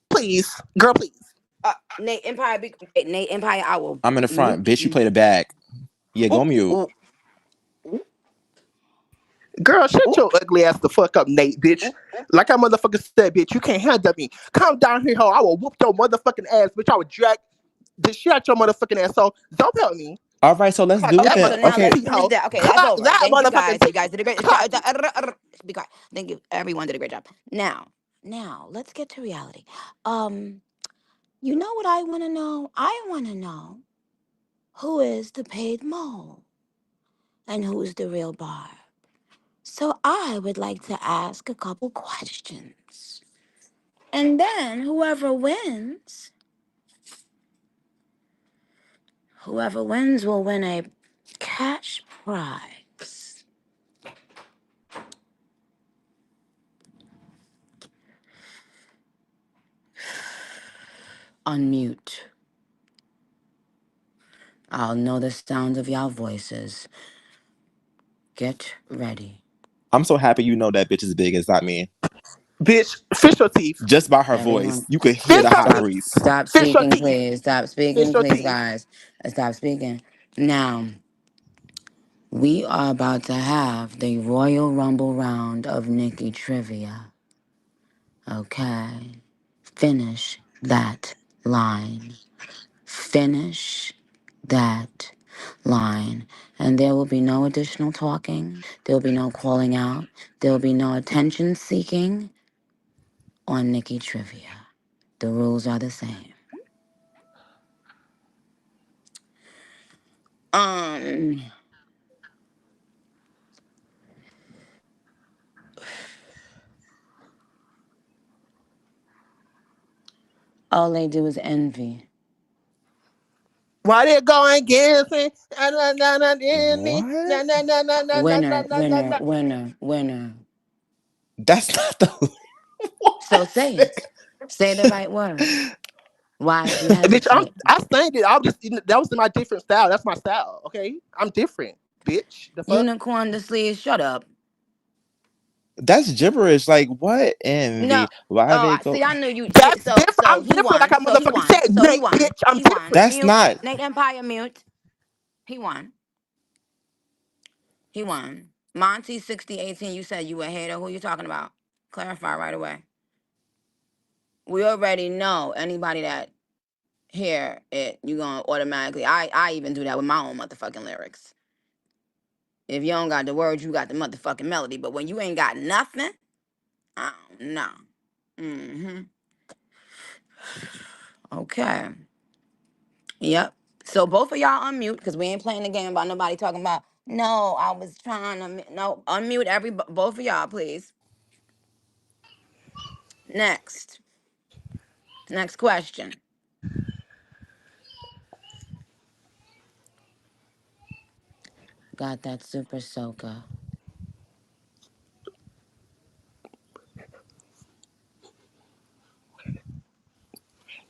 Please. Girl, please. Nate Empire. Nate Empire. I will I'm in the front. mute Bitch, you you. play the back. Yeah, go Ooh, mute. ooh, ooh. Girl, shut Ooh, your ugly ass the fuck up, Nate, bitch. Like I motherfucking said, bitch, you can't handle me. Come down here, ho. I will whoop your motherfucking ass, bitch. I will drag the shit out your motherfucking ass. So don't help me. All right, so let's Clock do it that okay, then. so now motherfucking Okay, let's T, finish ho. that. Okay, that's Clock over. that Thank you motherfucking guys. You T. guys did a great Clock it. be quiet. Thank you. Everyone did a great job. Now, let's get to reality. Um, you know what I want to know? I want to know who is the paid mole and who's the real bar. So I would like to ask a couple questions. And then whoever wins will win a cash prize. Unmute. I'll know the sound of your voices. Get ready. I'm so happy you know that bitch is big. It's not me. Bitch, fish your teeth. Just by her voice, Everyone, you could hear Fish the your hot stop. teeth. breeze. Stop Fish your speaking, teeth. please. Stop Fish speaking, your please, teeth. guys. Stop speaking. Now, we are about to have the Royal Rumble round of Nicki trivia. Okay. Finish that line. Finish that line. And there will be no additional talking. There will be no calling out. There will be no attention seeking on Nicki trivia. The rules are the same. Um, all they do is envy. Why they going dancing? Na na na na na What? na na na na na na Winner, na na winner, na. winner, winner. That's not the So what? say it. Say the right word. Why do you Bitch, hesitate? I sang it. I just that was my different style. That's my style. Okay, I'm different, bitch. The fuck. Unicorn the sleeves, shut up. That's gibberish. Like what No. envy? Why Oh, they I go? see. I knew you. See, That's so different. so I'm he different. Like won. I So he motherfucking won. said, So he Nate, won. bitch. I'm He won. different. That's Mute. not. Nate Empire mute. He won. He won. Monty 6018. You said you a hater. Who you talking about? Clarify right away. We already know anybody that hear it, you gonna automatically. I even do that with my own motherfucking lyrics. If you don't got the words, you got the motherfucking melody. But when you ain't got nothing, I don't know. Mm-hmm. Okay. Yep. So both of y'all unmute because we ain't playing the game about nobody talking about. No, I was trying to. No, unmute both of y'all, please. Next. Next question. Got that super soaker.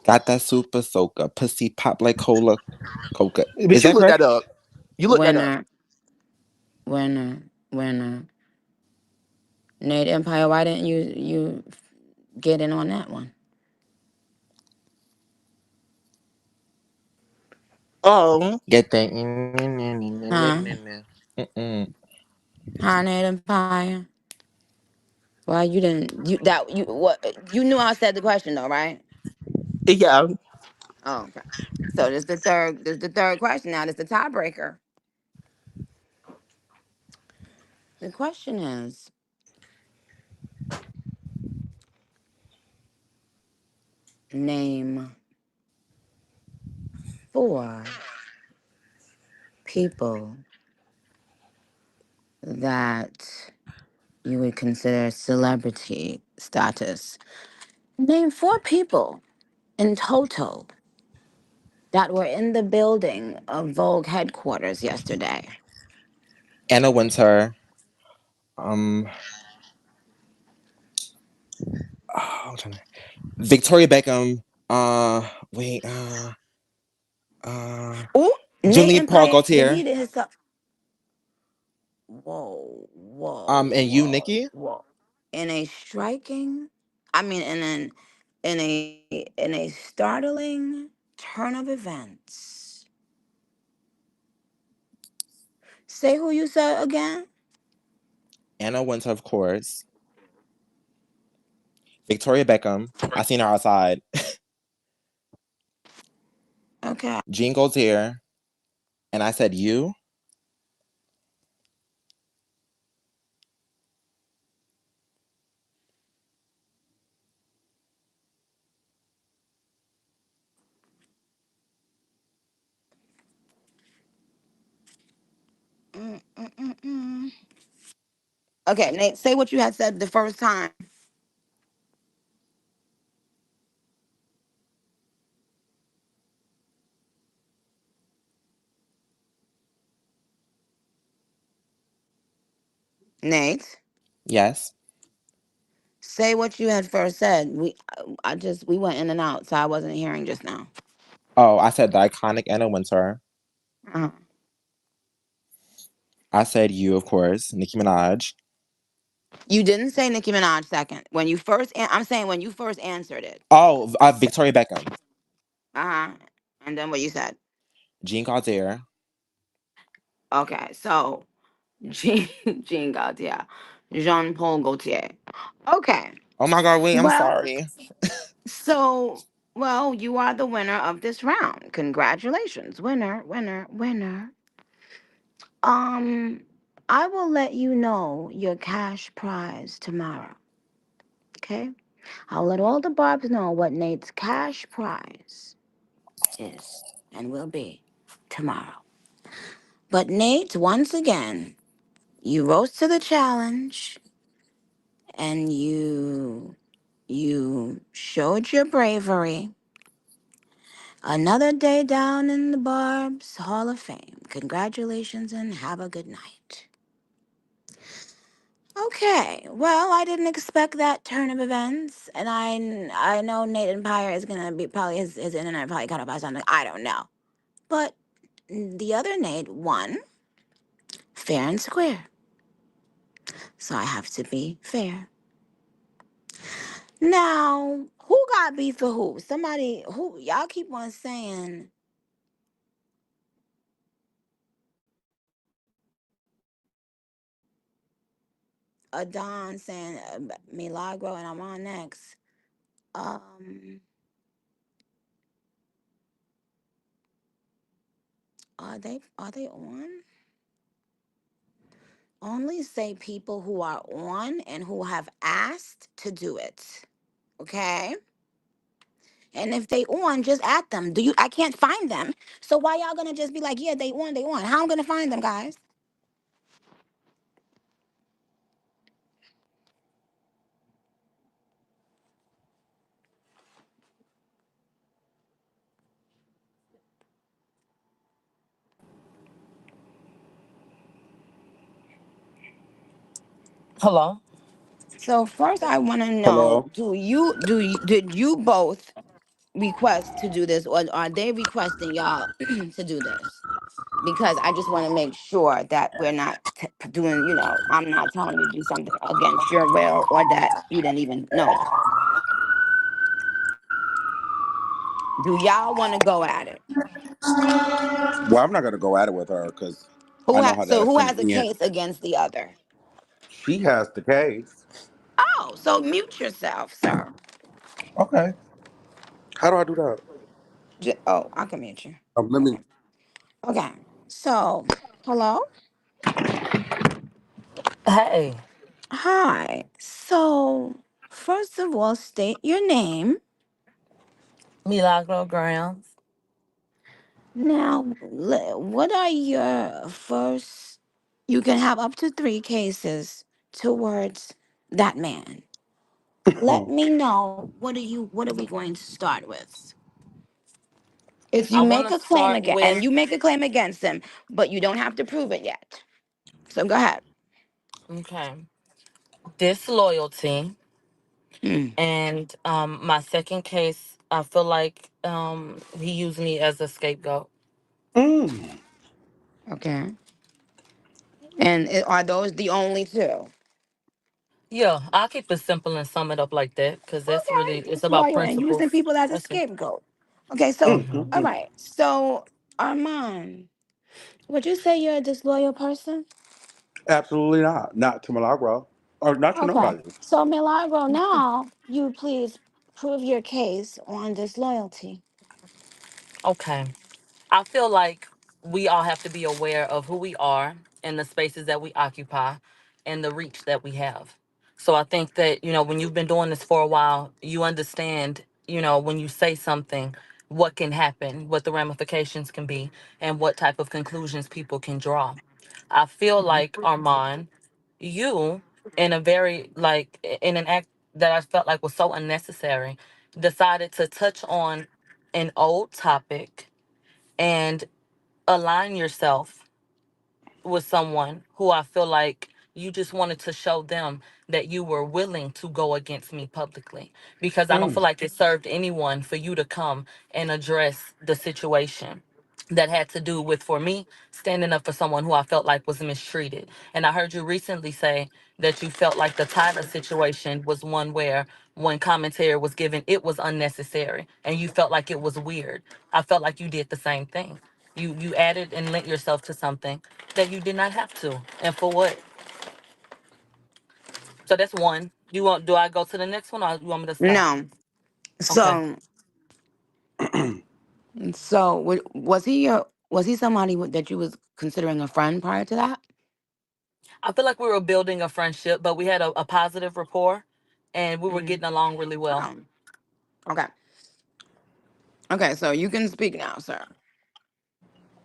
Got that super soaker. Pussy pop like cola. Coca. Is Bitch, you that look that correct? up. You look that up. Winner, winner, winner. Nate Empire, why didn't you get in on that one? Um, Get that. Huh? Mm-mm. Huh, Nate Empire? Well, you didn't. You that you what? You knew I said the question though, right? yeah. Oh, okay. So this the third. This the third question. Now this the tiebreaker. The question is: name four people that you would consider celebrity status. Name four people in total that were in the building of Vogue headquarters yesterday. Anna Winter. Um. Oh, I'm trying to. Victoria Beckham. Wait. Uh. Ooh, Nate Julian Paul Empire Gaultier. deleted his. Whoa, And you, Nikki. whoa. In a striking, I mean, in a startling turn of events. Say who you said again. Anna Wintour, of course. Victoria Beckham. I seen her outside. Okay. Jean Gaultier. And I said you. Mm, mm, mm, mm. Okay, Nate, say what you had said the first time. Nate, Yes. say what you had first said. We went in and out, so I wasn't hearing just now. Oh, I said the iconic Anna Wintour. Uh-huh. I said you, of course. Nicki Minaj. You didn't say Nicki Minaj second. When you first, I'm saying when you first answered it. Oh, Victoria Beckham. Uh huh. And then what you said. Jean Gaultier. Okay, so Jean, Jean Gaultier, Jean Paul Gaultier. Okay, Oh my God, wait, I'm well, sorry. so well, you are the winner of this round. Congratulations, winner, winner, winner. Um, I will let you know your cash prize tomorrow. Okay, I'll let all the Barbs know what Nate's cash prize is and will be tomorrow. But Nate, once again, you rose to the challenge and you showed your bravery. Another day down in the Barb's Hall of Fame. Congratulations and have a good night. Okay, well, I didn't expect that turn of events, and I know Nate Empire is gonna be probably his internet probably cut off by something. I don't know, but the other Nate won fair and square, so I have to be fair. Now, who got beef with who? Somebody who y'all keep on saying Adon saying Milagro and I'm on next. Um, are they on? Only say people who are on and who have asked to do it. Okay? And if they on, just at them. I can't find them. So why y'all gonna just be like, yeah, they on, they on? How I'm gonna find them, guys? Hello. So first I wanna know, Hello. did you both request to do this or are they requesting y'all to do this? Because I just want to make sure that we're not doing, I'm not telling you to do something against your will or that you didn't even know. Do y'all want to go at it? Well, I'm not gonna go at it with her because I Who know has how so that's who gonna has a end. case against the other? She has the case. Oh, so mute yourself, sir. Okay. How do I do that? Oh, I can mute you. Let me. Okay. Okay. So, hello. Hey, Hi. So, first of all, state your name. Milagro Grams. Now, what are your first? You can have up to three cases towards that man. Let me know. What are we going to start with? If I you want make to a claim start again, and with you make a claim against him, but you don't have to prove it yet. So go ahead. okay disloyalty, Hmm. and my second case. I feel like he used me as a scapegoat. Mm. Okay. And are those the only two? Yeah, I'll keep it simple and sum it up like that because that's really Okay. it's about Disloyal and principles. using people as a That's it. scapegoat. Okay. So, Mm-hmm. all right. So, Armand. Would you say you're a disloyal person? Absolutely not. Not to Milagro. Or not to Okay. nobody. So, Milagro, now you please prove your case on disloyalty. Okay. I feel like we all have to be aware of who we are and the spaces that we occupy and the reach that we have. So I think that, when you've been doing this for a while, you understand, when you say something, what can happen, what the ramifications can be, and what type of conclusions people can draw. I feel Mhm. like, Armand, you, in a very, like, in an act that I felt like was so unnecessary, decided to touch on an old topic and align yourself with someone who I feel like you just wanted to show them that you were willing to go against me publicly, because I don't feel Mm. like it served anyone for you to come and address the situation that had to do with, for me, standing up for someone who I felt like was mistreated. And I heard you recently say that you felt like the Tyler situation was one where, when commentary was given, it was unnecessary and you felt like it was weird. I felt like you did the same thing. You added and lent yourself to something that you did not have to. And for what? So that's one. Do I go to the next one, or you want me to stop? No. Okay. So, was he somebody that you was considering a friend prior to that? I feel like we were building a friendship, but we had a positive rapport and we were Mm. getting along really well. Oh, okay. Okay, so you can speak now, sir.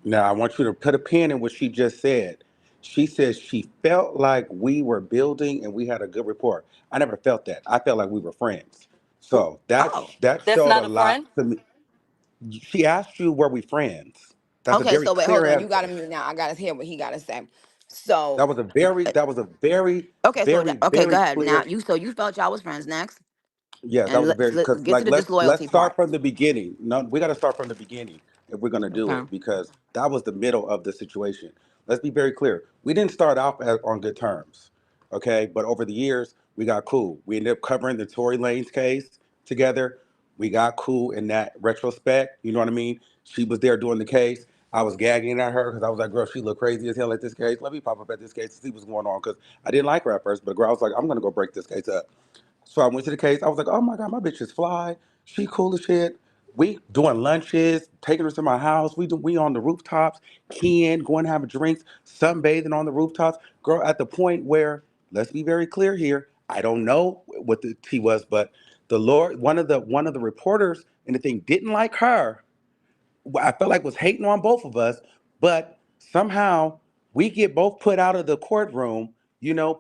Now I want you to put a pin in what she just said. She says she felt like we were building and we had a good rapport. I never felt that. I felt like we were friends. So Oh, that That's showed a not a lot friend? to me. She asked you, were we friends? That's a okay. very So wait, clear hold on. You got to answer. mute now. I got to hear what he got to say. So, That was a very, okay, okay, go very ahead. Now clear. you felt y'all was friends next, Yes, that and was a very, because get to like the let's disloyalty part. start from the beginning. No, we got to start from the beginning if we're gonna do Okay. it because that was the middle of the situation. Let's be very clear. We didn't start off on good terms, okay? But over the years, we got cool. We ended up covering the Tory Lanez case together. We got cool in that retrospect. You know what I mean? She was there doing the case. I was gagging at her because I was like, "Girl, she looked crazy as hell at this case. Let me pop up at this case and see what's going on." Because I didn't like her at first, but girl, I was like, "I'm gonna go break this case up." So I went to the case. I was like, oh my God, my bitch is fly. She cool as shit. We doing lunches, taking her to my house. We on the rooftops, keying, going to have drinks, sunbathing on the rooftops. Girl, at the point where, let's be very clear here, I don't know what the tea was, but the Lord, one of the reporters and the thing didn't like her. I felt like was hating on both of us, but somehow we get both put out of the courtroom.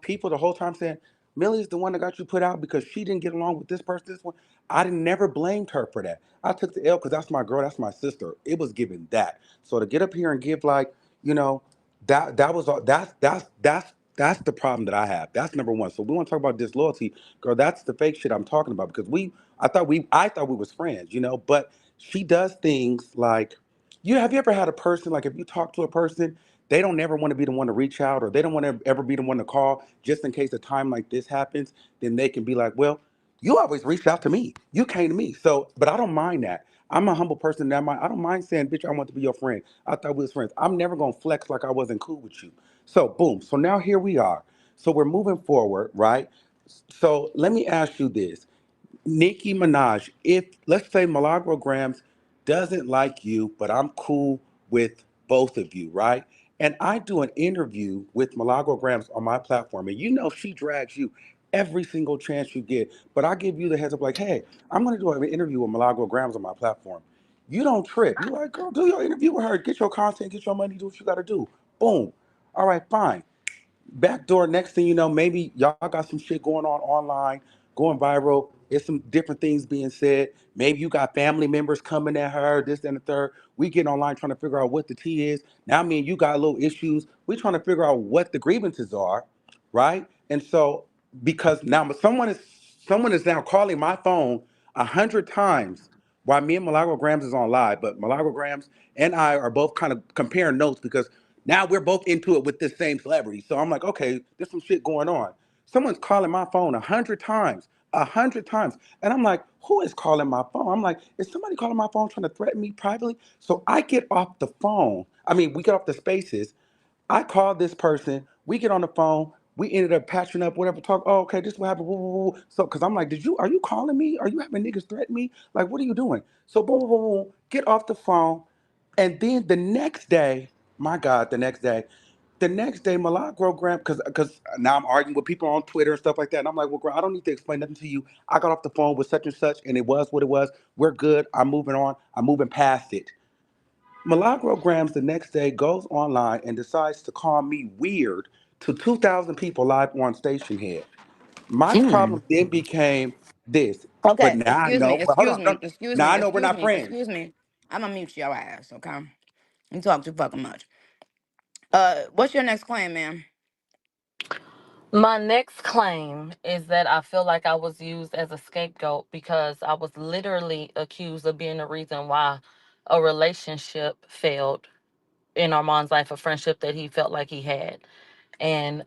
People the whole time saying, Millie's the one that got you put out because she didn't get along with this person, this one. I didn't never blamed her for that. I took the L because that's my girl, that's my sister. It was given that. So to get up here and give like, you know, that was all that's the problem that I have. That's number one. So we want to talk about disloyalty, girl. That's the fake shit I'm talking about because I thought we was friends, but she does things like have you ever had a person like if you talk to a person they don't ever want to be the one to reach out or they don't want to ever be the one to call just in case a time like this happens, then they can be like, well, you always reached out to me, you came to me. So but I don't mind that. I'm a humble person. I don't mind saying, bitch, I want to be your friend. I thought we was friends. I'm never gonna flex like I wasn't cool with you. So boom, so now here we are. So we're moving forward, right? So let me ask you this. Nicki Minaj, if let's say Milagro Grams doesn't like you, but I'm cool with both of you, right? And I do an interview with Milagro Grams on my platform, and she drags you every single chance you get. But I give you the heads up, like, hey, I'm gonna do an interview with Milagro Grams on my platform. You don't trip. You like, girl, do your interview with her, get your content, get your money, do what you gotta do. Boom. All right, fine. Backdoor, next thing you know, maybe y'all got some shit going on online, going viral. It's some different things being said. Maybe you got family members coming at her, this and the third. We get online trying to figure out what the tea is. Now, me and you got little issues. We trying to figure out what the grievances are, right? And so, because now someone is now calling my phone 100 times while me and Milagro Grams is on live, but Milagro Grams and I are both kind of comparing notes because now we're both into it with this same celebrity. So I'm like, okay, there's some shit going on. Someone's calling my phone 100 times, 100 times. And I'm like, who is calling my phone? I'm like, is somebody calling my phone trying to threaten me privately? So I get off the phone. I mean, we get off the spaces. I called this person. We get on the phone. We ended up patching up, whatever. Talk. Oh, okay. This is what happened. Woo, woo, woo. So, because I'm like, did you? Are you calling me? Are you having niggas threaten me? Like, what are you doing? So, boom, boom, boom, boom. Get off the phone. And then the next day, my God, the next day, Milagro Graham, because now I'm arguing with people on Twitter and stuff like that. And I'm like, well, Graham, I don't need to explain nothing to you. I got off the phone with such and such, and it was what it was. We're good. I'm moving on. I'm moving past it. Milagro Grams the next day goes online and decides to call me weird to 2,000 people live on Station Head. My Mm. problem then became this, but Okay, now I know. But hold on, no, now I know we're not friends. excuse me. I'm gonna mute your ass, okay? You talk too fucking much. What's your next claim, ma'am? My next claim is that I feel like I was used as a scapegoat because I was literally accused of being the reason why a relationship failed in Armand's life, a friendship that he felt like he had. And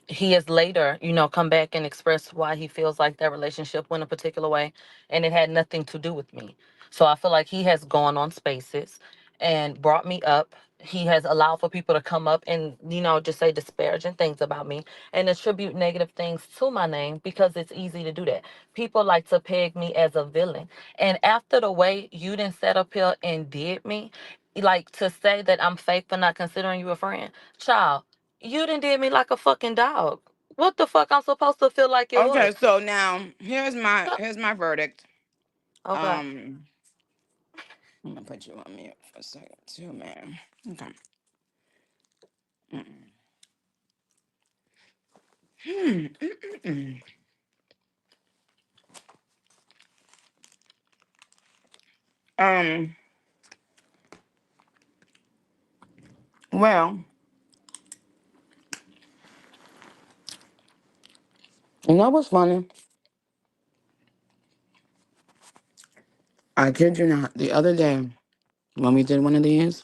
he has later, come back and expressed why he feels like that relationship went a particular way, and it had nothing to do with me. So I feel like he has gone on spaces and brought me up. He has allowed for people to come up and, just say disparaging things about me and attribute negative things to my name because it's easy to do that. People like to peg me as a villain. And after the way you didn't set up here and did me, like to say that I'm fake for not considering you a friend, child, you done did me like a fucking dog. What the fuck I'm supposed to feel like it Okay, was? so now Go- here's my verdict. Okay. Um, I'm gonna put you on mute for a second too, man. Okay. Mm-mm. Hmm, mm-mm. Um, well, you know what's funny? I kid you not. The other day when we did one of these,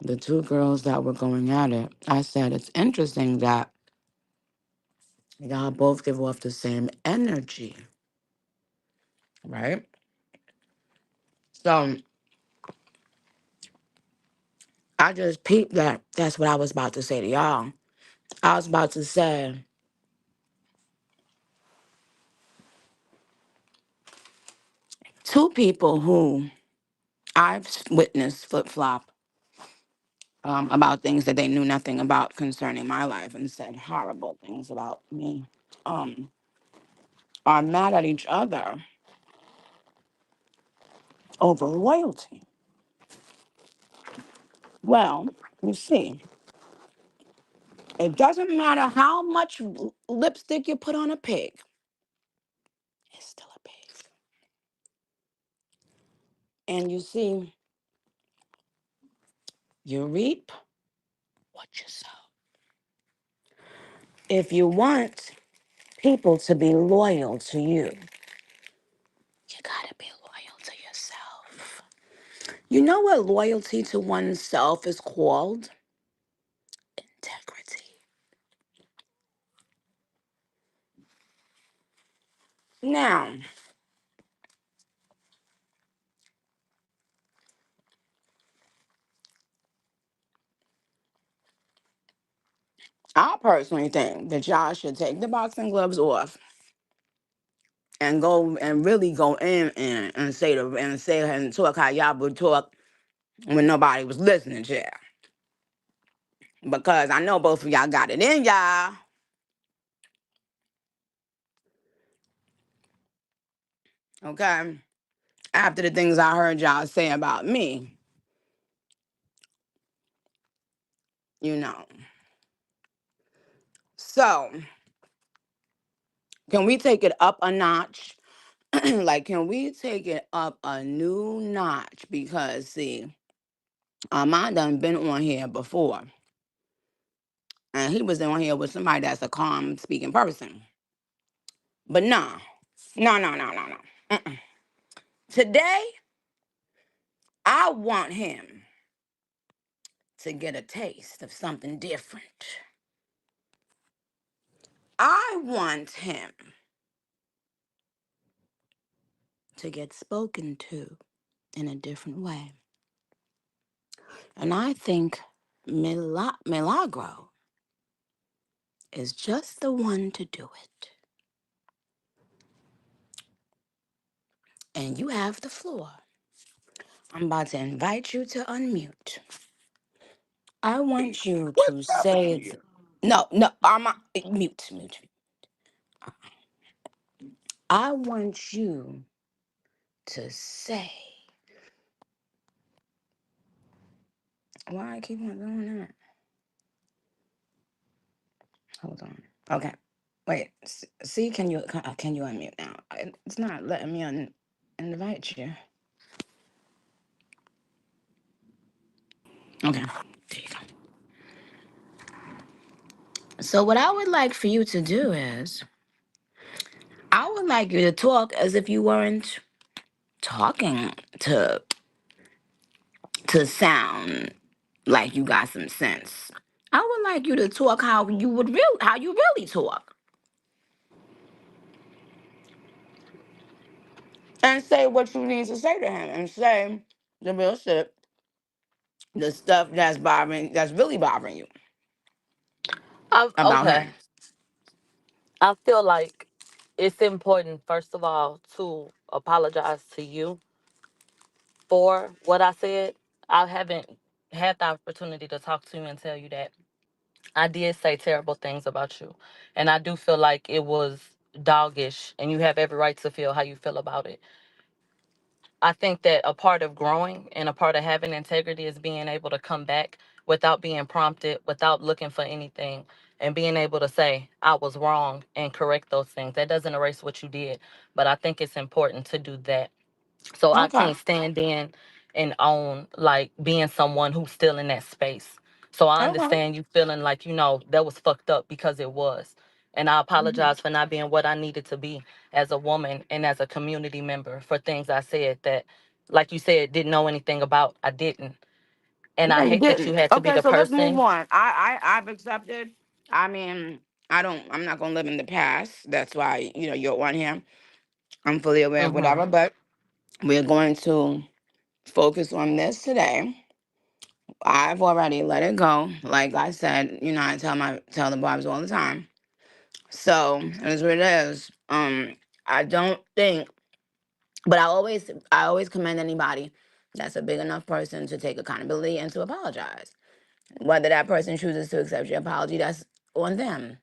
the two girls that were going at it, I said it's interesting that y'all both give off the same energy, right? So I just peeped that. That's what I was about to say to y'all. I was about to say two people who I've witnessed flip flop about things that they knew nothing about concerning my life and said horrible things about me um, are mad at each other over loyalty. Well, you see, it doesn't matter how much lipstick you put on a pig, it's still a pig. And you see, you reap what you sow. If you want people to be loyal to you, you gotta be loyal to yourself. You know what loyalty to oneself is called? Integrity. Now, I personally think that y'all should take the boxing gloves off and go and really go in and say and talk how y'all would talk when nobody was listening to you. Because I know both of y'all got it in y'all. Okay. After the things I heard y'all say about me, you know. So, can we take it up a notch? Like, can we take it up a new notch? Because, see, Armand done been on here before. And he was on here with somebody that's a calm speaking person. But no, no, no, no, no, no. Mm-mm. Today, I want him to get a taste of something different. I want him to get spoken to in a different way. And I think Milagro is just the one to do it. And you have the floor. I'm about to invite you to unmute. I want you What's to happening say, here? no, no, I'm mute. I want you to say, why I keep on doing that? Hold on. Okay. Wait. See, can you unmute now? It's not letting me invite you. Okay. There you go. So what I would like for you to do is, I would like you to talk as if you weren't talking to sound like you got some sense. I would like you to talk how you really talk, and say what you need to say to him, and say the real shit, the stuff that's really bothering you about Okay. him. I feel like it's important, first of all, to apologize to you for what I said. I haven't had the opportunity to talk to you and tell you that I did say terrible things about you. And I do feel like it was doggish, and you have every right to feel how you feel about it. I think that a part of growing and a part of having integrity is being able to come back without being prompted, without looking for anything, and being able to say, I was wrong and correct those things. That doesn't erase what you did, but I think it's important to do that. So I Okay. can't stand in and own like being someone who's still in that space. So I Okay. understand you feeling like, that was fucked up because it was. And I Mhm. apologize for not being what I needed to be as a woman and as a community member for things I said that, like you said, didn't know anything about. I didn't. And I Yeah, you hate that you didn't. had to be Okay, the so let's move person. on. I've accepted. I mean, I'm not gonna live in the past. That's why, you're on here. I'm fully aware of Hmm. whatever, but we're going to focus on this today. I've already let it go. Like I said, I tell the Barbs all the time. So it is what it is. I don't think, but I always commend anybody that's a big enough person to take accountability and to apologize. Whether that person chooses to accept your apology, that's on them.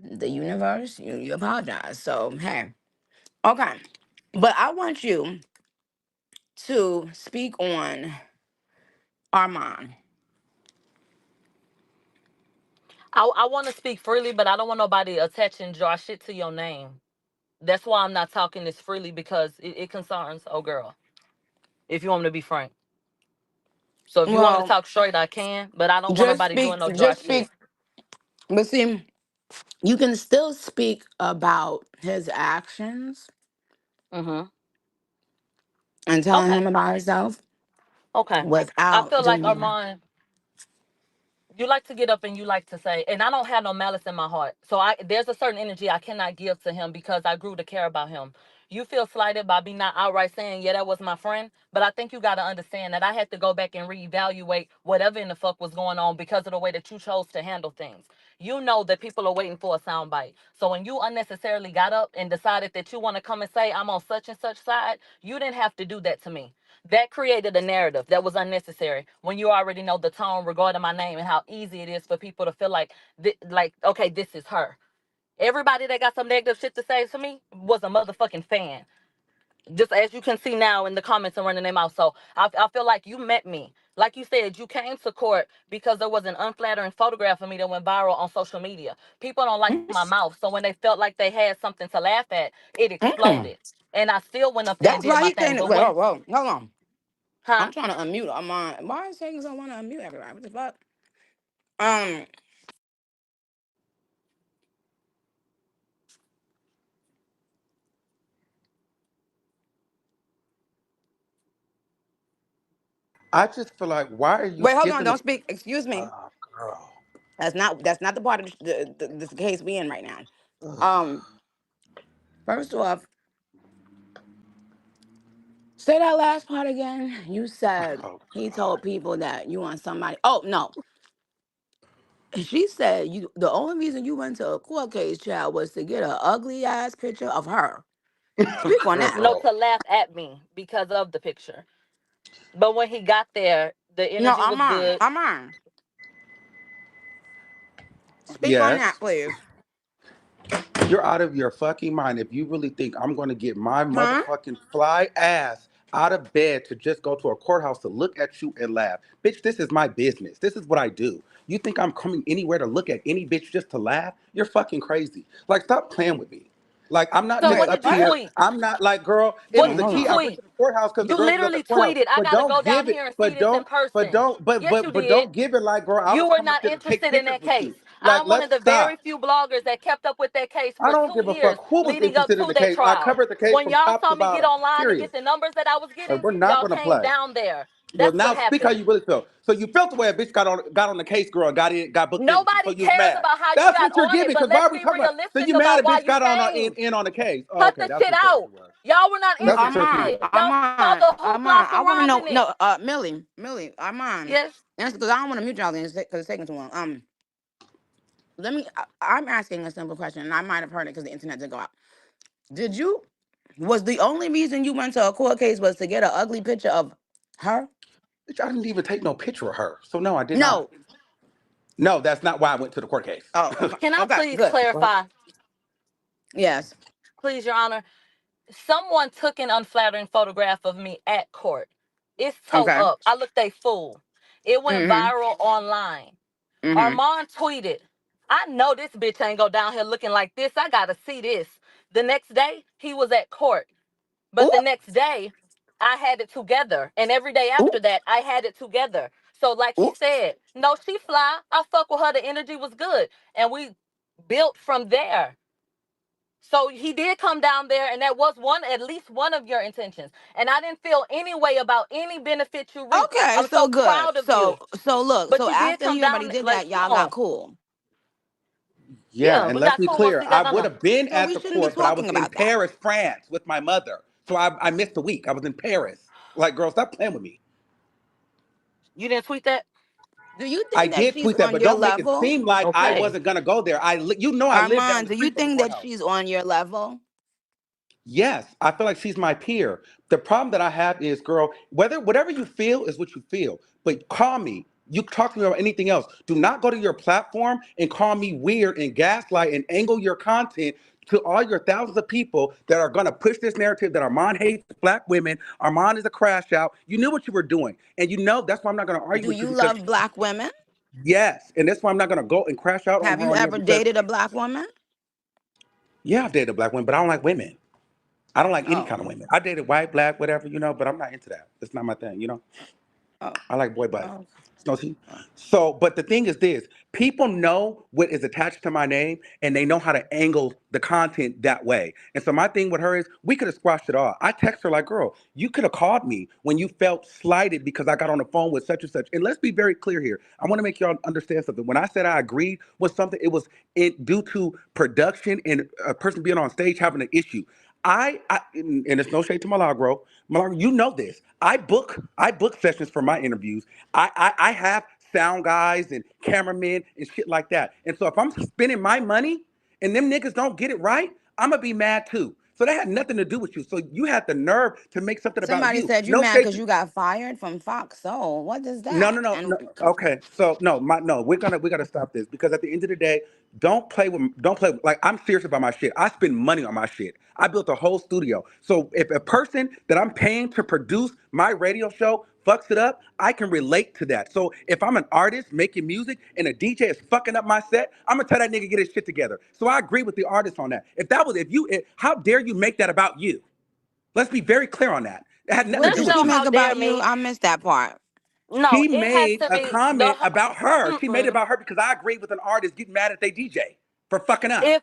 The universe, you apologize. So hey, okay. But I want you to speak on Armon. I want to speak freely, but I don't want nobody attaching draw shit to your name. That's why I'm not talking this freely, because it concerns oh girl. If you want me to be frank. So if you want me to Well, talk straight, I can, but I don't want just nobody doing speak, no dry just shit. speak. But see, you can still speak about his actions Mhm. and telling Okay. him about himself Okay. I without feel like demeaning. Armand, you like to get up and you like to say, and I don't have no malice in my heart. So there's a certain energy I cannot give to him because I grew to care about him. You feel slighted by me not outright saying, yeah, that was my friend. But I think you got to understand that I had to go back and reevaluate whatever in the fuck was going on because of the way that you chose to handle things. You know that people are waiting for a soundbite. So when you unnecessarily got up and decided that you want to come and say, I'm on such and such side, you didn't have to do that to me. That created a narrative that was unnecessary when you already know the tone regarding my name and how easy it is for people to feel like, okay, this is her. Everybody that got some negative shit to say to me was a motherfucking fan. Just as you can see now in the comments and running them out. So I feel like you met me. Like you said, you came to court because there was an unflattering photograph of me that went viral on social media. People don't like my mouth. So when they felt like they had something to laugh at, it Mm-mm. exploded. And I still went up there and That's did why my he thing. can't. But Wait, when, whoa, hold on. huh? I'm trying to unmute Armon. Why is it taking so long to unmute everybody? What the fuck? Um, I just feel like, why are you wait, hold on. skipping? Don't speak. Excuse me. Oh, girl. That's not the part of the case we in right now. Ugh. Um, First off, Say that last part again. You said Oh he God. told people that you want somebody. Oh no, she said you. The only reason you went to a court case, child, was to get an ugly ass picture of her. Speak on that. No, Girl. to laugh at me because of the picture. But when he got there, the No, energy was I'm on. good. I'm on. Speak on that, Yes. please. You're out of your fucking mind if you really think I'm going to get my Huh? motherfucking fly ass out of bed to just go to a courthouse to look at you and laugh. Bitch, this is my business. This is what I do. You think I'm coming anywhere to look at any bitch just to laugh? You're fucking crazy. Like, stop playing with me. Like, I'm not So just what Wait, up did you what? here. tweet? I'm not like, girl, it What was Wait, the did hold you key. I on. went tweet? to the courthouse because the You girls was at the literally courthouse. tweeted, I But gotta don't go down give it, here and see this in but person. don't, Yes, you but did. don't give it like, girl, I You was were coming up not there to take interested in pictures that with you. case. Like, I'm one of let's the very stop. few bloggers that kept up with that case I for don't two give a years fuck who was leading up interested in to the that case. I trial. covered the case When from y'all top saw to me get bottom. online and Period. get the numbers that I was Like, getting, we're not y'all gonna came play. down there. Well, That's what now speak how happened. you really feel. So you felt the way a bitch got on the case, girl, and got booked in with you. So Nobody you was cares mad. about how you That's got what you're on it, giving. but Because why let's are we be talking about? So realistic you mad about a why bitch you got on came. in on the case? Oh, Cut okay, the that's shit what your issue out. was. Y'all were not That's what I'm your interested issue in on. it. was. I'm Y'all saw on. the I'm on. hoopla I want to know. surrounding it. No, Millie. I'm on. Yes. That's because I don't want to mute y'all because it's taking too long. Let me. I'm asking a simple question, and I might have heard it because the internet did go out. Did you? Was the only reason you went to a court case was to get an ugly picture of her? Bitch, I didn't even take no picture of her. So no, I did not. No. No, that's not why I went to the court case. Oh, okay. Can I Okay. please Good. Fuck. clarify, Yes. please, Your Honor? Someone took an unflattering photograph of me at court. It's toe Okay. up. I looked a fool. It went Mhm. viral online. Mhm. Armon tweeted, I know this bitch ain't go down here looking like this. I gotta see this. The next day, he was at court. But Ooh. the next day, I had it together. And every day Ooh. after that, I had it together. So, like he Ooh. said, no, she fly. I fuck with her. The energy was good. And we built from there. So he did come down there, and that was at least one of your intentions. And I didn't feel any way about any benefit you reaped. Okay. I'm So so good. proud of you. So look. But So you did after come he already down, did like, that, come y'all got on. cool. Yeah, Yeah, and we let's got be cool once clear. we I got done. would have been So at we the shouldn't be court, but I was talking in about that. Paris, France with my mother. So I missed a week. I was in Paris. Like, girl, stop playing with me. You didn't tweet that? Do you I think that did she's tweet that, on but your don't make it level? seem like I Okay. wasn't gonna go there. You know I live down Armand, the do you street from the think that courthouse. she's on your level? Yes, I feel like she's my peer. The problem that I have is, girl, whatever you feel is what you feel. But call me. You talk to me about anything else. Do not go to your platform and call me weird and gaslight and angle your content to all your thousands of people that are gonna push this narrative that Armand hates black women. Armand is a crash out. You knew what you were doing, and you know that's why I'm not gonna argue Do with you you because love black women? yes, and that's why I'm not gonna go and crash out on Have her you on here ever because dated a black woman? yeah, I've dated a black women, but I don't like women. I don't like any Oh. kind of women. I dated white, black, whatever, but I'm not into that. It's not my thing. Oh. I like boy butt. Oh. No tea. So, but the thing is this: people know what is attached to my name, and they know how to angle the content that way. And so, my thing with her is, we could have squashed it all. I text her like, "Girl, you could have called me when you felt slighted because I got on the phone with such and such." And let's be very clear here. I want to make y'all understand something. When I said I agreed with something, it was due to production and a person being on stage having an issue. And it's no shade to Milagro. Milagro, you know this. I book sessions for my interviews. I have sound guys and cameramen and shit like that. And so if I'm spending my money and them niggas don't get it right, I'm gonna be mad too. So that had nothing to do with you. So you had the nerve to make something about Somebody you. said you No mad shade because to you got fired from Fox Soul. What is no, no, that? no, And no. Okay, so no, no. We gotta stop this because at the end of the day, don't play. Like I'm serious about my shit. I spend money on my shit. I built a whole studio. So if a person that I'm paying to produce my radio show fucks it up, I can relate to that. So if I'm an artist making music and a DJ is fucking up my set, I'm gonna tell that nigga get his shit together. So I agree with the artist on that. How dare you make that about you? Let's be very clear on that. It had nothing to what There's do did with she no you. make how dare about you? me. I missed that part. No, She it has made to a be comment about her. She made it mm-mm. about her because I agreed with an artist getting mad at their DJ for fucking up.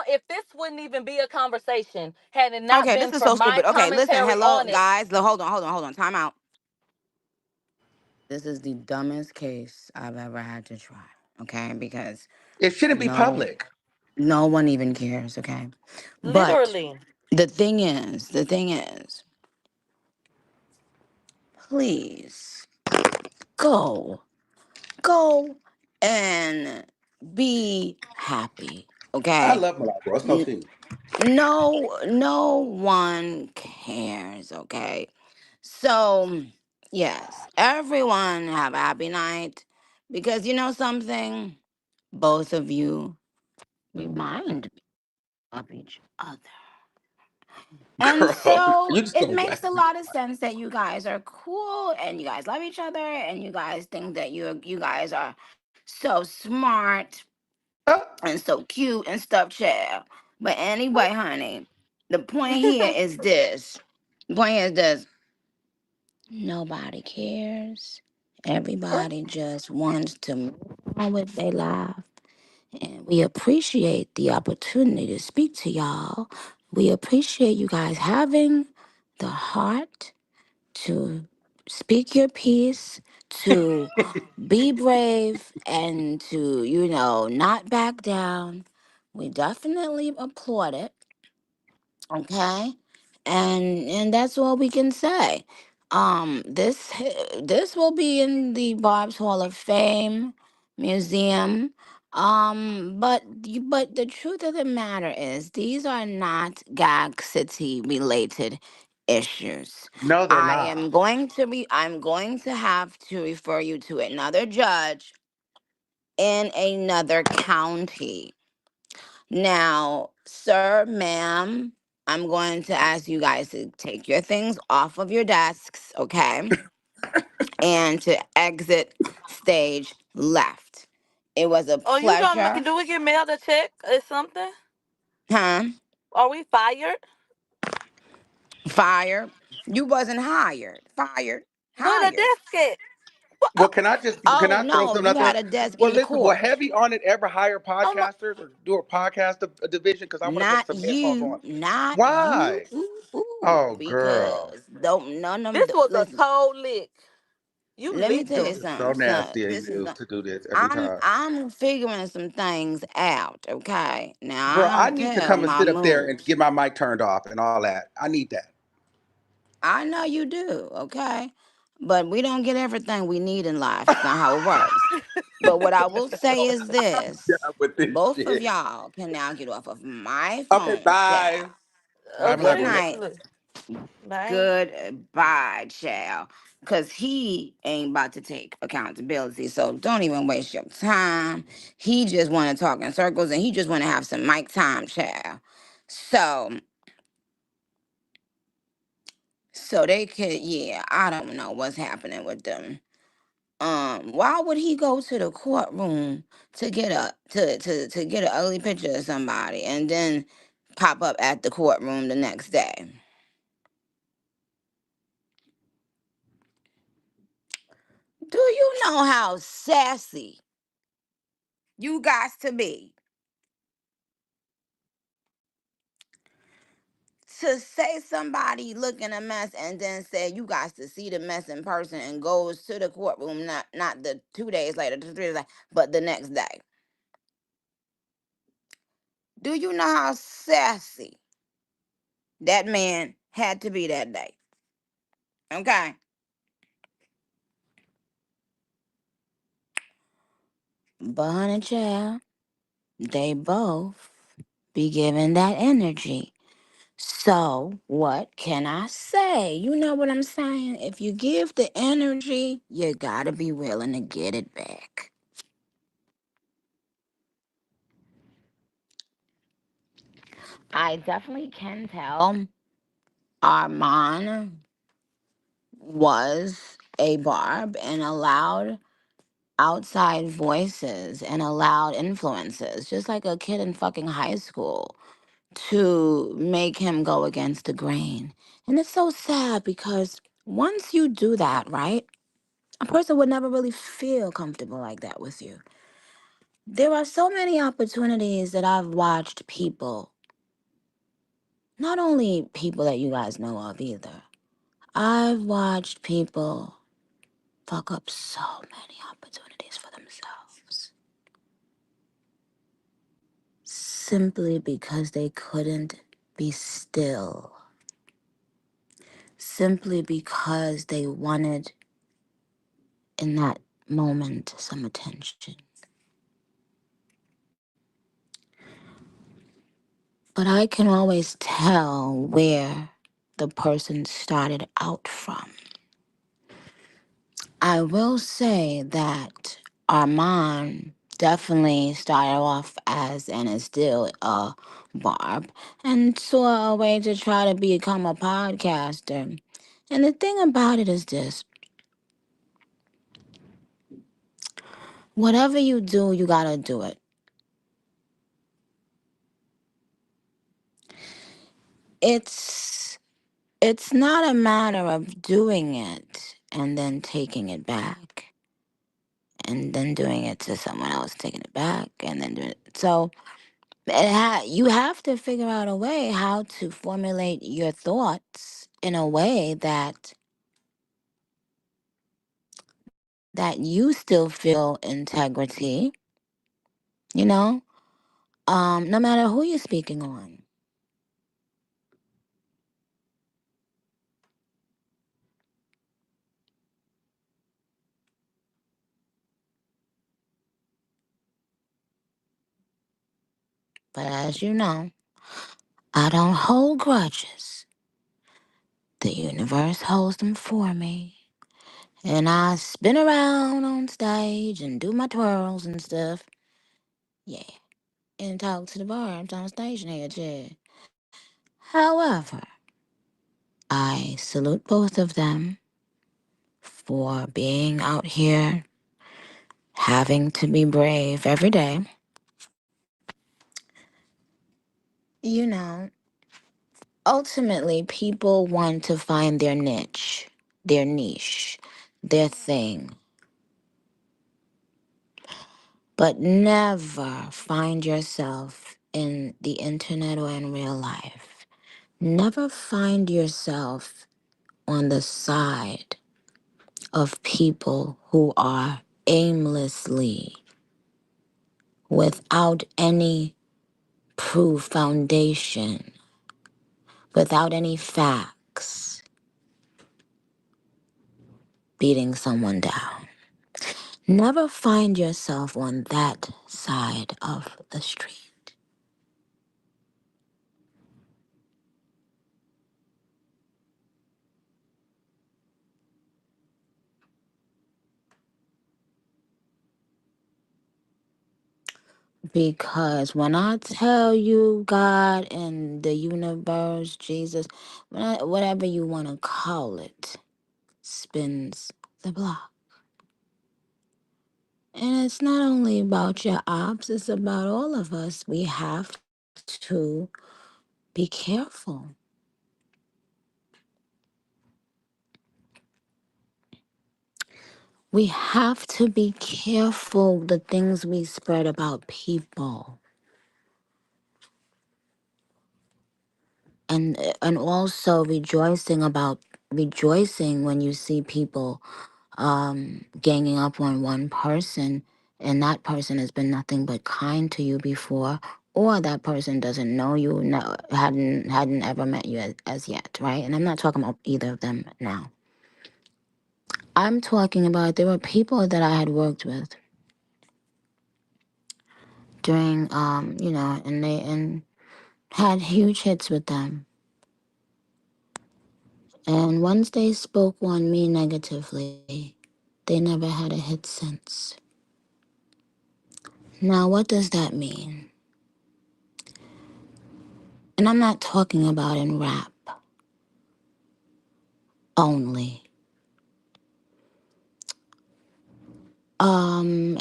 If this wouldn't even be a conversation had it not Okay, been this is for so my stupid. Okay, listen, commentary hello on it. guys. Hold on. Time out. This is the dumbest case I've ever had to try. Okay, because It shouldn't be no, public. no one even cares. Okay, but Literally. the thing is, please go, go and be happy. I Okay. love Milagro. It's no N- tea. no one cares. Okay. So yes, everyone have a happy night, because you know something, both of you remind me of each other. And Girl, so you just it gonna makes wax a me. lot of sense that you guys are cool and you guys love each other and you guys think that you guys are so smart and so cute and stuff, child. But anyway, honey, the point here is this. The point here is this. Nobody cares. Everybody just wants to move on with their life. And we appreciate the opportunity to speak to y'all. We appreciate you guys having the heart to speak your piece, to be brave, and to, not back down. We definitely applaud it. Okay, and that's all we can say. This will be in the Barb's Hall of Fame museum. But the truth of the matter is, these are not Gag City related issues. No, they're not. I'm going to have to refer you to another judge in another county. Now, sir, ma'am, I'm going to ask you guys to take your things off of your desks, okay? And to exit stage left. It was a Oh, you gonna pleasure. do we get mailed a check or something? Huh? Are we fired? Fired. You wasn't hired. Fired. Where the Hired. desk at? What? Well, can Oh I throw no, something you out there? had a desk Well, in the listen, will court. Heavy on it ever hire Oh no. podcasters or do a podcast a division? Because I want to put Not some headphones on. you. Not you. Why? Ooh, ooh. Oh, girl. Because don't none of This the was a listen. cold lick. You Let me licked tell This you them. is so something. So nasty of this is you to do this every I'm time. I'm figuring some things out, okay? Now I Girl, I don't need to tell come and my sit up there and moves. get my mic turned off and all that. I need that. I know you do, okay? But we don't get everything we need in life. It's not how it works. But what I will say is this. Done with this Both of shit. y'all can now get off of my Okay, phone, bye. child. Bye, Good Milagro. night. Seriously. Bye. Goodbye, child. Cause he ain't about to take accountability. So don't even waste your time. He just wanna talk in circles and he just wanna have some mic time, child. So they could, yeah, I don't know what's happening with them. Why would he go to the courtroom to get to get an ugly picture of somebody and then pop up at the courtroom the next day? Do you know how sassy you got to be to say somebody looking a mess and then say you got to see the mess in person and goes to the courtroom not the 2 days later, the 3 days later, but the next day? Do you know how sassy that man had to be that day? Okay. But honey child, they both be giving that energy. So what can I say? You know what I'm saying? If you give the energy, you gotta be willing to get it back. I definitely can tell Armon was a barb and allowed outside voices and allowed influences, just like a kid in fucking high school, to make him go against the grain. And it's so sad because once you do that, right, a person would never really feel comfortable like that with you. There are so many opportunities that I've watched people, not only people that you guys know of either, I've watched people fuck up so many opportunities for themselves simply because they couldn't be still. simply because they wanted in that moment some attention. But I can always tell where the person started out from. I will say that Armon definitely started off as and is still a barb and saw a way to try to become a podcaster. And the thing about it is this: whatever you do, you gotta do it. It's it's not a matter of doing it and then taking it back and then doing it to someone else, taking it back and then doing it. So you have to figure out a way how to formulate your thoughts in a way that you still feel integrity, you know, no matter who you're speaking on. But as you know, I don't hold grudges. The universe holds them for me. And I spin around on stage and do my twirls and stuff. Yeah. And talk to the barbs on stage head, yeah. However, I salute both of them for being out here, having to be brave every day. You know, ultimately, people want to find their niche, their thing. But never find yourself in the internet or in real life. Never find yourself on the side of people who are aimlessly, without any proof foundation, without any facts, beating someone down. Never find yourself on that side of the street. Because when I tell you God and the universe, Jesus, whatever you want to call it, spins the block. And it's not only about your ops, it's about all of us. We have to be careful. We have to be careful the things we spread about people. And also rejoicing when you see people ganging up on one person and that person has been nothing but kind to you before, or that person doesn't know you, no, hadn't ever met you as yet, right? And I'm not talking about either of them now. I'm talking about there were people that I had worked with during and had huge hits with them. And once they spoke on me negatively, they never had a hit since. Now, what does that mean? And I'm not talking about in rap only.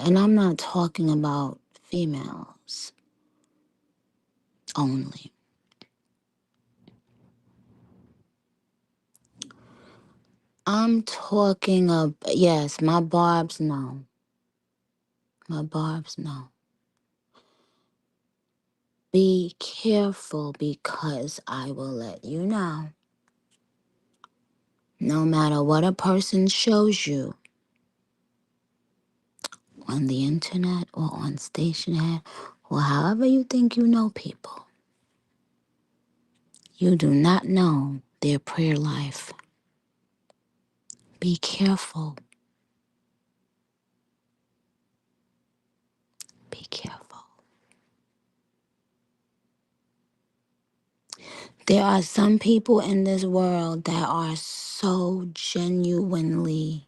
And I'm not talking about females only. I'm talking of, yes, my barbs know. My barbs know. Be careful because I will let you know. No matter what a person shows you on the internet or on stationhead or however you think you know people, you do not know their prayer life. Be careful. Be careful. There are some people in this world that are so genuinely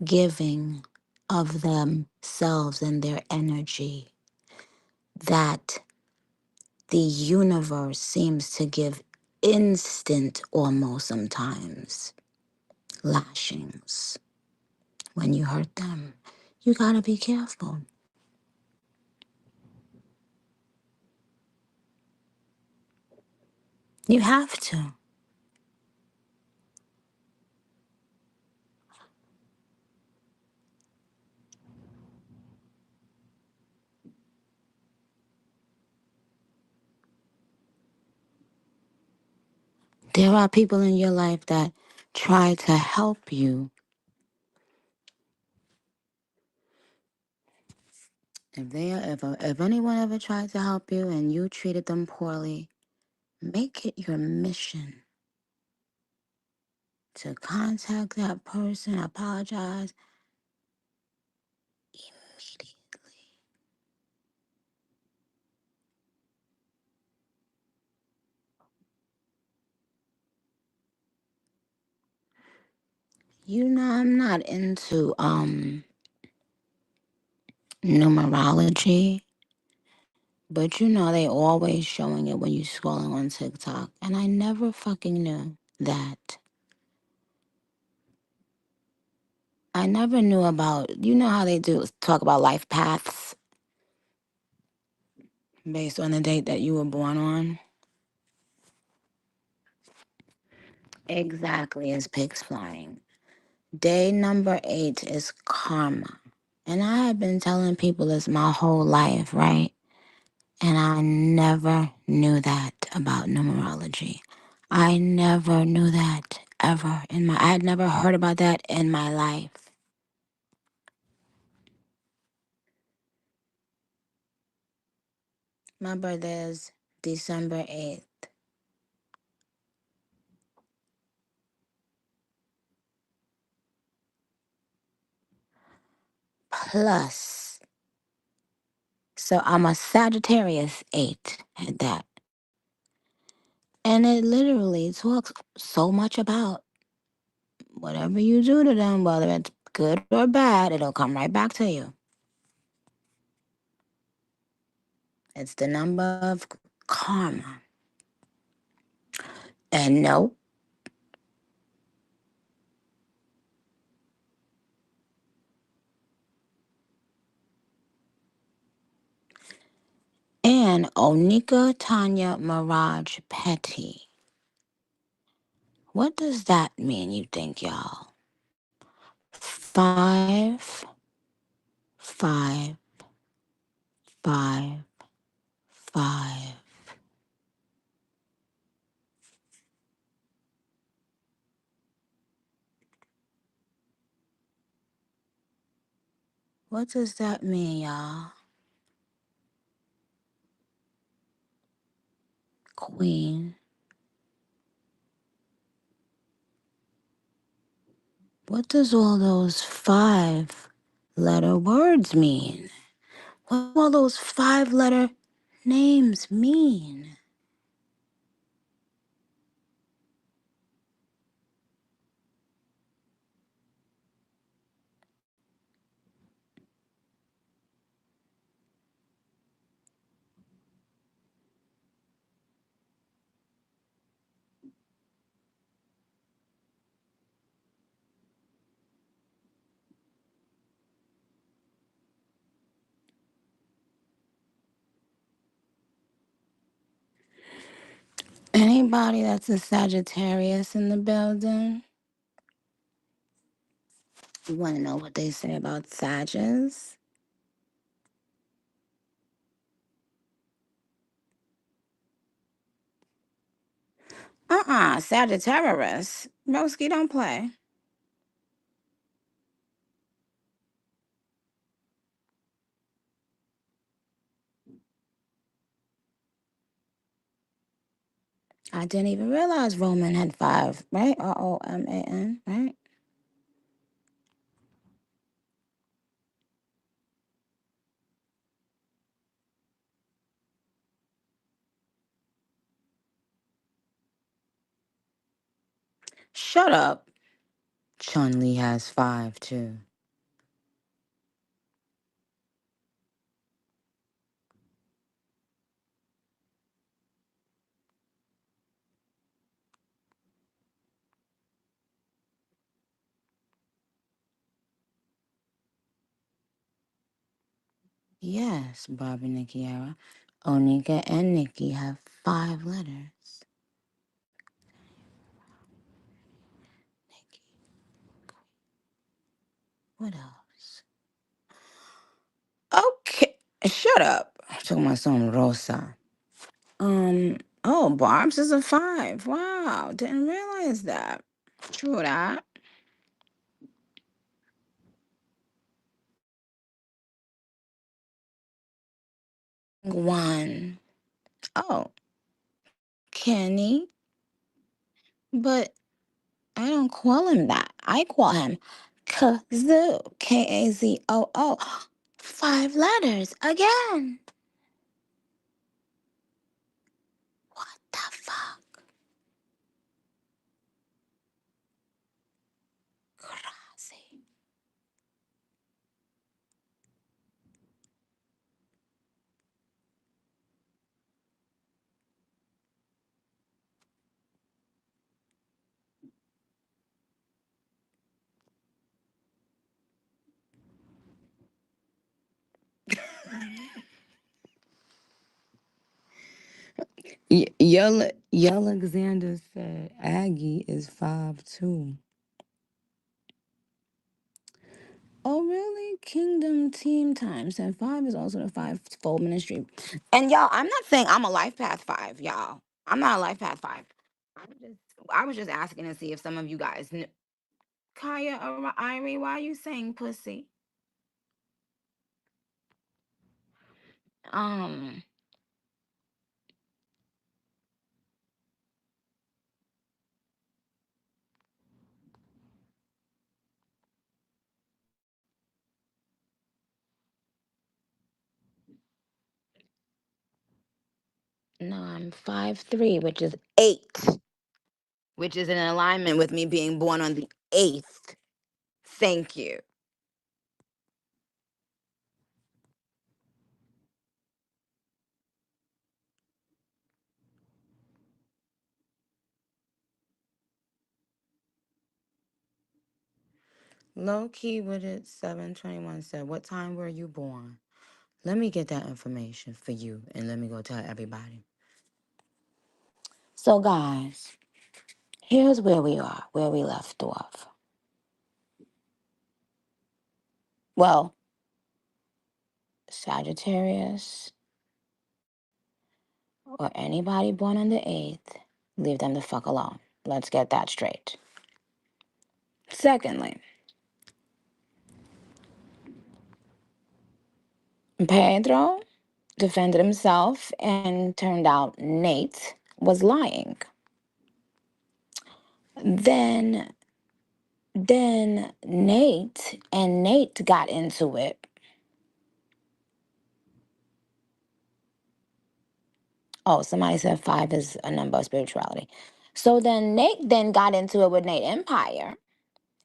giving of themselves and their energy that the universe seems to give instant, almost sometimes, lashings when you hurt them. You gotta be careful. You have to. There are people in your life that try to help you. If anyone ever tried to help you and you treated them poorly, make it your mission to contact that person, apologize immediately. You know, I'm not into numerology, but you know they always showing it when you scrolling on TikTok, and I never fucking knew that. I never knew about, you know how they do talk about life paths based on the date that you were born on? Exactly, as pigs flying. Day number 8 is karma. And I had been telling people this my whole life, right? And I never knew that about numerology. I never knew that ever I had never heard about that in my life. My birthday is December 8th. Plus, so I'm a Sagittarius 8 at that. And it literally talks so much about whatever you do to them, whether it's good or bad, it'll come right back to you. It's the number of karma. And no, and Onika Tanya Mirage Petty. What does that mean, you think, y'all? 5, 5, 5, 5. What does that mean, y'all? Queen. What does all those 5-letter words mean? What do all those 5-letter names mean? Anybody that's a Sagittarius in the building? You want to know what they say about Sages? Sagittarius. Broski, don't play. I didn't even realize Roman had five, right? Roman, right? Shut up. Chun Li has five too. Yes, Barbie Nicki era. Onika and Nicki have five letters. Nicki. What else? Okay. Shut up. I'm talking about some Rosa. Oh, Barb's is a five. Wow. Didn't realize that. True that. One. Oh, Kenny. But I don't call him that. I call him Kazoo. Kazoo. Five letters again. What the fuck? Crazy. Alexander said Aggie is five too. Oh, really? Kingdom Team Times. And five is also the five-fold ministry. And y'all, I'm not saying I'm a life path five, y'all. I'm not a life path five. I was just asking to see if some of you guys knew. Kaya or Irie, why are you saying pussy? Um, no, I'm 5'3", which is 8, which is in alignment with me being born on the 8th. Thank you. Low key with it, 721 said, what time were you born? Let me get that information for you and let me go tell everybody. So, guys, here's where we are, where we left off. Well, Sagittarius or anybody born on the 8th, leave them the fuck alone. Let's get that straight. Secondly, Pedro defended himself and turned out Nate was lying. Then Nate got into it. Oh, somebody said five is a number of spirituality. So then Nate then got into it with Nate Empire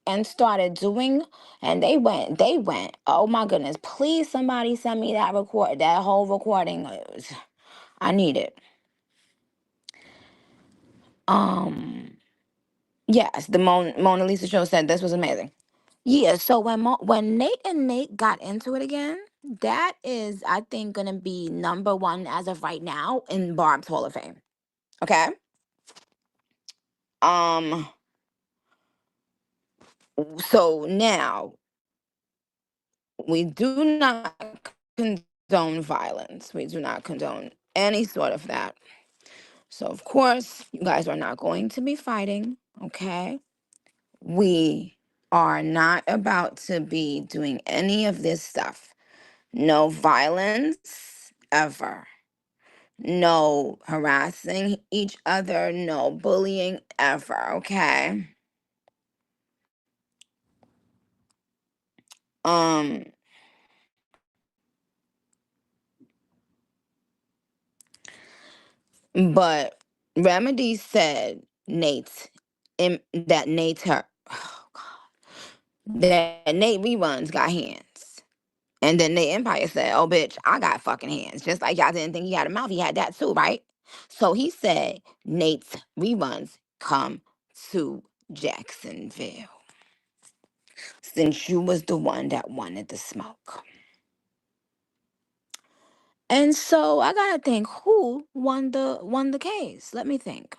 and started doing, and they went, oh my goodness, please somebody send me that whole recording. I need it. Um, yes, the Mona Lisa show said this was amazing. Yeah, so when Nate and Nate got into it again, that is, I think, gonna be number one as of right now in Barb's Hall of Fame. Okay. Um. So now we do not condone violence. We do not condone any sort of that. So of course, you guys are not going to be fighting. Okay. We are not about to be doing any of this stuff. No violence ever. no harassing each other, no bullying ever, okay? Um, but Remedy said that Nate's her oh God, that Nate reruns got hands. And then Nate Empire said, "Oh bitch, I got fucking hands." Just like y'all didn't think he had a mouth, he had that too, right? So he said Nate's reruns come to Jacksonville. Since you was the one that wanted the smoke. And so I gotta think who won the case. Let me think.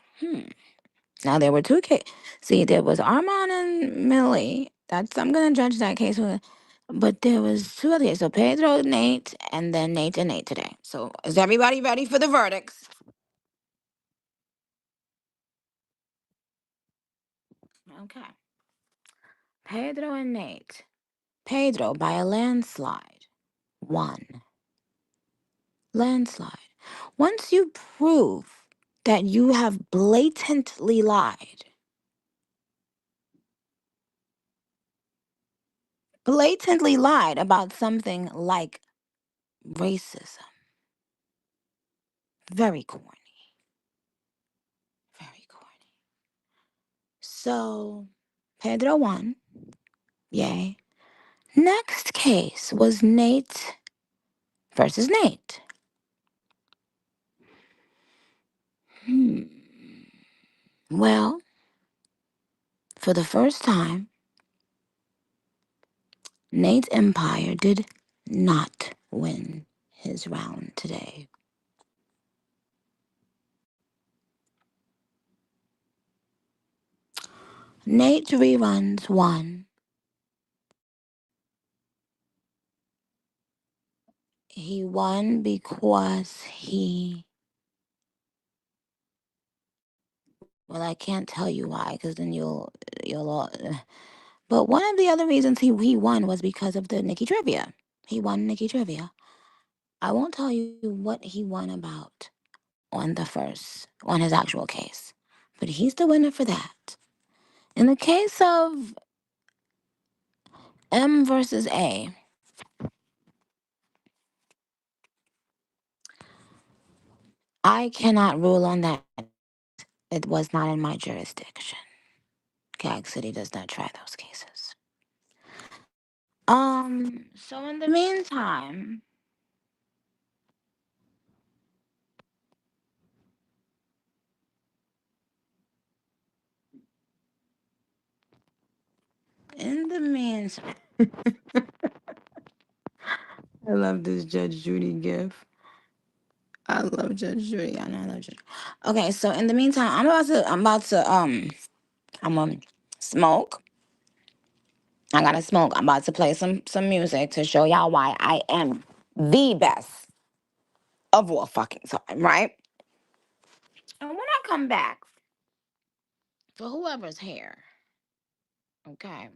Now there were two cases. See, there was Armon and Millie. I'm gonna judge that case with. But there was two other cases. So Pedro, Nate, and then Nate and Nate today. So is everybody ready for the verdicts? Okay. Pedro and Nate. Pedro by a landslide. Won. Landslide. Once you prove that you have blatantly lied about something like racism. Very corny. Very corny. So, Pedro won. Yay. Next case was Nate versus Nate. Hmm. Well, for the first time, Nate's empire did not win his round today. Nate reruns won. He won because well, I can't tell you why, because then you'll all. But one of the other reasons he won was because of the Nicki trivia. He won Nicki trivia. I won't tell you what he won about on his actual case, but he's the winner for that. In the case of M versus A, I cannot rule on that. It was not in my jurisdiction. Gag City does not try those cases. So in the meantime, in the meantime, I love this Judge Judy gif. I love Judge Judy. I know I love Judge. Okay, so in the meantime, I'm gonna smoke. I gotta smoke. I'm about to play some music to show y'all why I am the best of all fucking time, right? And when I come back, for whoever's here, okay.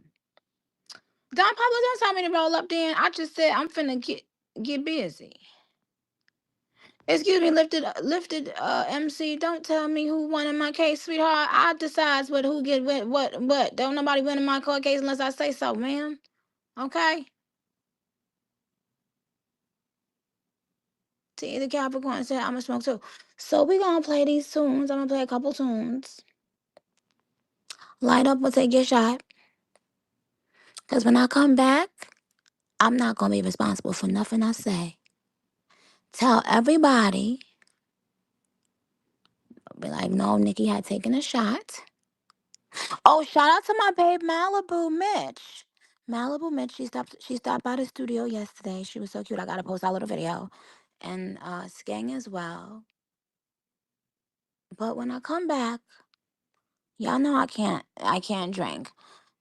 Don Pablo, don't tell me to roll up then. I just said I'm finna get busy. Excuse me, lifted MC. Don't tell me who won in my case, sweetheart. I decides who get what. Don't nobody win in my court case unless I say so, ma'am. Okay. See, the Capricorn said I'ma smoke too. So we gonna play these tunes. I'm gonna play a couple tunes. Light up or take your shot. Cause when I come back, I'm not gonna be responsible for nothing I say. Tell everybody, be like, no, Nicki had taken a shot. Oh, shout out to my babe Malibu Mitch. Malibu Mitch, she stopped by the studio yesterday. She was so cute. I gotta post our little video. And Skang as well. But when I come back, y'all know I can't drink.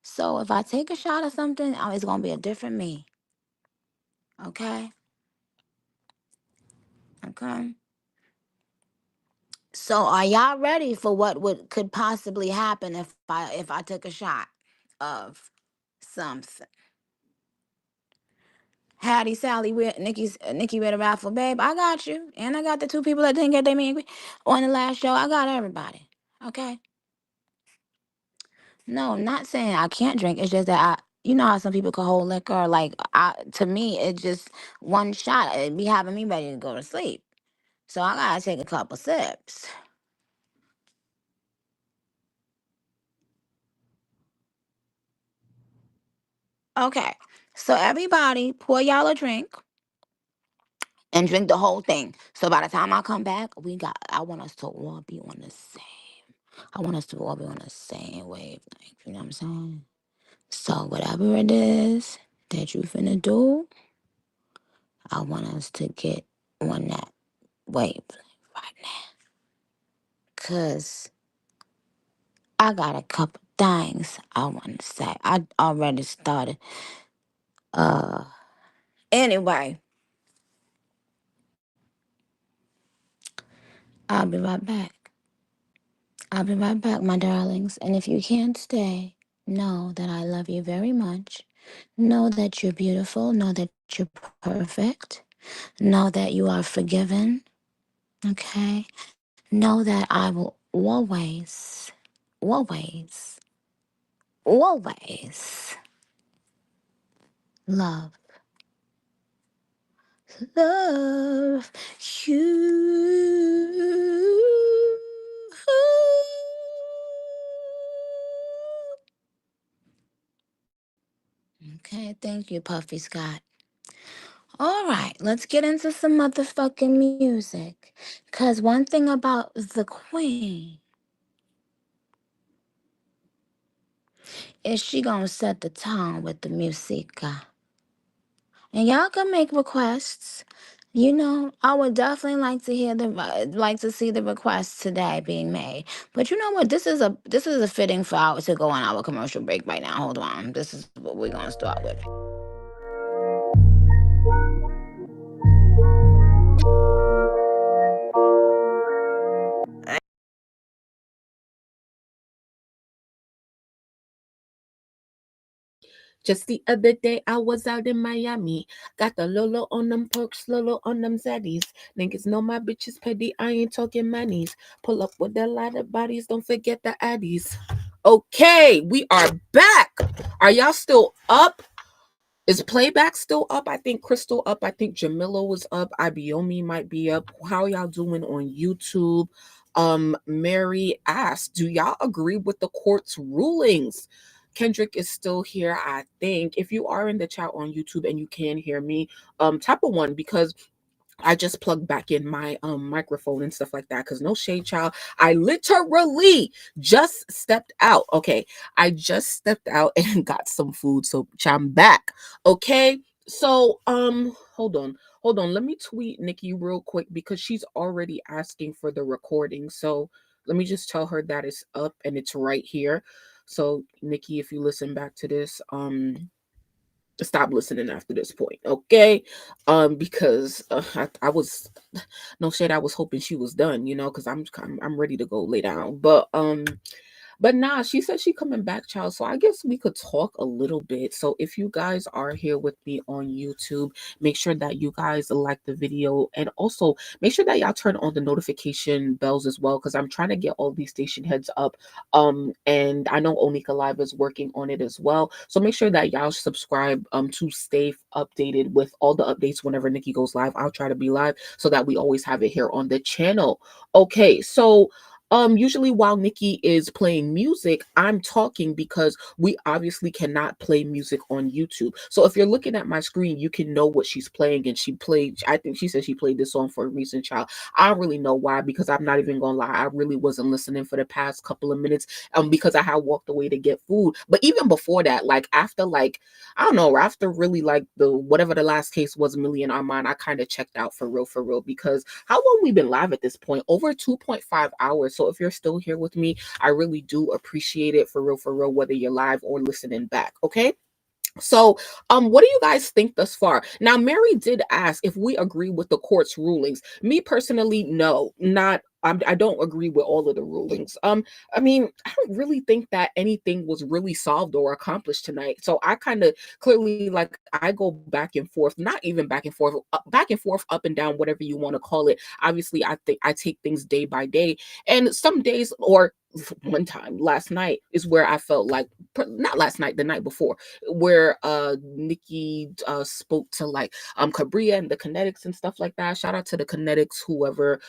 So if I take a shot of something, it's gonna be a different me. Okay? Okay. So are y'all ready for what could possibly happen if I took a shot of something? Hattie, Sally, Nikki with a raffle, babe. I got you, and I got the 2 people that didn't get their meet on the last show. I got everybody. Okay. No, I'm not saying I can't drink. It's just that you know how some people can hold liquor. Like to me, it's just one shot. It be having me ready to go to sleep. So I gotta take a couple sips. Okay. So everybody, pour y'all a drink and drink the whole thing. So by the time I come back, I want us to all be on the same. I want us to all be on the same wavelength. You know what I'm saying? So whatever it is that you finna do, I want us to get on that wavelength right now. Cause I got a couple things I want to say. I already started. Uh, anyway, I'll be right back. I'll be right back, my darlings. And if you can't stay, know that I love you very much. Know that you're beautiful. Know that you're perfect. Know that you are forgiven. Okay? Know that I will always, always, always love, love you. Okay, thank you, Puffy Scott. All right, let's get into some motherfucking music. Because one thing about the queen is she gonna set the tone with the musica. And y'all can make requests. You know, I would definitely like to see the requests today being made. But you know what? This is a fitting for our to go on our commercial break right now. Hold on. This is what we're gonna start with. Just the other day, I was out in Miami. Got the Lolo on them perks, Lolo on them zaddies. Niggas know my bitches petty, I ain't talking manies. Pull up with a lot of bodies, don't forget the addies. Okay, we are back. Are y'all still up? Is playback still up? I think Crystal up. I think Jamila was up. Ibiomi might be up. How y'all doing on YouTube? Mary asked, do y'all agree with the court's rulings? Kendrick is still here, I think. If you are in the chat on YouTube and you can hear me, tap a one because I just plugged back in my microphone and stuff like that. Cause no shade, child. I literally just stepped out. Okay. I just stepped out and got some food. So I'm back. Okay. So hold on. Hold on. Let me tweet Nicki real quick because she's already asking for the recording. So let me just tell her that it's up and it's right here. So Nicki, if you listen back to this, stop listening after this point, okay? Because I was no shade, I was hoping she was done, you know, because I'm ready to go lay down, but nah, she said she coming back, child. So I guess we could talk a little bit. So if you guys are here with me on YouTube, make sure that you guys like the video and also make sure that y'all turn on the notification bells as well because I'm trying to get all these station heads up. And I know Onika Live is working on it as well. So make sure that y'all subscribe to stay updated with all the updates whenever Nicki goes live. I'll try to be live so that we always have it here on the channel. Okay, so usually while Nicki is playing music, I'm talking because we obviously cannot play music on YouTube. So if you're looking at my screen, you can know what she's playing. And I think she said she played this song for a reason, child. I don't really know why, because I'm not even gonna lie, I really wasn't listening for the past couple of minutes because I had walked away to get food. But even before that, like after I don't know, after really like the whatever the last case was, Millie and Armon, I kind of checked out for real, because how long we been live at this point? Over 2.5 hours. So if you're still here with me, I really do appreciate it for real, whether you're live or listening back. Okay. So, what do you guys think thus far? Now, Mary did ask if we agree with the court's rulings. Me personally, no, not. I don't agree with all of the rulings. I mean, I don't really think that anything was really solved or accomplished tonight. So I kind of clearly like I go back and forth, not even back and forth, up and down, whatever you want to call it. Obviously, I think I take things day by day, and some days or one time last night is where I felt like not last night, the night before, where Nicki spoke to like Cabria and the Kinetics and stuff like that. Shout out to the Kinetics, whoever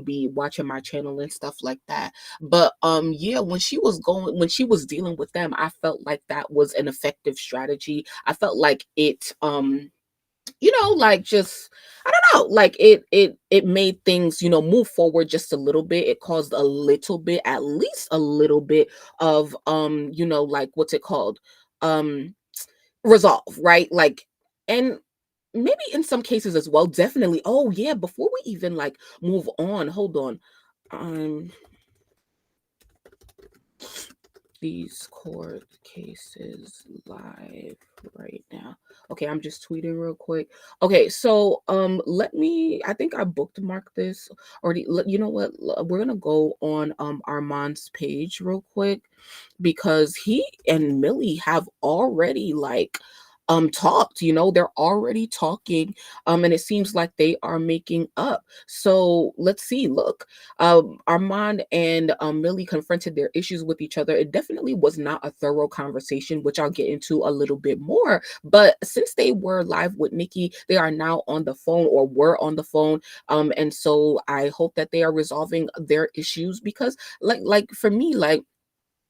be watching my channel and stuff like that. But yeah, when she was dealing with them, I felt like that was an effective strategy. I felt like it like just I don't know, like it made things, move forward just a little bit. It caused a little bit, at least a little bit of like what's it called? Um resolve, right? Like, and maybe in some cases as well, definitely. Oh yeah, before we even like move on, hold on. Um these court cases live right now. Okay, I'm just tweeting real quick. Okay, so let me, I think I bookmarked this already. You know what? We're gonna go on Armand's page real quick because he and Millie have already like talked, they're already talking, and it seems like they are making up. So let's see. Look, Armand and Millie confronted their issues with each other. It definitely was not a thorough conversation, which I'll get into a little bit more. But since they were live with Nicki, they are now on the phone, or were on the phone. And so I hope that they are resolving their issues, because like for me, like,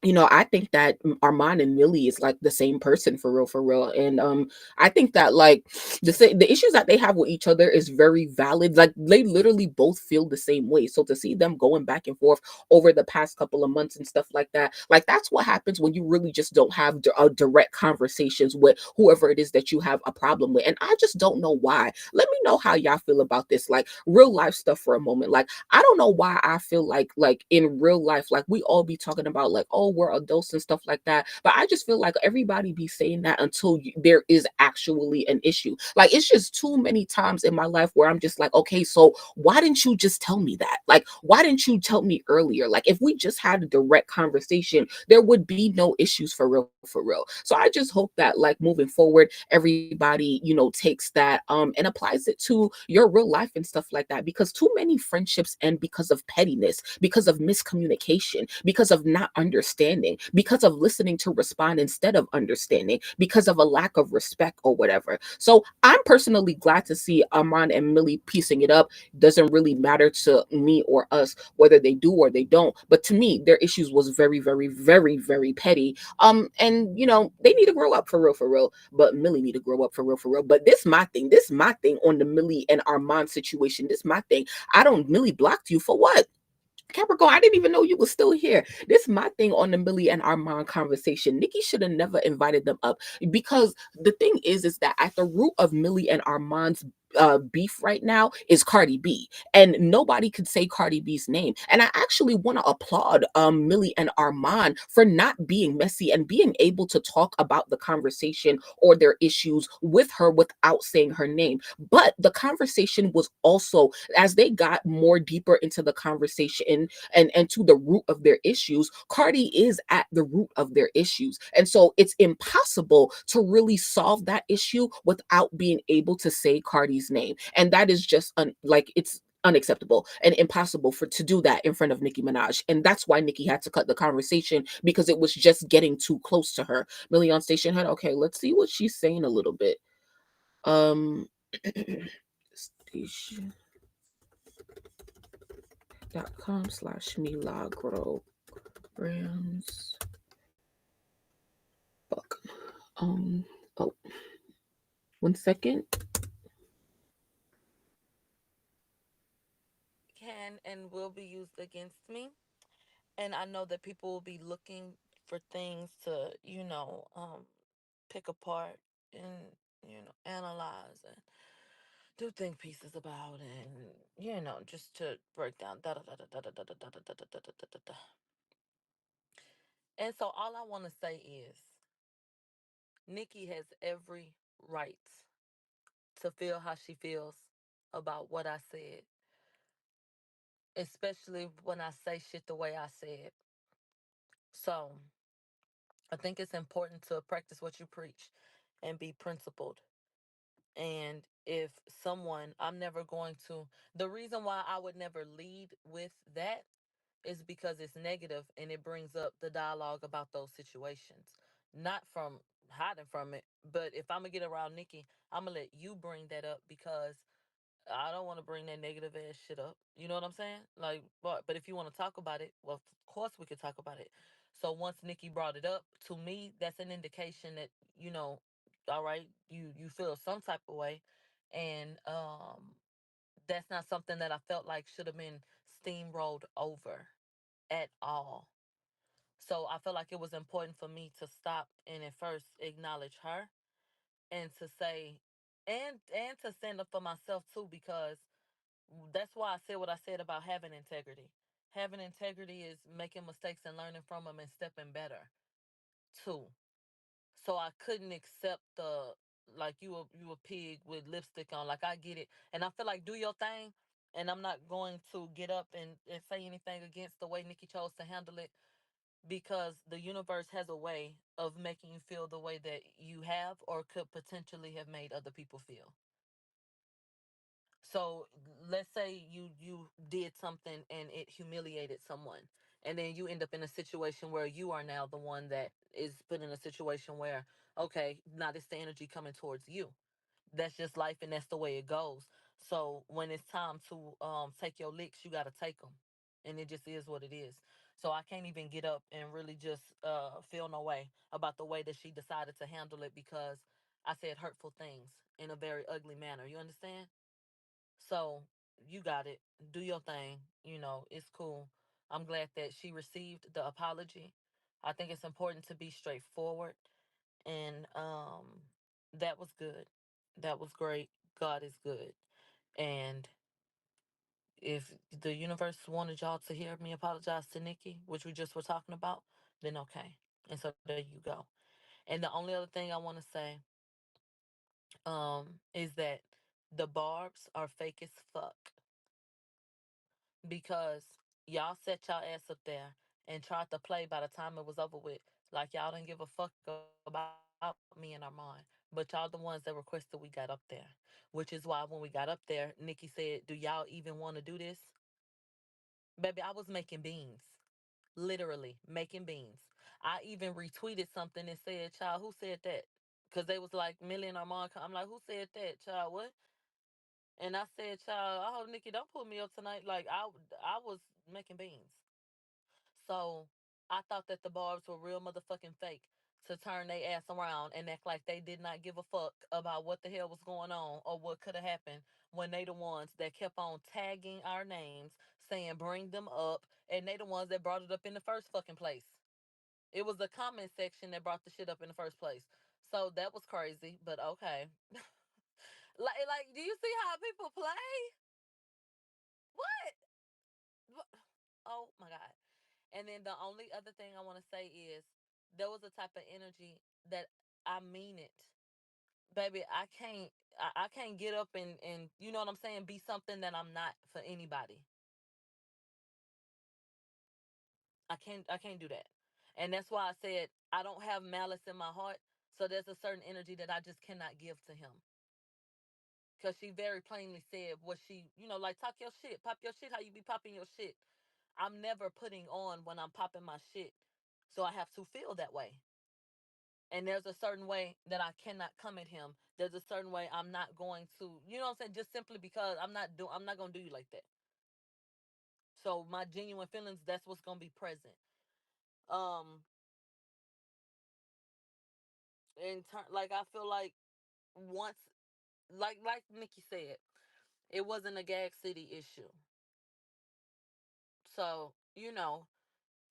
I think that Armand and Millie is like the same person, for real, for real. And I think that like the issues that they have with each other is very valid. Like they literally both feel the same way. So to see them going back and forth over the past couple of months and stuff like that, like that's what happens when you really just don't have direct conversations with whoever it is that you have a problem with. And I just don't know why. Let me know how y'all feel about this, like real life stuff for a moment. Like I don't know why I feel like in real life, like we all be talking about like, oh, we're adults and stuff like that. But I just feel like everybody be saying that until there is actually an issue. Like it's just too many times in my life where I'm just like, okay, so why didn't you just tell me that? Like, why didn't you tell me earlier? Like if we just had a direct conversation, there would be no issues, for real, for real. So I just hope that like moving forward, everybody, takes that and applies it to your real life and stuff like that, because too many friendships end because of pettiness, because of miscommunication, because of not understanding, because of listening to respond instead of understanding, because of a lack of respect or whatever. So I'm personally glad to see Armand and Millie piecing it up. Doesn't really matter to me or us whether they do or they don't, but to me their issues was very, very, very, very petty. And they need to grow up, for real, for real. But Millie need to grow up, for real, for real. But this my thing on the Millie and Armand situation. This my thing. I don't Millie blocked you for what? Capricorn, I didn't even know you were still here. This is my thing on the Millie and Armand conversation. Nicki should have never invited them up, because the thing is that at the root of Millie and Armand's beef right now is Cardi B, and nobody could say Cardi B's name. And I actually want to applaud Millie and Armand for not being messy and being able to talk about the conversation or their issues with her without saying her name. But the conversation was also, as they got more deeper into the conversation and to the root of their issues, Cardi is at the root of their issues. And so it's impossible to really solve that issue without being able to say Cardi's name. And that is just like it's unacceptable and impossible for to do that in front of Nicki Minaj. And that's why Nicki had to cut the conversation, because it was just getting too close to her. Millie on station head. Okay, let's see what she's saying a little bit. Station .com/Milagro Gramz. Fuck. Oh, 1 second. Can and will be used against me. And I know that people will be looking for things to, pick apart and, analyze and do think pieces about, and, just to break down. Da, da, da, da, da, da, da, da, da, da, da, da, da, da, da. And so all I want to say is Nikki has every right to feel how she feels about what I said, especially when I say shit the way I said. So I think it's important to practice what you preach and be principled. And if someone, I'm never going to, the reason why I would never lead with that is because it's negative and it brings up the dialogue about those situations. Not from hiding from it, but if I'm gonna get around Nikki, I'm gonna let you bring that up because I don't want to bring that negative ass shit up. You know what I'm saying? Like, but if you want to talk about it, well, of course we could talk about it. So once Nikki brought it up to me, that's an indication that all right, you feel some type of way, and that's not something that I felt like should have been steamrolled over at all. So I felt like it was important for me to stop and at first acknowledge her and to say, and to stand up for myself too, because that's why I said what I said about having integrity. Having integrity is making mistakes and learning from them and stepping better too. So I couldn't accept the like you a pig with lipstick on. Like I get it, and I feel like do your thing. And I'm not going to get up and say anything against the way Nikki chose to handle it because the universe has a way of making you feel the way that you have or could potentially have made other people feel. So let's say you did something and it humiliated someone, and then you end up in a situation where you are now the one that is put in a situation where, okay, now this the energy coming towards you. That's just life and that's the way it goes. So when it's time to take your licks, you got to take them. And it just is what it is. So I can't even get up and really just feel no way about the way that she decided to handle it because I said hurtful things in a very ugly manner. You understand? So you got it. Do your thing. It's cool. I'm glad that she received the apology. I think it's important to be straightforward. And that was good. That was great. God is good. And if the universe wanted y'all to hear me apologize to Nikki, which we just were talking about, then okay. And so there you go. And the only other thing I want to say is that the barbs are fake as fuck because y'all set y'all ass up there and tried to play by the time it was over with. Like y'all didn't give a fuck about me and Armon. But y'all the ones that requested we got up there. Which is why when we got up there, Nikki said, do y'all even want to do this? Baby, I was making beans. Literally making beans. I even retweeted something and said, child, who said that? Because they was like, Millie and Armon. I'm like, who said that, child? What? And I said, child, I hope Nikki don't pull me up tonight. Like I was making beans. So I thought that the barbs were real motherfucking fake to turn their ass around and act like they did not give a fuck about what the hell was going on or what could have happened when they the ones that kept on tagging our names, saying bring them up, and they the ones that brought it up in the first fucking place. It was the comment section that brought the shit up in the first place. So that was crazy, but okay. Like, do you see how people play? What? Oh my god. And then the only other thing I want to say is there was a type of energy that I mean it. Baby, I can't get up and you know what I'm saying, be something that I'm not for anybody. I can't do that. And that's why I said I don't have malice in my heart. So there's a certain energy that I just cannot give to him. Cause she very plainly said what she, like talk your shit, pop your shit how you be popping your shit. I'm never putting on when I'm popping my shit. So I have to feel that way. And there's a certain way that I cannot come at him. There's a certain way I'm not going to, you know what I'm saying? Just simply because I'm not gonna do you like that. So my genuine feelings, that's what's gonna be present. Um in turn, like I feel like once, like Nikki said, it wasn't a Gag City issue. So,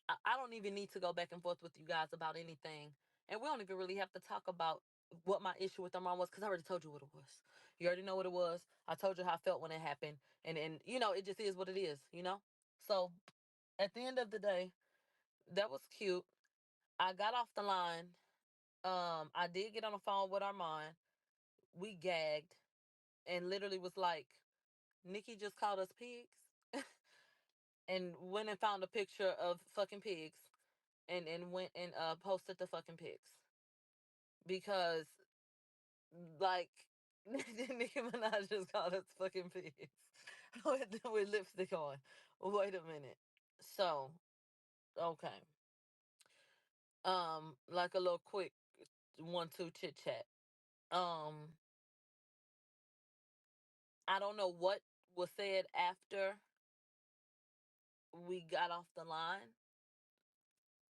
I don't even need to go back and forth with you guys about anything. And we don't even really have to talk about what my issue with Armand was because I already told you what it was. You already know what it was. I told you how I felt when it happened. And it just is what it is. So at the end of the day, that was cute. I got off the line I did get on the phone with Armon. We gagged and literally was like, Nicki just called us pigs. And went and found a picture of fucking pigs and went and posted the fucking pigs. Because like Nicki Minaj just called us fucking pigs. with lipstick on. Wait a minute. So, okay. Like a little quick 1-2 chit chat. Um, I don't know what was said after we got off the line.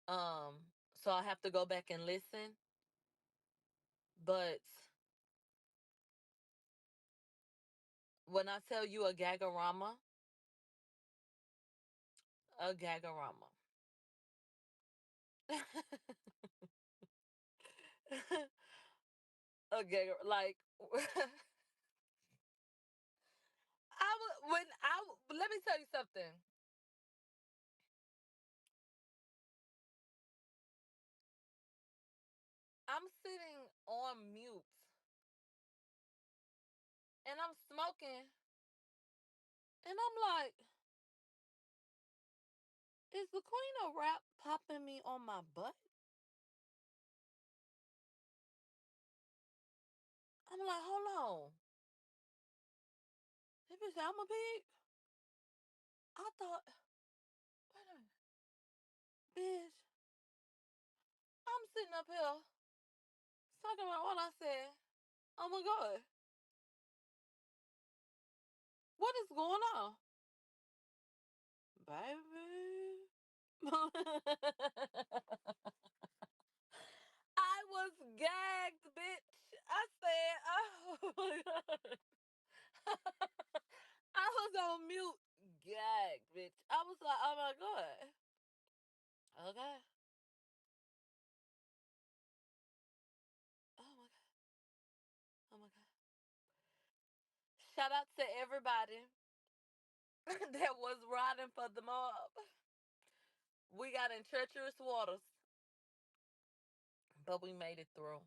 Um, so I have to go back and listen. But when I tell you a gagorama, a gagorama. A gag like let me tell you something. I'm sitting on mute and I'm smoking and I'm like, is the queen of rap popping me on my butt? I'm like, hold on. This bitch, I'm a pig. I thought, wait a minute, bitch. I'm sitting up here talking about what I said. Oh my god, what is going on, baby? I was gagged, bitch. I said, oh my god. I was on mute, gagged, bitch. I was like, oh my god. Okay. Oh my god. Oh my god. Shout out to everybody that was riding for the mob. We got in treacherous waters, but we made it through.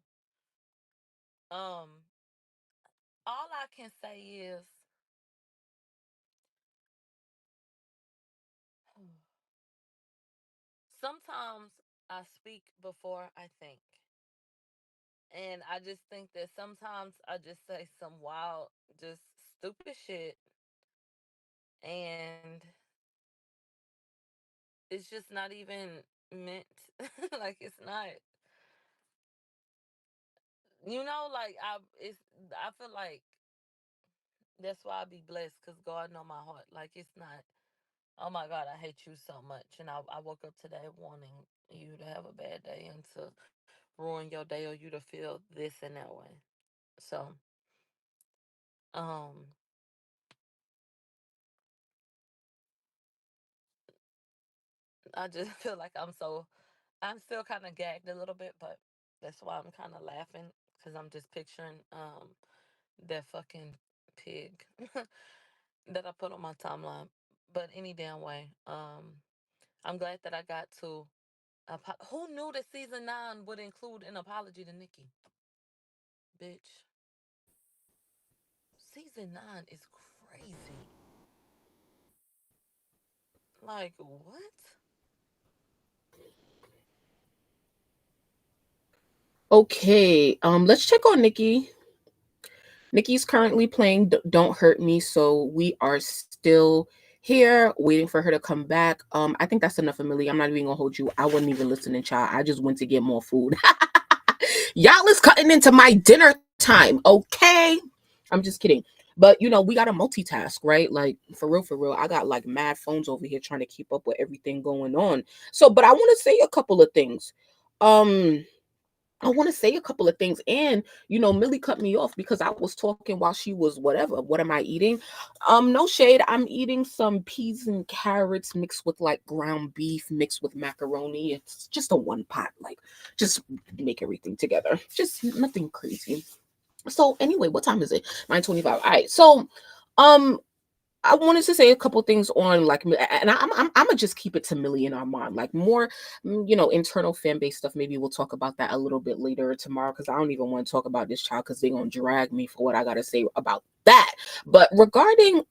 Um, all I can say is sometimes I speak before I think. And I just think that sometimes I just say some wild, just stupid shit. And it's just not even meant. Like, it's not, like, I feel like that's why I be blessed because God know my heart. Like, it's not, oh my God, I hate you so much. And I woke up today wanting you to have a bad day and to ruin your day or you to feel this and that way. So, um, I just feel like I'm still kind of gagged a little bit, but that's why I'm kind of laughing because I'm just picturing that fucking pig that I put on my timeline. But any damn way, I'm glad that I got to. Who knew that season 9 would include an apology to Nicki? Bitch, season 9 is crazy. Like what? Okay, let's check on Nicki. Nicki's currently playing Don't Hurt Me, so we are still here waiting for her to come back. I think that's enough of Millie. I'm not even gonna hold you. I wasn't even listening, child. I just went to get more food. Y'all is cutting into my dinner time, okay? I'm just kidding. But we gotta multitask, right? Like for real. I got like mad phones over here trying to keep up with everything going on. So, but I want to say a couple of things. Um, I want to say a couple of things. And, Millie cut me off because I was talking while she was whatever. What am I eating? No shade. I'm eating some peas and carrots mixed with like ground beef, mixed with macaroni. It's just a one pot, like just make everything together. Just nothing crazy. So anyway, what time is it? 9:25. All right. So, um, I wanted to say a couple things on like, and I'm gonna just keep it to Millie and Armon, like more, internal fan base stuff. Maybe we'll talk about that a little bit later tomorrow because I don't even want to talk about this child because they're gonna drag me for what I gotta say about that. But regarding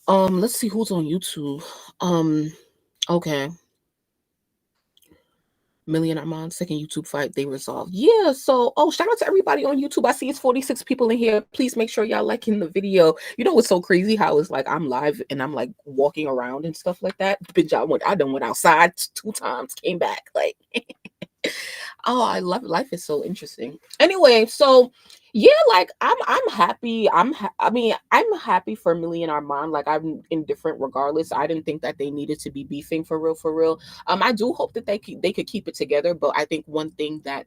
let's see who's on YouTube. Okay. Millie and Armand's second YouTube fight, they resolved. Yeah, so shout out to everybody on YouTube. I see it's 46 people in here. Please make sure y'all liking the video. You know what's so crazy how it's like I'm live and I'm like walking around and stuff like that. Bitch, I done went outside 2 times, came back. Like oh, I love it. Life is so interesting. Anyway, so yeah, like I'm happy. I mean, I'm happy for Millie and Armand. Like I'm indifferent regardless. I didn't think that they needed to be beefing for real, for real. I do hope that they could keep it together. But I think one thing that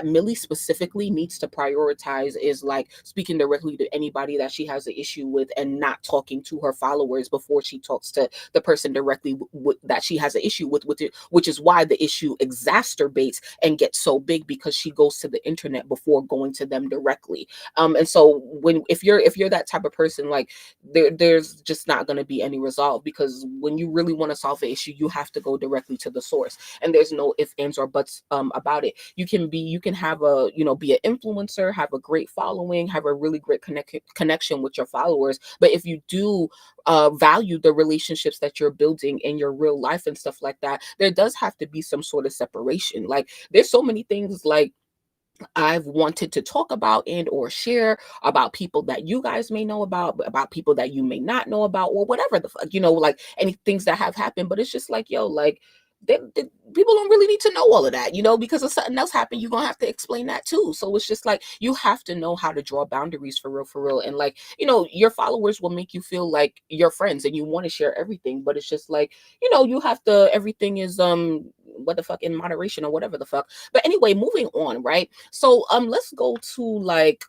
Millie specifically needs to prioritize is like speaking directly to anybody that she has an issue with and not talking to her followers before she talks to the person directly that she has an issue with it, which is why the issue exacerbates and gets so big because she goes to the internet before going to them directly. And so if you're that type of person, like there's just not going to be any resolve because when you really want to solve an issue, you have to go directly to the source, and there's no ifs, ands, or buts about it. You can have a be an influencer, have a great following, have a really great connection with your followers, but if you do value the relationships that you're building in your real life and stuff like that, there does have to be some sort of separation. Like there's so many things like I've wanted to talk about and or share about people that you guys may know about people that you may not know about, or whatever the fuck, like any things that have happened. But it's just like, yo, like people don't really need to know all of that, because if something else happened, you're gonna have to explain that too. So it's just like you have to know how to draw boundaries for real. And like, your followers will make you feel like you're friends and you want to share everything, but it's just like, you have to, everything is what the fuck, in moderation or whatever the fuck. But anyway, moving on, right? So let's go to like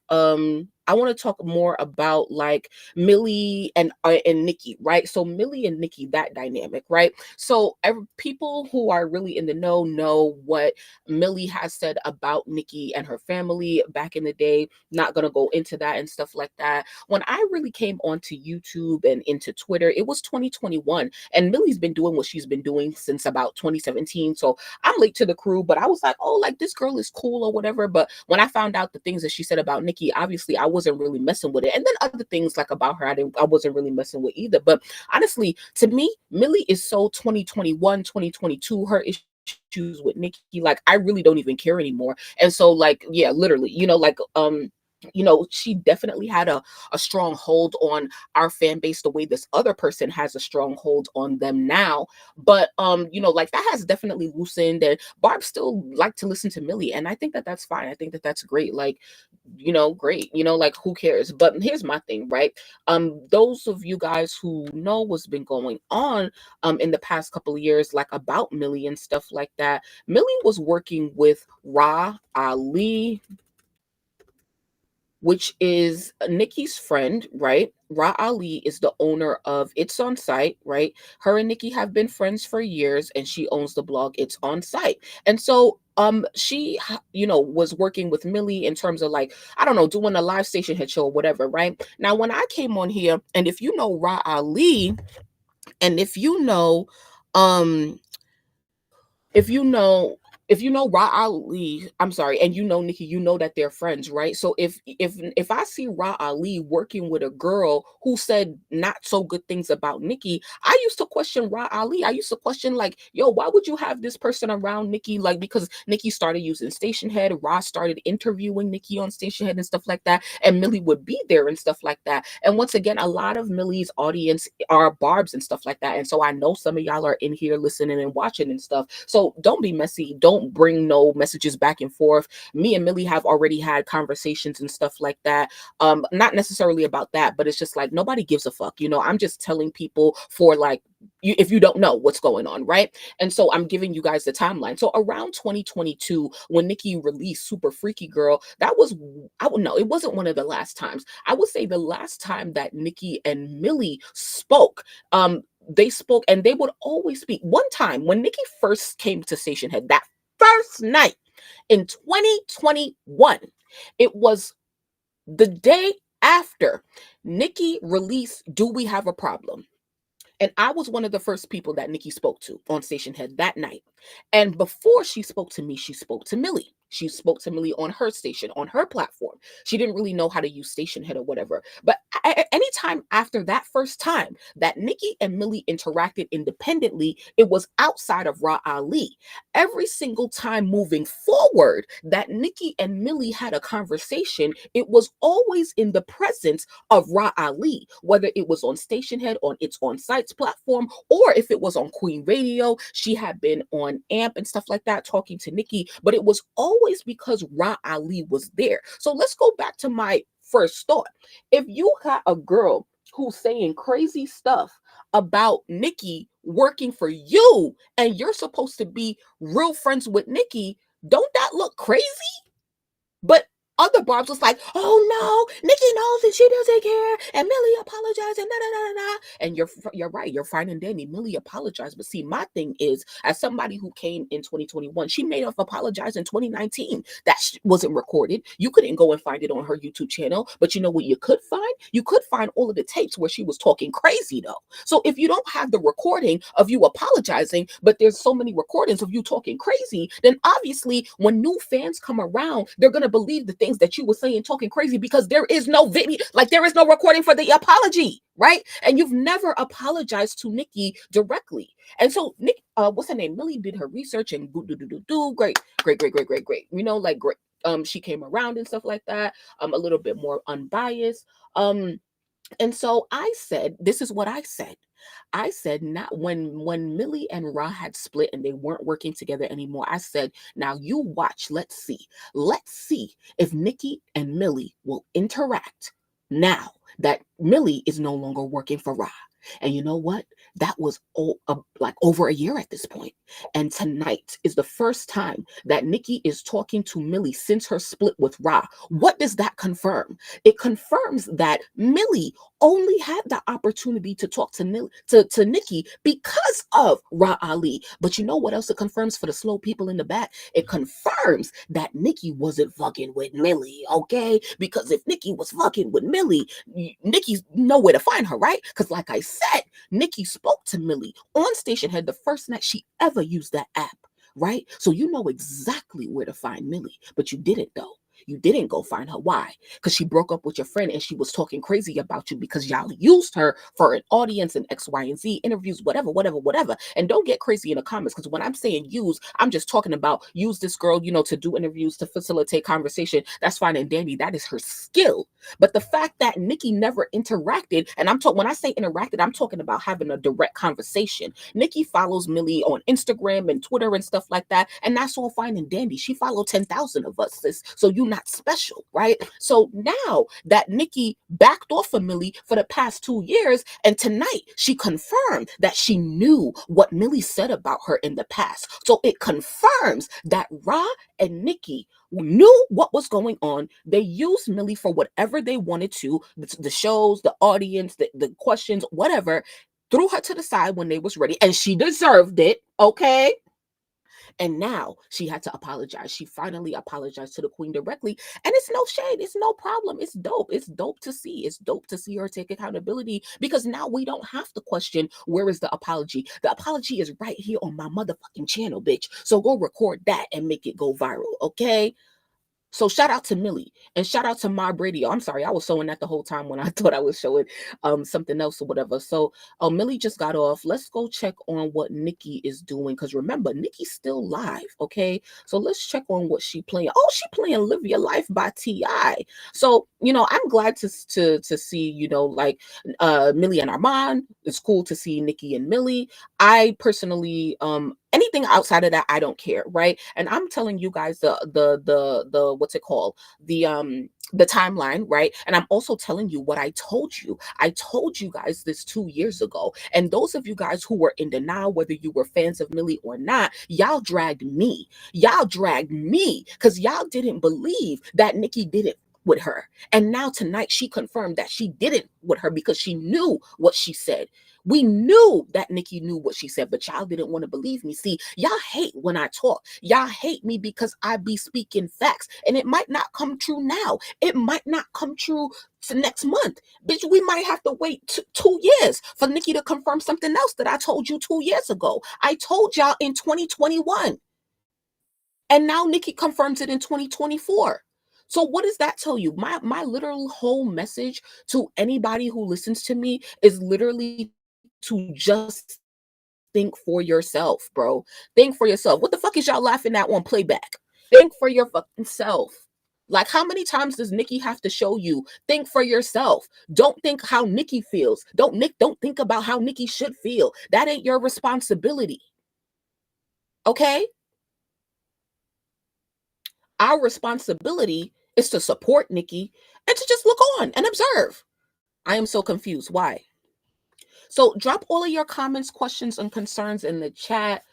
I want to talk more about like Millie and Nicki, right? So Millie and Nicki, that dynamic, right? So people who are really in the know what Millie has said about Nicki and her family back in the day. Not gonna go into that and stuff like that. When I really came onto YouTube and into Twitter, it was 2021, and Millie's been doing what she's been doing since about 2017. So I'm late to the crew, but I was like, oh, like this girl is cool or whatever. But when I found out the things that she said about Nicki, obviously I wasn't really messing with it. And then other things like about her, I wasn't really messing with either. But honestly, to me, Millie is so 2021, 2022. Her issues with Nicki, like I really don't even care anymore. And so like, yeah, literally, like she definitely had a strong hold on our fan base the way this other person has a strong hold on them now. But like that has definitely loosened, and BARB still like to listen to Millie, and I think that that's fine. I think that that's great. Like, great, like who cares? But here's my thing, right? Those of you guys who know what's been going on in the past couple of years, like about Millie and stuff like that, Millie was working with Ra Ali, which is Nicki's friend, right? Ra Ali is the owner of It's On Site, right? Her and Nicki have been friends for years, and she owns the blog It's On Site. And so she was working with Millie in terms of like, I don't know, doing a live station head show or whatever, right? Now when I came on here, and if you know Ra Ali, and if you know if you know Ra Ali, I'm sorry, and Nicki, that they're friends, right? So if I see Ra Ali working with a girl who said not so good things about Nicki, I used to question Ra Ali. I used to question like, yo, why would you have this person around Nicki? Like, because Nicki started using Station Head, Ra started interviewing Nicki on Station Head and stuff like that, and Millie would be there and stuff like that. And once again, a lot of Millie's audience are Barbs and stuff like that. And so I know some of y'all are in here listening and watching and stuff. So don't be messy. Don't bring no messages back and forth. Me and Millie have already had conversations and stuff like that. Not necessarily about that, but it's just like nobody gives a fuck. I'm just telling people for like, if you don't know what's going on, right? And so I'm giving you guys the timeline. So around 2022, when Nicki released Super Freaky Girl, that was, I would know, it wasn't one of the last times. I would say the last time that Nicki and Millie spoke, they spoke, and they would always speak. One time when Nicki first came to Station Head, that first night in 2021, it was the day after Nicki released Do We Have a Problem? And I was one of the first people that Nicki spoke to on Station Head that night. And before she spoke to me, she spoke to Millie. She spoke to Millie on her station, on her platform. She didn't really know how to use Station Head or whatever. But anytime after that first time that Nicki and Millie interacted independently, it was outside of Ra Ali. Every single time moving forward that Nicki and Millie had a conversation, it was always in the presence of Ra Ali, whether it was on Station Head, on its on sites platform, or if it was on Queen Radio. She had been on AMP and stuff like that talking to Nicki, but it was always because Ra Ali was there. So let's go back to my first thought. If you got a girl who's saying crazy stuff about Nicki working for you and you're supposed to be real friends with Nicki, don't that look crazy? But other Barbs was like, oh no, Nicki knows and she doesn't care, and Millie apologized and da da da da. And you're right, you're fine and dandy. Millie apologized, but see, my thing is, as somebody who came in 2021, she made up apologize in 2019. That wasn't recorded. You couldn't go and find it on her YouTube channel, but you know what you could find? You could find all of the tapes where she was talking crazy though. So if you don't have the recording of you apologizing, but there's so many recordings of you talking crazy, then obviously when new fans come around, they're gonna believe the things that you were saying talking crazy because there is no video, like there is no recording for the apology, right? And you've never apologized to Nicki directly. And so Nick, what's her name? Millie did her research and great. You know, like great. She came around and stuff like that. A little bit more unbiased. And so I said, this is what I said. I said, not when Millie and Ra had split and they weren't working together anymore, I said, now you watch, let's see if Nicki and Millie will interact now that Millie is no longer working for Ra. And you know what? That was like over a year at this point. And tonight is the first time that Nicki is talking to Millie since her split with Ra. What does that confirm? It confirms that Millie only had the opportunity to talk to Nicki because of Ra Ali. But you know what else it confirms for the slow people in the back? It confirms that Nicki wasn't fucking with Millie, okay? Because if Nicki was fucking with Millie, Nicki's nowhere to find her, right? Because like I said, Nicki spoke to Millie on Station Head the first night she ever used that app, right? So you know exactly where to find Millie, but you didn't though. You didn't go find her. Why? Because she broke up with your friend and she was talking crazy about you because y'all used her for an audience and X, Y, and Z interviews, whatever. And don't get crazy in the comments because when I'm saying use, I'm just talking about use this girl, you know, to do interviews, to facilitate conversation. That's fine and dandy. That is her skill. But the fact that Nicki never interacted, and when I say interacted, I'm talking about having a direct conversation. Nicki follows Millie on Instagram and Twitter and stuff like that, and that's all fine and dandy. She followed 10,000 of us, sis, so you're not special, right? So now that Nicki backed off of Millie for the past 2 years, and tonight she confirmed that she knew what Millie said about her in the past. So it confirms that Ra and Nicki knew what was going on. They used Millie for whatever they wanted to, the shows, the audience, the questions, whatever, threw her to the side when they was ready, and she deserved it, okay? And now she had to apologize. She finally apologized to the queen directly. And it's no shade. It's no problem. It's dope. It's dope to see. It's dope to see her take accountability because now we don't have to question where is the apology. The apology is right here on my motherfucking channel, bitch. So go record that and make it go viral, okay? So shout out to Millie and shout out to My Radio. I'm sorry, I was showing that the whole time when I thought I was showing something else or whatever. So Millie just got off. Let's go check on what Nicki is doing. Because remember, Nicki's still live, okay? So let's check on what she playing. Oh, she playing Live Your Life by T.I. So, you know, I'm glad to see, you know, like Millie and Armon. It's cool to see Nicki and Millie. I personally anything outside of that, I don't care, right? And I'm telling you guys the what's it called? The timeline, right? And I'm also telling you what I told you. I told you guys this 2 years ago. And those of you guys who were in denial, whether you were fans of Millie or not, y'all dragged me. Y'all dragged me because y'all didn't believe that Nicki didn't with her. And now tonight she confirmed that she didn't with her because she knew what she said. We knew that Nicki knew what she said, but y'all didn't want to believe me. See, y'all hate when I talk. Y'all hate me because I be speaking facts. And it might not come true now. It might not come true for next month. Bitch, we might have to wait 2 years for Nicki to confirm something else that I told you 2 years ago. I told y'all in 2021. And now Nicki confirms it in 2024. So what does that tell you? My literal whole message to anybody who listens to me is literally to just think for yourself, bro. Think for yourself. What the fuck is y'all laughing at on playback? Think for your fucking self. Like, how many times does Nicki have to show you? Think for yourself. Don't think how Nicki feels. Don't think about how Nicki should feel. That ain't your responsibility. Okay? Our responsibility is to support Nicki and to just look on and observe. I am so confused. Why? So drop all of your comments, questions, and concerns in the chat.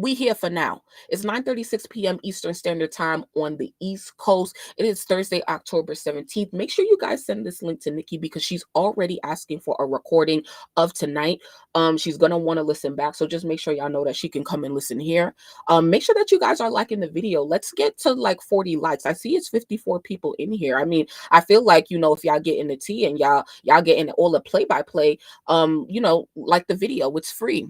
We here for now. It's 9:36 p.m. Eastern Standard Time on the East Coast. It is Thursday, October 17th. Make sure you guys send this link to Nicki because she's already asking for a recording of tonight. She's gonna want to listen back. So just make sure y'all know that she can come and listen here. Make sure that you guys are liking the video. Let's get to like 40 likes. I see it's 54 people in here. I mean, I feel like, if y'all get in the tea and y'all getting all the play-by-play, like the video, it's free.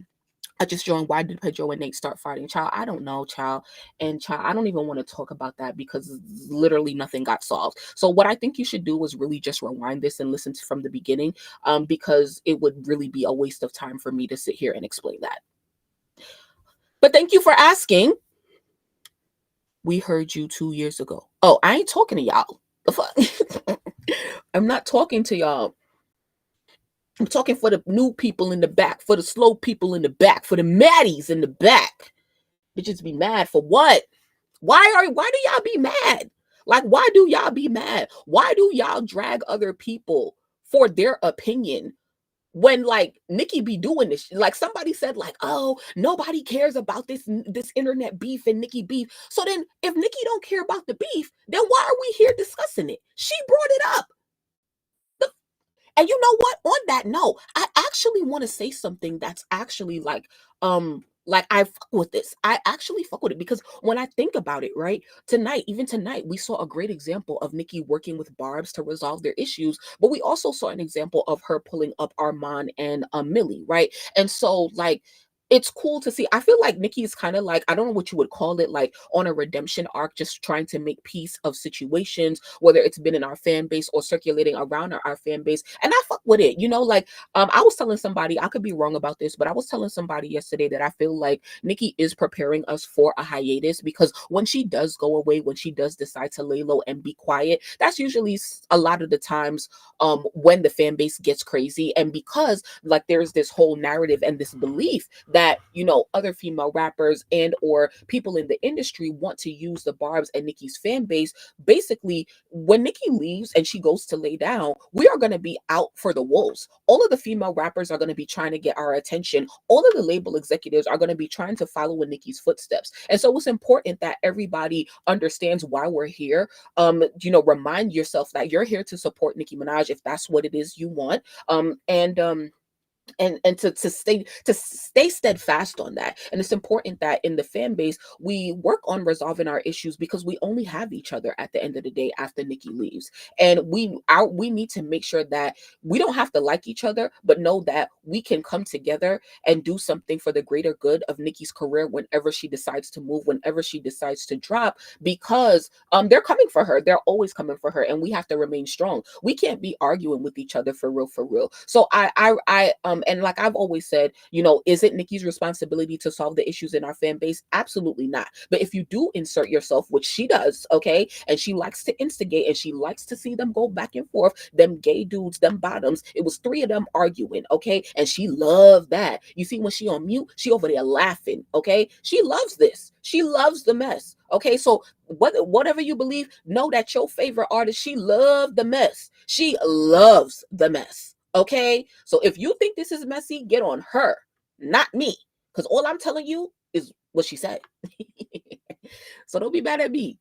I just joined. Why did Pedro and Nate start fighting? Child, I don't know, child. And child, I don't even want to talk about that because literally nothing got solved. So what I think you should do is really just rewind this and listen from the beginning, because it would really be a waste of time for me to sit here and explain that. But thank you for asking. We heard you 2 years ago. Oh, I ain't talking to y'all. The fuck? I'm not talking to y'all. I'm talking for the new people in the back, for the slow people in the back, for the maddies in the back. Bitches be mad for what? Why do y'all be mad? Like, why do y'all be mad? Why do y'all drag other people for their opinion when, like, Nicki be doing this? Like, somebody said, like, oh, nobody cares about this internet beef and Nicki beef. So then if Nicki don't care about the beef, then why are we here discussing it? She brought it up. And you know what? On that note, I actually want to say something that's actually like I fuck with this. I actually fuck with it because when I think about it, right? Even tonight, we saw a great example of Nicki working with Barbs to resolve their issues, but we also saw an example of her pulling up Armon and Millie, right? And so, like, it's cool to see. I feel like Nicki is kind of like, I don't know what you would call it, like on a redemption arc, just trying to make peace of situations, whether it's been in our fan base or circulating around our fan base. And I fuck with it. I was telling somebody, I could be wrong about this, but I was telling somebody yesterday that I feel like Nicki is preparing us for a hiatus because when she does go away, when she does decide to lay low and be quiet, that's usually a lot of the times when the fan base gets crazy. And because, like, there's this whole narrative and this belief that, other female rappers and or people in the industry want to use the Barbs and Nicki's fan base. Basically, when Nicki leaves and she goes to lay down, we are going to be out for the wolves. All of the female rappers are going to be trying to get our attention. All of the label executives are going to be trying to follow in Nicki's footsteps. And so it's important that everybody understands why we're here. Remind yourself that you're here to support Nicki Minaj if that's what it is you want. And to stay steadfast on that. And it's important that in the fan base we work on resolving our issues because we only have each other at the end of the day after Nicki leaves. And we need to make sure that we don't have to like each other, but know that we can come together and do something for the greater good of Nicki's career whenever she decides to move, whenever she decides to drop, because they're coming for her. They're always coming for her, and we have to remain strong. We can't be arguing with each other for real. So and like I've always said, is it Nicki's responsibility to solve the issues in our fan base? Absolutely not. But if you do insert yourself, which she does, okay, and she likes to instigate and she likes to see them go back and forth, them gay dudes, them bottoms, it was 3 of them arguing, okay, and she loved that. You see, when she on mute, she over there laughing, okay, she loves this. She loves the mess. Okay, so whatever you believe, know that your favorite artist, she loved the mess. She loves the mess. Okay, so if you think this is messy, get on her, not me, because all I'm telling you is what she said. So don't be mad at me.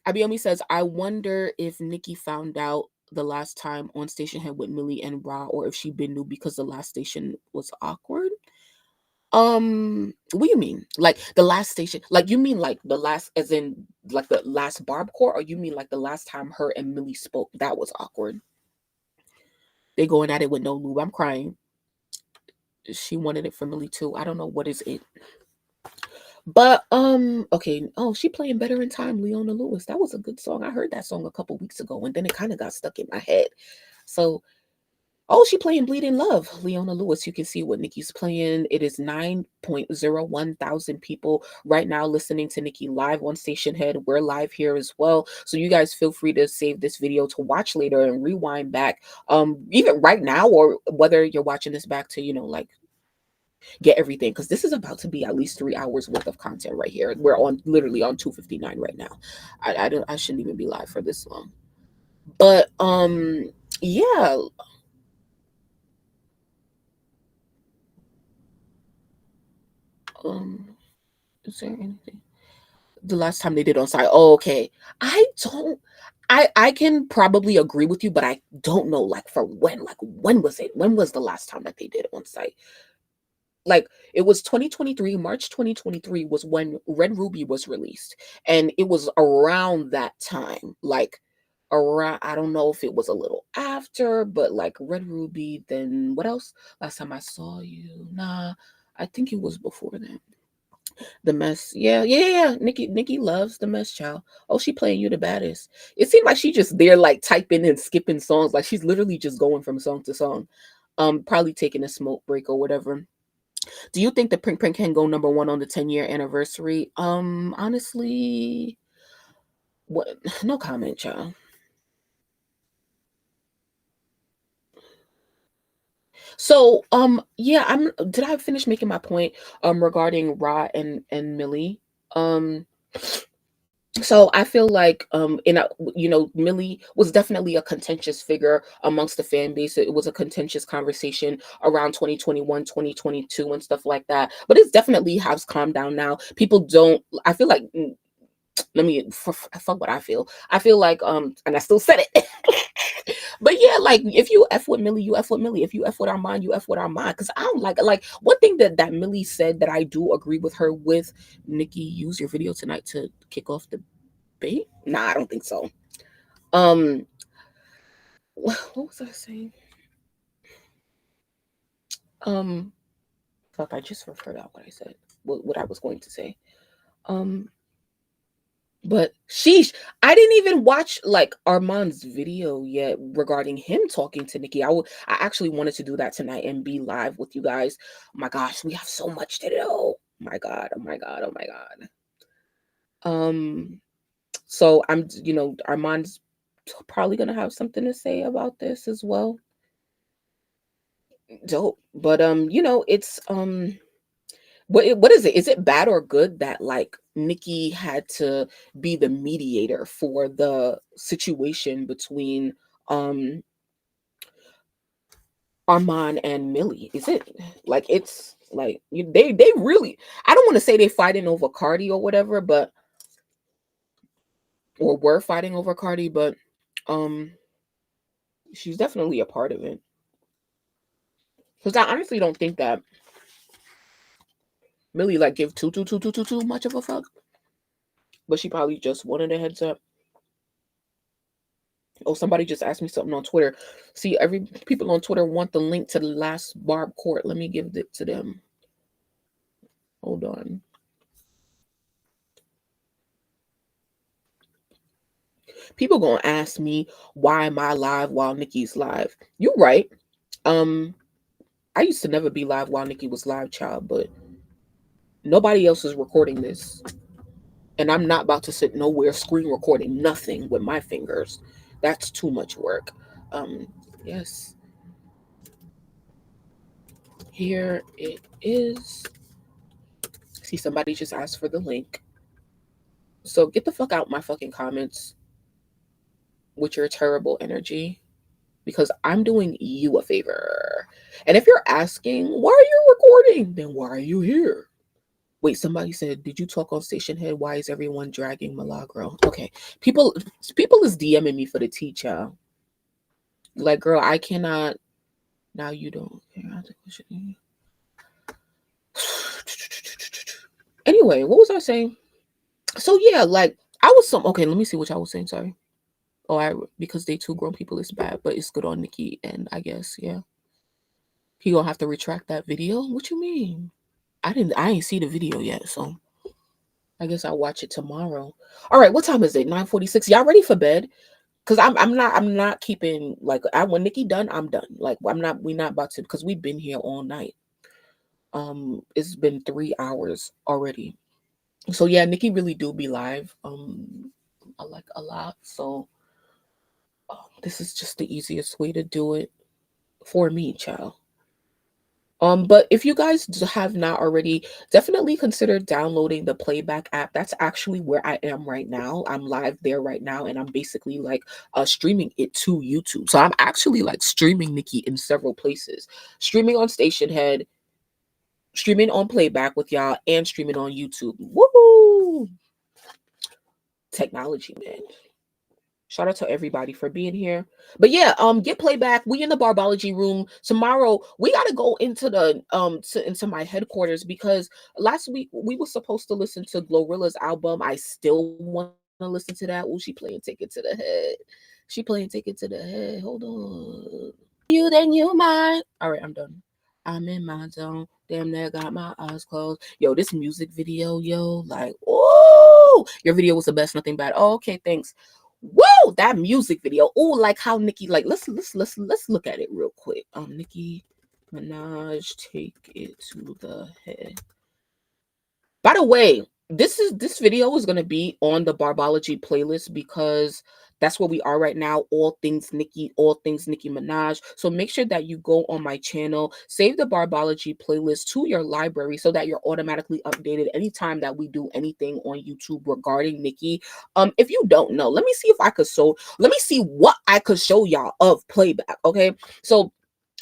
Abiomi says, I wonder if Nicki found out the last time on Station Head with Millie and Ra, or if she been new because the last station was awkward. What do you mean? Like the last station? Like you mean like the last, as in like the last BARB court, or you mean like the last time her and Millie spoke? That was awkward. They going at it with no lube. I'm crying. She wanted it for Millie too. I don't know what is it. But okay. Oh, she playing Better in Time, Leona Lewis. That was a good song. I heard that song a couple weeks ago, and then it kind of got stuck in my head. So, oh, she playing Bleeding Love, Leona Lewis. You can see what Nicki's playing. It is 9.01 thousand people right now listening to Nicki live on Station Head. We're live here as well. So you guys feel free to save this video to watch later and rewind back. Even right now, or whether you're watching this back to, like get everything, because this is about to be at least 3 hours worth of content right here. We're on literally on 2:59 right now. I shouldn't even be live for this long. But yeah. Is there anything? The last time they did on site. Oh, okay. I can probably agree with you, but I don't know like for when. Like when was it? When was the last time that they did it on site? Like it was 2023, March 2023 was when Red Ruby was released. And it was around that time. Like around, I don't know if it was a little after, but like Red Ruby, then what else? Last time I saw you. Nah, I think it was before that. The Mess. Yeah. Nicki loves The Mess, child. Oh, she playing You the Baddest. It seemed like she just there like typing and skipping songs. Like she's literally just going from song to song. Probably taking a smoke break or whatever. Do you think the Pink Pink can go #1 on the 10-year anniversary? Honestly, what? No comment, child. So, yeah, did I finish making my point regarding Ra and Millie? So I feel like Millie was definitely a contentious figure amongst the fan base. It was a contentious conversation around 2021, 2022 and stuff like that, but it's definitely has calmed down now. People don't, I feel like, let me fuck what I feel like and I still said it. But yeah, like if you F with Millie, you F with Millie. If you F with Armon, you F with Armon. Because I don't like one thing that Millie said that I do agree with her with. Nicki, use your video tonight to kick off the debate. Nah, I don't think so. What was I saying? Fuck, I just forgot what I said. What I was going to say. But sheesh, I didn't even watch like Armand's video yet regarding him talking to Nicki. I actually wanted to do that tonight and be live with you guys. Oh my gosh, we have so much to do. Oh my god. So I'm, Armand's probably gonna have something to say about this as well. Dope. But it's what is it? Is it bad or good that like Nicki had to be the mediator for the situation between Armon and Millie? Is it like it's like they really, I don't want to say they fighting over Cardi or whatever, but or were fighting over Cardi, but she's definitely a part of it. Because I honestly don't think that Millie like give too much of a fuck. But she probably just wanted a heads up. Oh, somebody just asked me something on Twitter. See, every people on Twitter want the link to the last BARB court. Let me give it to them. Hold on. People gonna ask me why am I live while Nicki's live? You're right. I used to never be live while Nicki was live, child, but nobody else is recording this. And I'm not about to sit nowhere screen recording nothing with my fingers. That's too much work. Yes. Here it is. See, somebody just asked for the link. So get the fuck out my fucking comments with your terrible energy, because I'm doing you a favor. And if you're asking, why are you recording? Then why are you here? Wait, somebody said, "Did you talk on Station Head? Why is everyone dragging Milagro?" Okay, people is DMing me for the tea, child. Like, girl, I cannot. Now you don't care. Anyway, what was I saying? So yeah, like I was some okay. Let me see what I was saying. Sorry. Oh, because they two grown people is bad, but it's good on Nicki, and I guess yeah, he gonna have to retract that video. What you mean? I ain't see the video yet, so I guess I'll watch it tomorrow. All right, what time is it? 9:46. Y'all ready for bed? Cause I'm not keeping like when Nicki done, I'm done. Like we not about to because we've been here all night. It's been 3 hours already. So yeah, Nicki really do be live. I like a lot. So this is just the easiest way to do it for me, child. But if you guys have not already, definitely consider downloading the Playback app. That's actually where I am right now. I'm live there right now, and I'm basically like streaming it to YouTube. So I'm actually like streaming Nicki in several places, streaming on Station Head, streaming on Playback with y'all, and streaming on YouTube. Woohoo! Technology, man. Shout out to everybody for being here. But yeah, get Playback. We in the Barbology room. Tomorrow we gotta go into the into my headquarters because last week we were supposed to listen to Glorilla's album. I still want to listen to that. Oh, she playing Take It to the Head. She playing Take It to the Head. Hold on. You then you mine. All right, I'm done. I'm in my zone. Damn, there got my eyes closed. Yo, this music video, yo, like, oh, your video was the best, nothing bad. Oh, okay, thanks. Whoa, that music video. Oh, like how Nicki, like let's look at it real quick. Nicki Minaj, Take It to the Head. By the way, this video is gonna be on the Barbology playlist because that's where we are right now. All things Nicki Minaj. So make sure that you go on my channel, save the Barbology playlist to your library so that you're automatically updated anytime that we do anything on YouTube regarding Nicki. If you don't know, let me see what I could show y'all of Playback. Okay, so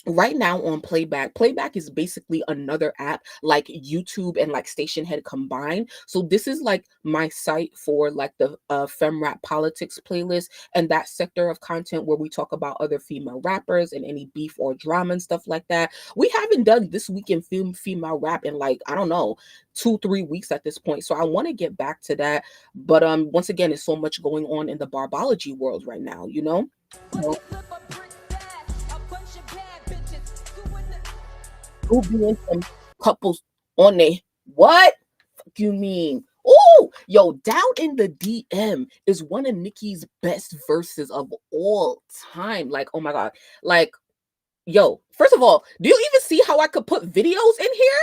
right now on Playback is basically another app like YouTube and like Station Head combined. So this is like my site for like the fem rap politics playlist and that sector of content where we talk about other female rappers and any beef or drama and stuff like that. We haven't done this week in female rap in like, I don't know, 2-3 weeks at this point. So I want to get back to that, but once again, there's so much going on in the Barbology world right now, you know. Who being some couples on there? What? Fuck you mean? Oh, yo, Down in the DM is one of Nicki's best verses of all time. Like, oh my god. Like, yo, first of all, do you even see how I could put videos in here?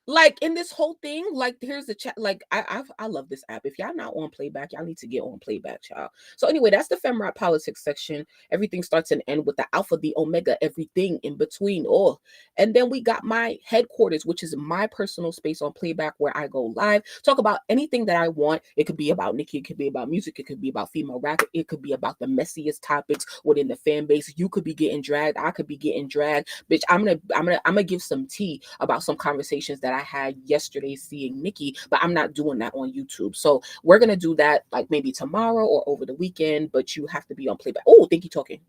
Like in this whole thing, like here's the chat. Like I love this app. If y'all not on Playback, y'all need to get on Playback, child. So anyway, that's the FemRap politics section. Everything starts and ends with the alpha, the omega, everything in between. Oh, and then we got my headquarters, which is my personal space on Playback where I go live, talk about anything that I want. It could be about Nicki, it could be about music, it could be about female rap, it could be about the messiest topics within the fan base. You could be getting dragged, I could be getting dragged. Bitch, I'm gonna give some tea about some conversations that I had yesterday seeing Nicki, but I'm not doing that on YouTube. So we're gonna do that like maybe tomorrow or over the weekend, but you have to be on Playback. Oh, thank you talking.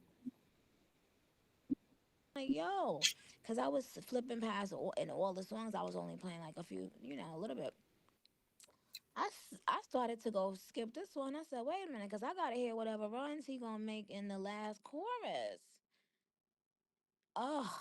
Like, yo, because I was flipping past all the songs. I was only playing like a few, a little bit. I started to go skip this one. I said, wait a minute, because I got to hear whatever runs he going to make in the last chorus. Oh.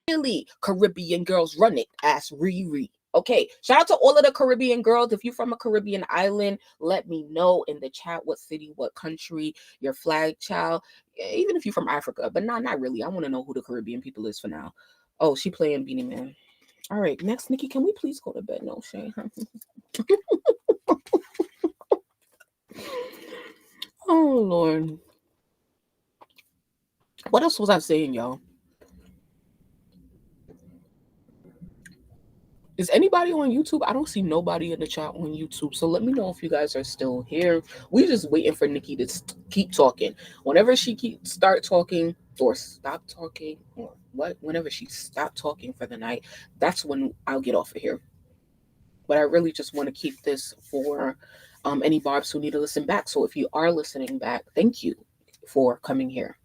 Really, Caribbean girls run it. Ask Riri. Okay, shout out to all of the Caribbean girls. If you're from a Caribbean island, let me know in the chat what city, what country, your flag child. Even if you're from Africa, but not really. I want to know who the Caribbean people is for now. Oh, she playing Beanie Man. All right, next, Nicki, can we please go to bed? No shame. Oh, Lord. What else was I saying, y'all? Is anybody on YouTube? I don't see nobody in the chat on YouTube. So let me know if you guys are still here. We're just waiting for Nicki to keep talking. Whenever she start talking, or stop talking or what, whenever she stopped talking for the night, that's when I'll get off of here. But I really just want to keep this for any barbs who need to listen back. So if you are listening back, thank you for coming here.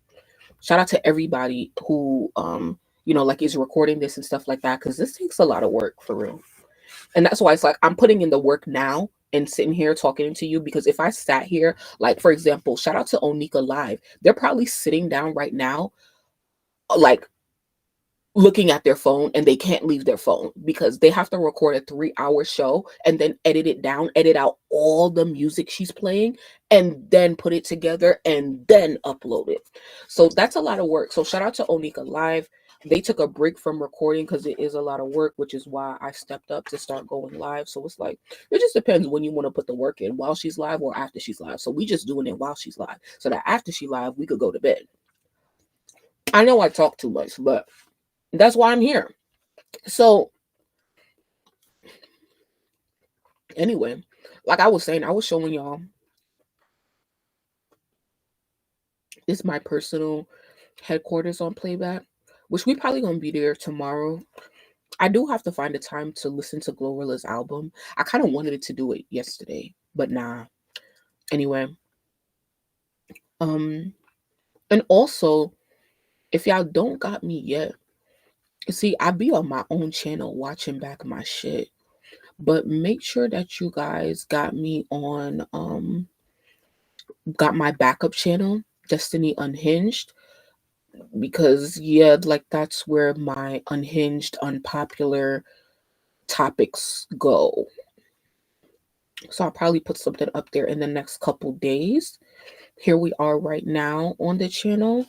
Shout out to everybody who like is recording this and stuff like that, because this takes a lot of work for real. And that's why it's like I'm putting in the work now and sitting here talking to you, because if I sat here, like for example, shout out to Onika Live, they're probably sitting down right now like looking at their phone, and they can't leave their phone because they have to record a 3-hour show and then edit it down, edit out all the music she's playing, and then put it together and then upload it. So that's a lot of work. So shout out to Onika Live. They took a break from recording because it is a lot of work, which is why I stepped up to start going live. So it's like, it just depends when you want to put the work in, while she's live or after she's live. So we just doing it while she's live, so that after she live, we could go to bed. I know I talk too much, but that's why I'm here. So anyway, like I was saying, I was showing y'all, this is my personal headquarters on Playback, which we probably gonna be there tomorrow. I do have to find a time to listen to Glorilla's album. I kind of wanted to do it yesterday, but nah. Anyway, and also, if y'all don't got me yet, see, I be on my own channel watching back my shit, but make sure that you guys got me on got my backup channel, Destiny Unhinged, because yeah, like that's where my unhinged, unpopular topics go. So I'll probably put something up there in the next couple days. Here we are right now on the channel.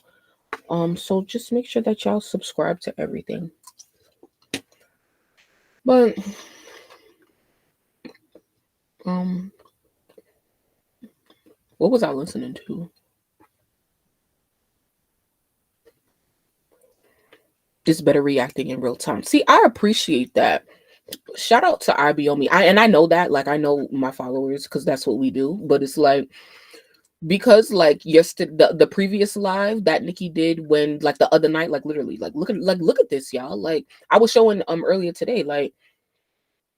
So just make sure that y'all subscribe to everything. But what was I listening to? Just better reacting in real time. See, I appreciate that. Shout out to IBOME. I know that, like, I know my followers because that's what we do. But it's like, because like yesterday, the previous live that Nicki did, when like the other night, like literally, like look at this, y'all. Like I was showing earlier today, like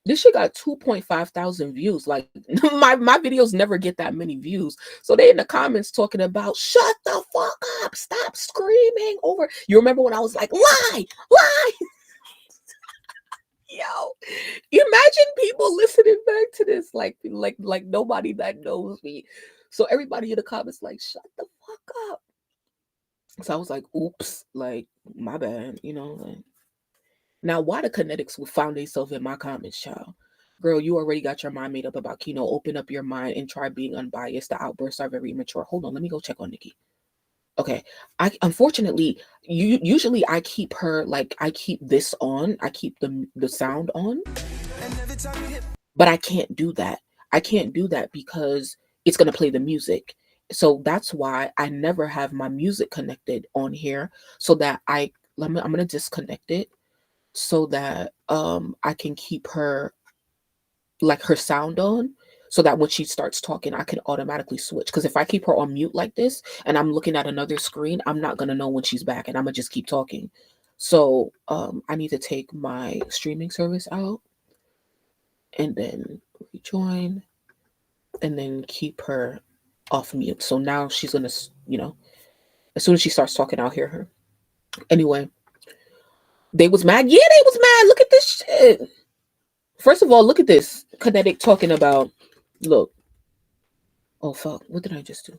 this shit got 2.5 thousand views. Like my videos never get that many views. So they in the comments talking about, shut the fuck up, stop screaming over. You remember when I was like, lie. Yo, imagine people listening back to this, like nobody that knows me. So everybody in the comments like, shut the fuck up. So I was like, oops, like my bad, like. Now, why the kinetics will found themselves in my comments, child? Girl, you already got your mind made up about Kino. Open up your mind and try being unbiased. The outbursts are very immature. Hold on, let me go check on Nicki. Okay, I unfortunately, usually I keep her, like I keep this on. I keep the sound on, but I can't do that. I can't do that because it's gonna play the music. So that's why I never have my music connected on here. So that I'm gonna disconnect it, so that I can keep her, like her sound on, so that when she starts talking I can automatically switch. Because if I keep her on mute like this and I'm looking at another screen, I'm not gonna know when she's back and I'm gonna just keep talking. So I need to take my streaming service out and then rejoin and then keep her off mute. So now she's gonna, as soon as she starts talking, I'll hear her. Anyway, they was mad. Yeah, they was mad. Look at this shit. First of all, look at this. Kinetic talking about, look. Oh, fuck. What did I just do?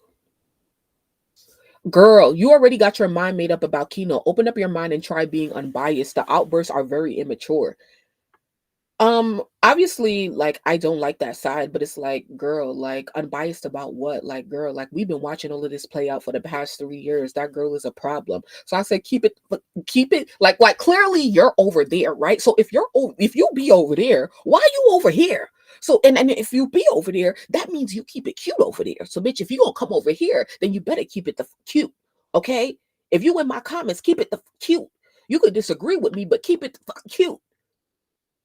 Girl, you already got your mind made up about Kino. Open up your mind and try being unbiased. The outbursts are very immature. Obviously, like, I don't like that side, but it's like, girl, like, unbiased about what? Like, girl, like, we've been watching all of this play out for the past 3 years. That girl is a problem. So I said, keep it, like, clearly you're over there, right? So if you be over there, why are you over here? So, and if you be over there, that means you keep it cute over there. So, bitch, if you gonna come over here, then you better keep it the cute, okay? If you in my comments, keep it the cute. You could disagree with me, but keep it the cute.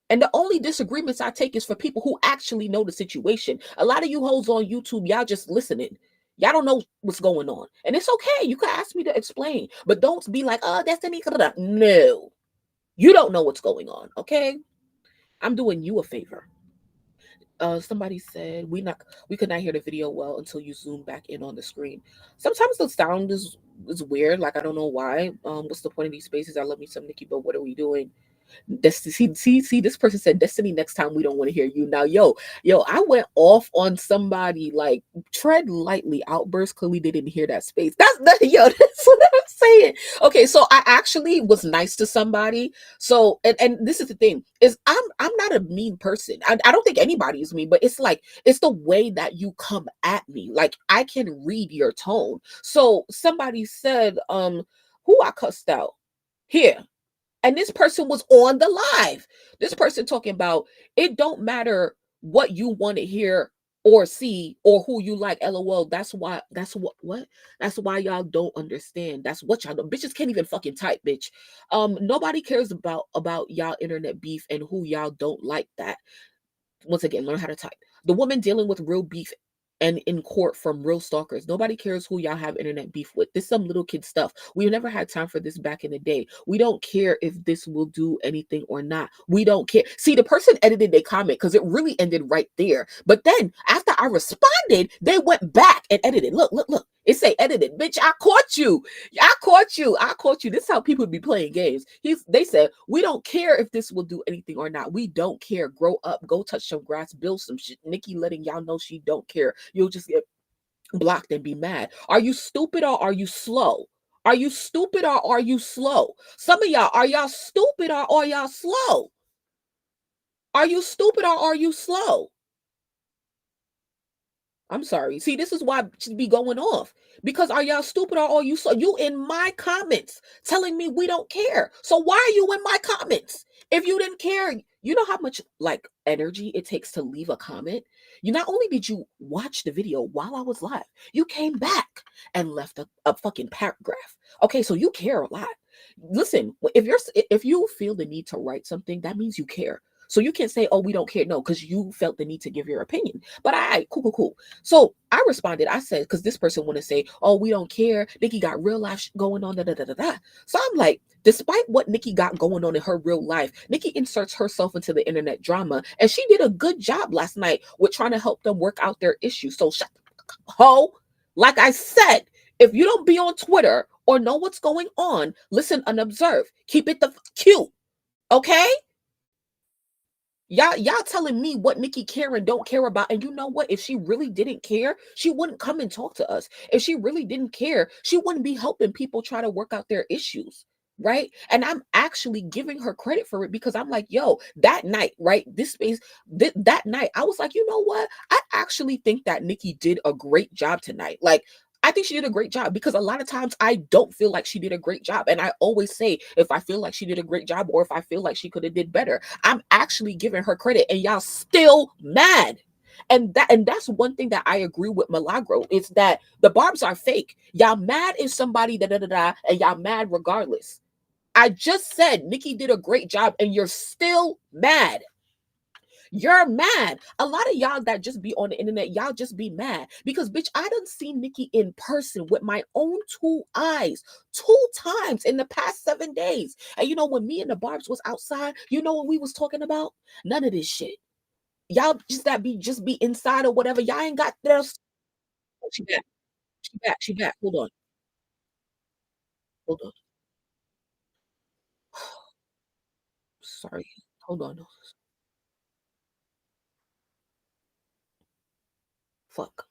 And the only disagreements I take is for people who actually know the situation. A lot of you hoes on YouTube, y'all just listening. Y'all don't know what's going on. And it's okay. You can ask me to explain. But don't be like, oh, Destiny. No. You don't know what's going on. Okay? I'm doing you a favor. Somebody said we could not hear the video well until you zoom back in on the screen. Sometimes the sound is weird. Like I don't know why. What's the point of these spaces? I love me some Nicki, but what are we doing? Destiny, see, this person said, Destiny, next time we don't want to hear you. Now, yo, I went off on somebody like tread lightly outburst. Clearly, they didn't hear that space. Yo, that's what I'm saying. Okay, so I actually was nice to somebody. So, and this is the thing is I'm not a mean person. I don't think anybody is mean, but it's like it's the way that you come at me. Like I can read your tone. So somebody said, who I cussed out here. And this person was on the live. This person talking about it don't matter what you want to hear or see or who you like. LOL. That's what that's why y'all don't understand. That's what y'all do. Bitches can't even fucking type, bitch. Nobody cares about y'all internet beef and who y'all don't like that. Once again, learn how to type. The woman dealing with real beef and in court from real stalkers. Nobody cares who y'all have internet beef with. This some little kid stuff. We never had time for this back in the day. We don't care if this will do anything or not. We don't care. See, the person edited their comment because it really ended right there. But then after I responded, they went back and edited. Look. It say edited. Bitch, I caught you. I caught you. I caught you. This is how people be playing games. They said, we don't care if this will do anything or not. We don't care. Grow up. Go touch some grass. Build some shit. Nicki letting y'all know she don't care. You'll just get blocked and be mad. Are you stupid or are you slow? Are you stupid or are you slow? Some of y'all, are y'all stupid or are y'all slow? Are you stupid or are you slow? I'm sorry. See, this is why I should be going off. Because are y'all stupid or are you so you in my comments telling me we don't care? So why are you in my comments? If you didn't care, you know how much like energy it takes to leave a comment? You not only did you watch the video while I was live, you came back and left a fucking paragraph. Okay, so you care a lot. Listen, if you feel the need to write something, that means you care. So you can't say, "Oh, we don't care." No, because you felt the need to give your opinion. But cool. So I responded. I said, because this person want to say, "Oh, we don't care." Nicki got real life going on. Da, da, da, da, da. So I'm like, despite what Nicki got going on in her real life, Nicki inserts herself into the internet drama, and she did a good job last night with trying to help them work out their issues. So shut the ho. Like I said, if you don't be on Twitter or know what's going on, listen and observe. Keep it the cute, okay? Y'all telling me what Nicki care and don't care about. And you know what? If she really didn't care, she wouldn't come and talk to us. If she really didn't care, she wouldn't be helping people try to work out their issues. Right. And I'm actually giving her credit for it because I'm like, yo, that night, right? This space, that night, I was like, you know what? I actually think that Nicki did a great job tonight. Like, I think she did a great job because a lot of times I don't feel like she did a great job. And I always say, if I feel like she did a great job or if I feel like she could have did better, I'm actually giving her credit and y'all still mad. And that's one thing that I agree with Milagro is that the barbs are fake. Y'all mad if somebody da da da da and y'all mad regardless. I just said Nicki did a great job and you're still mad. You're mad. A lot of y'all that just be on the internet, y'all just be mad because bitch, I done seen Nicki in person with my own two eyes 2 times in the past 7 days. And you know when me and the Barbs was outside, you know what we was talking about? None of this shit. Y'all just be inside or whatever. Y'all ain't got this. She back. She back. Hold on. Sorry. Hold on. Fuck.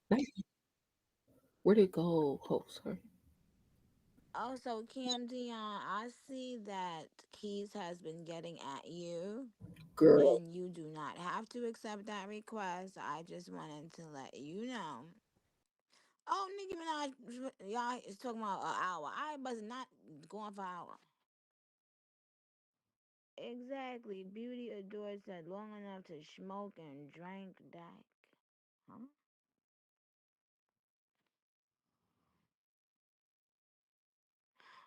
Nice. Where'd it go? Oh, sorry. Also, Cam Dion, I see that Keys has been getting at you, Girl. and you do not have to accept that request. I just wanted to let you know. Oh, Nicki Minaj, y'all is talking about an hour. I was not going for an hour. Exactly. Beauty adores that long enough to smoke and drink that. Huh?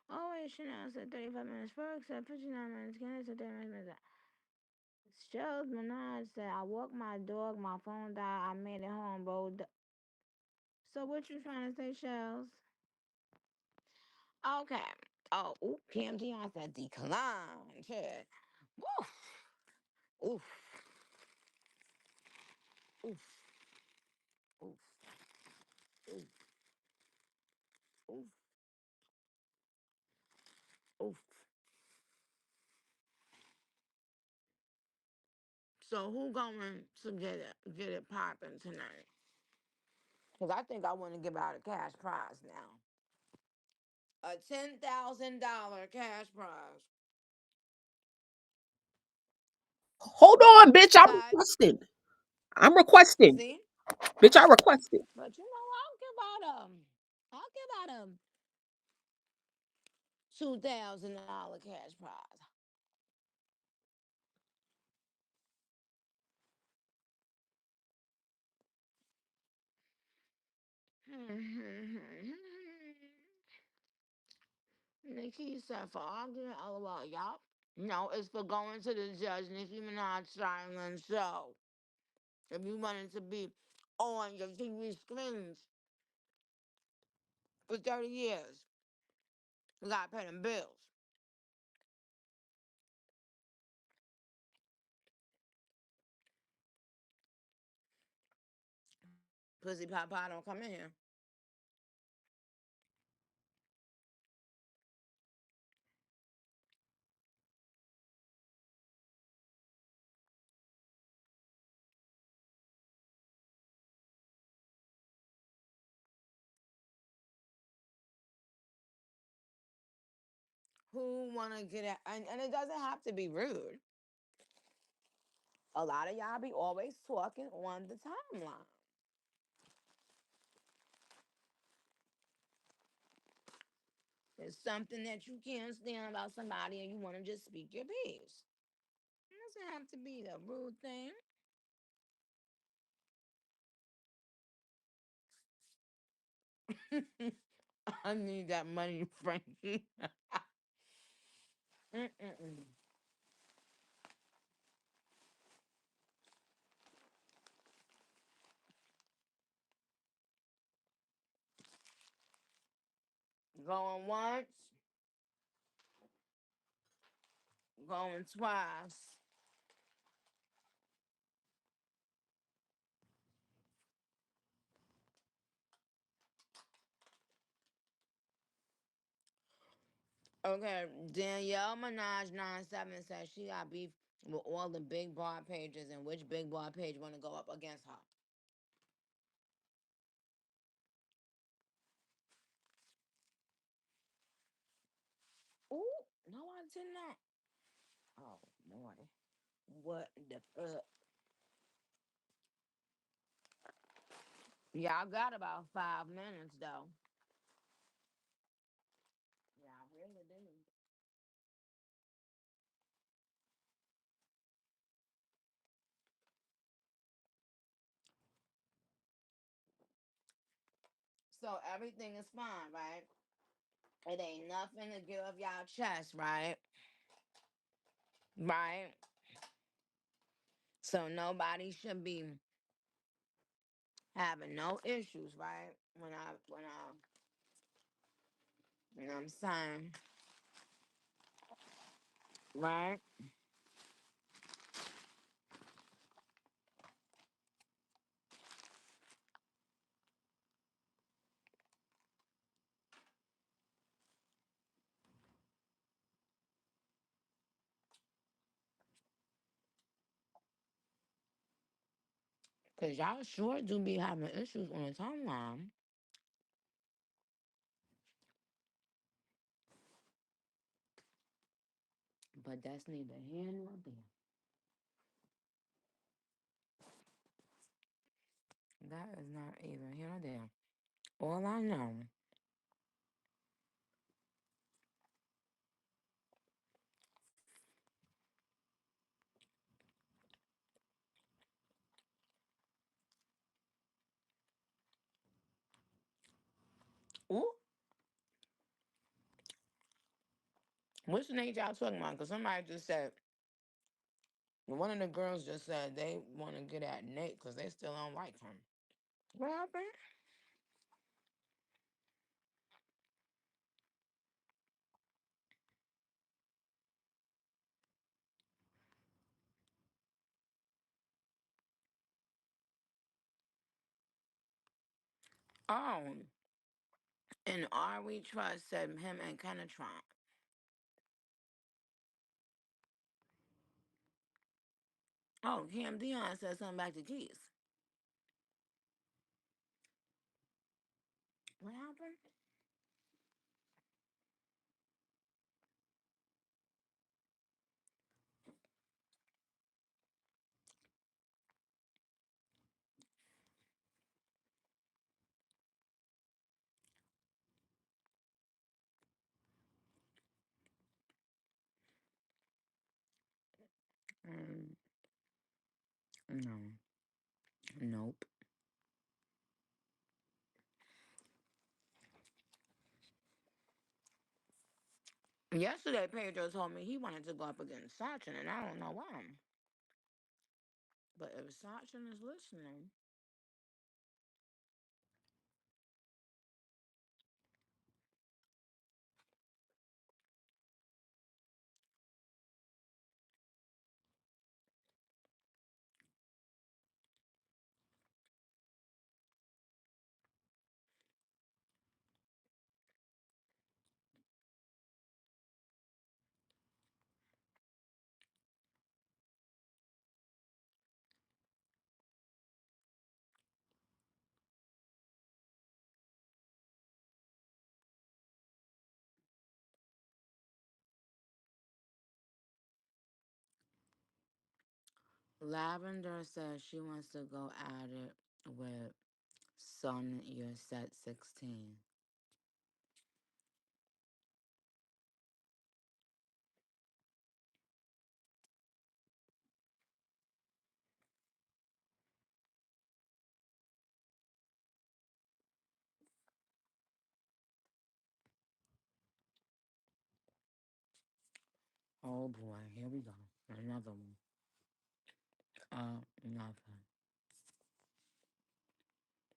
Oh, wait, Chanel said 35 minutes for except 59 minutes. Can I said 30 minutes? Shells Minaj said, I walked my dog, my phone died, I made it home, bro. So what you trying to say, Shells? Okay. Oh, ooh, Cam Dion said decline. Shit. Woof. Oof. Oof. Oof. Oof. Oof. Oof. So who going to get it popping tonight? Cause I think I want to give out a cash prize now. A $10,000 cash prize. Hold on, bitch. I'm Okay. requesting. I'm requesting. See? Bitch, I requested. But you know, I'll give out a $2,000 cash prize. Nicki said for arguing, LOL, y'all. No, it's for going to the judge, Nicki Minaj silent show. If you wanted to be on your TV screens for 30 years, you gotta pay them bills. Pussy Papa don't come in here. Who wanna get it? And it doesn't have to be rude. A lot of y'all be always talking on the timeline. It's something that you can't stand about somebody and you want to just speak your piece. It doesn't have to be the rude thing. I need that money, Frankie. Mm-mm-mm. Going once, going twice. Okay, Danielle Minaj 97 says she got beef with all the big bar pages, and which big bar page want to go up against her? Ooh, no, I did not. Oh boy, what the fuck? Yeah, I got about 5 minutes though. Yeah, I really do. So everything is fine, right? It ain't nothing to get off y'all chest, right? Right? So nobody should be having no issues, right? You know what I'm saying? Right? Cause y'all sure do be having issues on the timeline. But that's neither here nor there. That is not even here nor there. All I know. Ooh, which Nate y'all talking about? Cause somebody just said One of the girls just said they want to get at Nate because they still don't like him. What happened? Oh, and Are We Trust said him and Kenatron. Oh, Cam Dion said something back to Keys. What happened? Mm, no. Nope. Yesterday, Pedro told me he wanted to go up against Sachin, and I don't know why. But if Sachin is listening, Lavender says she wants to go at it with Son, You're Set 16. Oh boy, here we go. Another one. Nothing.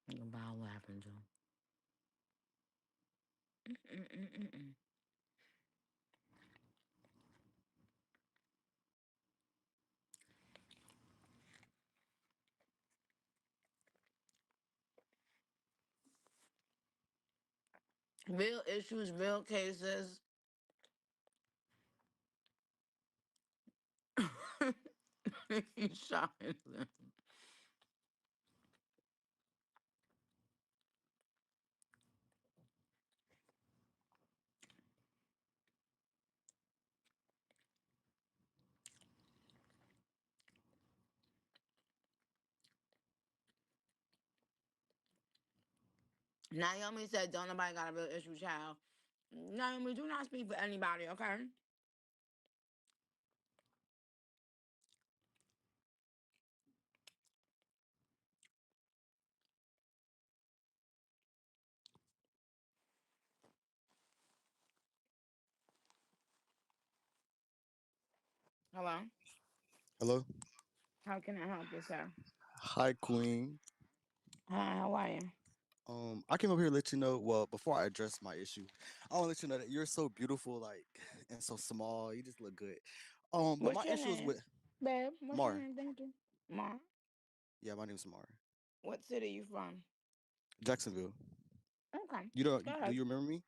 About Lavender. Mm-mm-mm-mm. Real issues, real cases. He's shocking them. Naomi said, don't nobody got a real issue, child. Naomi, do not speak for anybody, okay? Hello? Hello. How can I help you, sir? Hi, Queen. Hi, how are you? I came up here to let you know. Well, before I address my issue, I want to let you know that you're so beautiful, like, and so small. You just look good. But What's my your issue is name? with Babe, what's your Mar. name? Thank you. Ma? Yeah, my name's Mar. What city you from? Jacksonville. Okay. You don't? Go Do ahead. you remember me?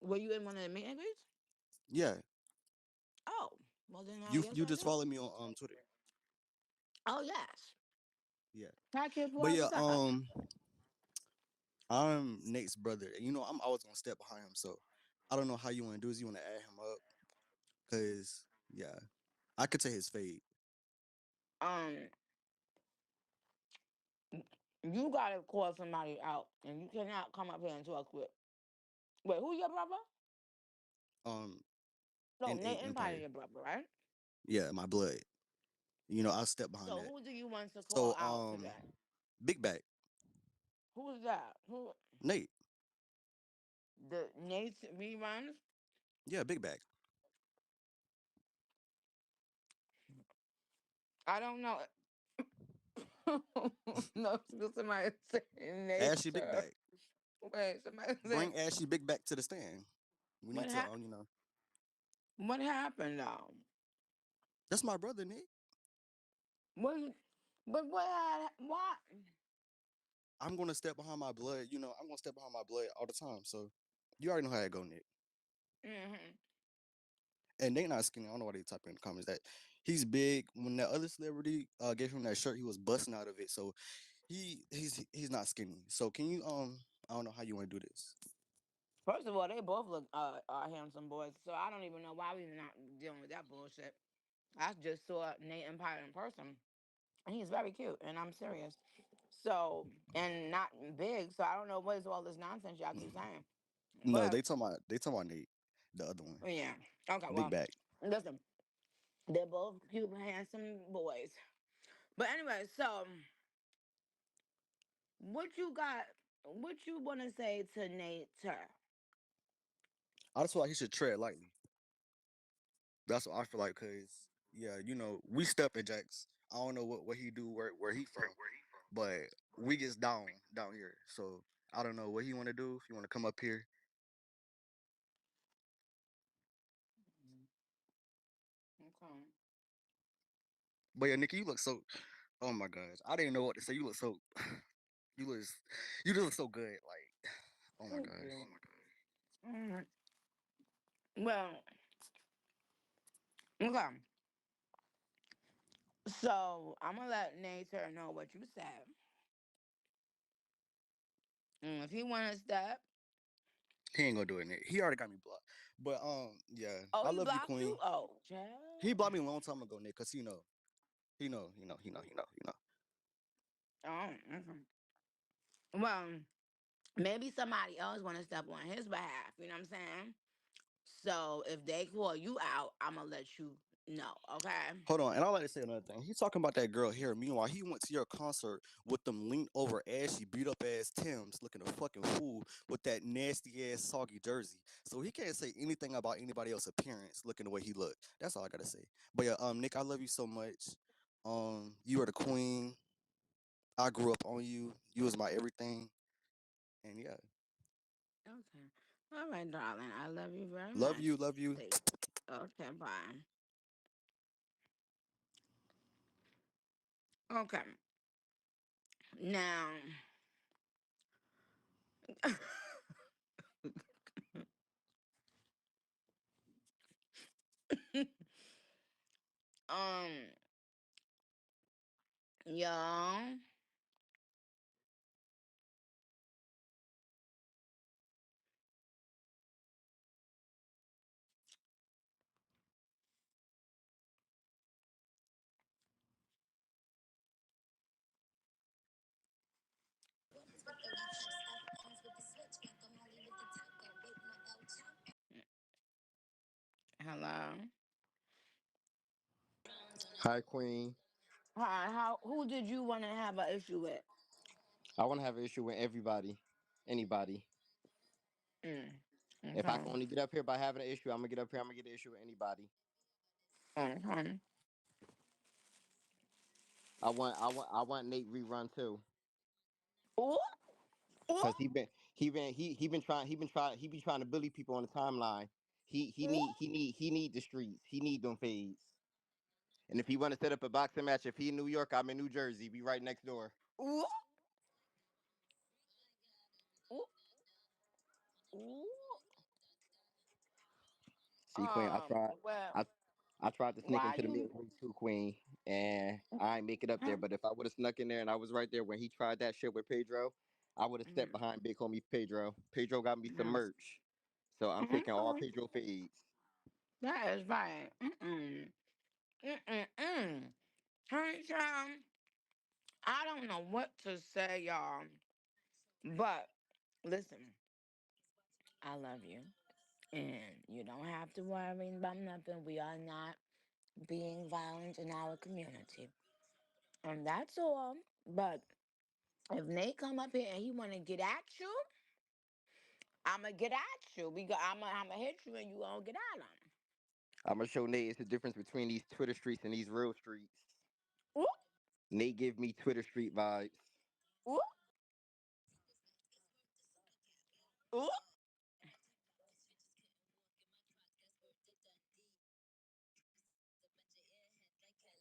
Were you in one of the meet and greets? Yeah. Oh, well then, You yes, you I just do. followed me on Twitter. Oh, yes. Yeah. Hi, Kid But Boy, yeah, what's up? I'm Nate's brother. And I'm always gonna step behind him. So I don't know how you want to do this. You want to add him up? Cause yeah, I could take his fade. Um, you gotta call somebody out, and you cannot come up here and talk with. Wait, who your brother? Um, No, in Nate eight Empire, Empire. your brother, right? Yeah, my blood. I'll step behind So that. who do you want to call So out today? Big Back, Who's that? Who? Nate. The Nate's reruns? Yeah, Big Back. I don't know. No, somebody say Ashley Big nature. Back. Wait, somebody say Bring Ashley Big Back to the stand. We what need to, what happened though? that's my brother, Nick. What? But what? I'm gonna step behind my blood. I'm gonna step behind my blood all the time. So you already know how it go, Nick. Hmm. And they not skinny. I don't know why they type in the comments that he's big. When that other celebrity gave him that shirt, he was busting out of it. So he's not skinny. So can you I don't know how you want to do this. First of all, they both look handsome boys, so I don't even know why we not dealing with that bullshit. I just saw Nate Empire in person, and he's very cute, and I'm serious. So, and not big, so I don't know what is all this nonsense y'all keep saying. No, But they talking about Nate, the other one, yeah, okay. big Well, back. listen, they're both cute, handsome boys. But anyway, so what you got? What you want to say to Nate? I just feel like he should tread lightly. That's what I feel like, cause yeah, we step in Jax. I don't know what he do where he from, but we gets down here. So I don't know what he want to do. If you want to come up here, Okay. but yeah, Nikki, you look so. Oh my gosh, I didn't know what to say. You look so. You look. You just look so good. Like, oh my Thank gosh. you. Mhm. Well, okay. So I'm gonna let Nature know what you said. If he want to step, He ain't gonna do it, Nick. He already got me blocked. But yeah, oh, I he love you, blocked you. Queen. Oh, He child. blocked me a long time ago, Nick, cause he know. Oh, okay. Well, maybe somebody else want to step on his behalf. You know what I'm saying? So if they call you out, I'm gonna let you know. Okay. Hold on, and I'd like to say another thing. He's talking about that girl here. Meanwhile, he went to your concert with them leaned over ashy, beat up ass Tims, looking a fucking fool with that nasty ass soggy jersey. So he can't say anything about anybody else's appearance, looking the way he looked. That's all I gotta say. But yeah, Nick, I love you so much. You are the queen. I grew up on you. You was my everything. And yeah, Okay. All right, darling. I love you very love much. you, love you. Okay. Bye. Okay. Now, um, y'all. Hello. Hi, Queen. Hi. How? Who did you want to have an issue with? I want to have an issue with everybody, anybody. Mm. If I can Okay. only get up here by having an issue, I'm gonna get up here. I'm gonna get an issue with anybody. Okay. I want Nate rerun too, Ooh. Ooh. cause he be trying to bully people on the timeline. Ooh. He need the streets. He need them fades. And if he want to set up a boxing match, if he in New York, I'm in New Jersey. Be right next door. Ooh. Ooh. Ooh. See, Queen, Well, I I tried to sneak why into the you? middleweight too, Queen, and I ain't make it up there. Huh? But if I would have snuck in there and I was right there when he tried that shit with Pedro, I would have stepped Mhm. behind big homie Pedro. Pedro got me some Mhm. merch, so I'm taking all Okay. Pedro fades. That is right. Mm-mm. Mm-mm-mm. Hey, child. I don't know what to say, y'all. But listen, I love you. And you don't have to worry about nothing. We are not being violent in our community. And that's all. But if Nate come up here and he wanna get at you, I'ma get at you. I'ma hit you and you gonna get at him. I'm gonna show Nate it's the difference between these Twitter streets and these real streets. Ooh, Nate give me Twitter street vibes. ooh, ooh.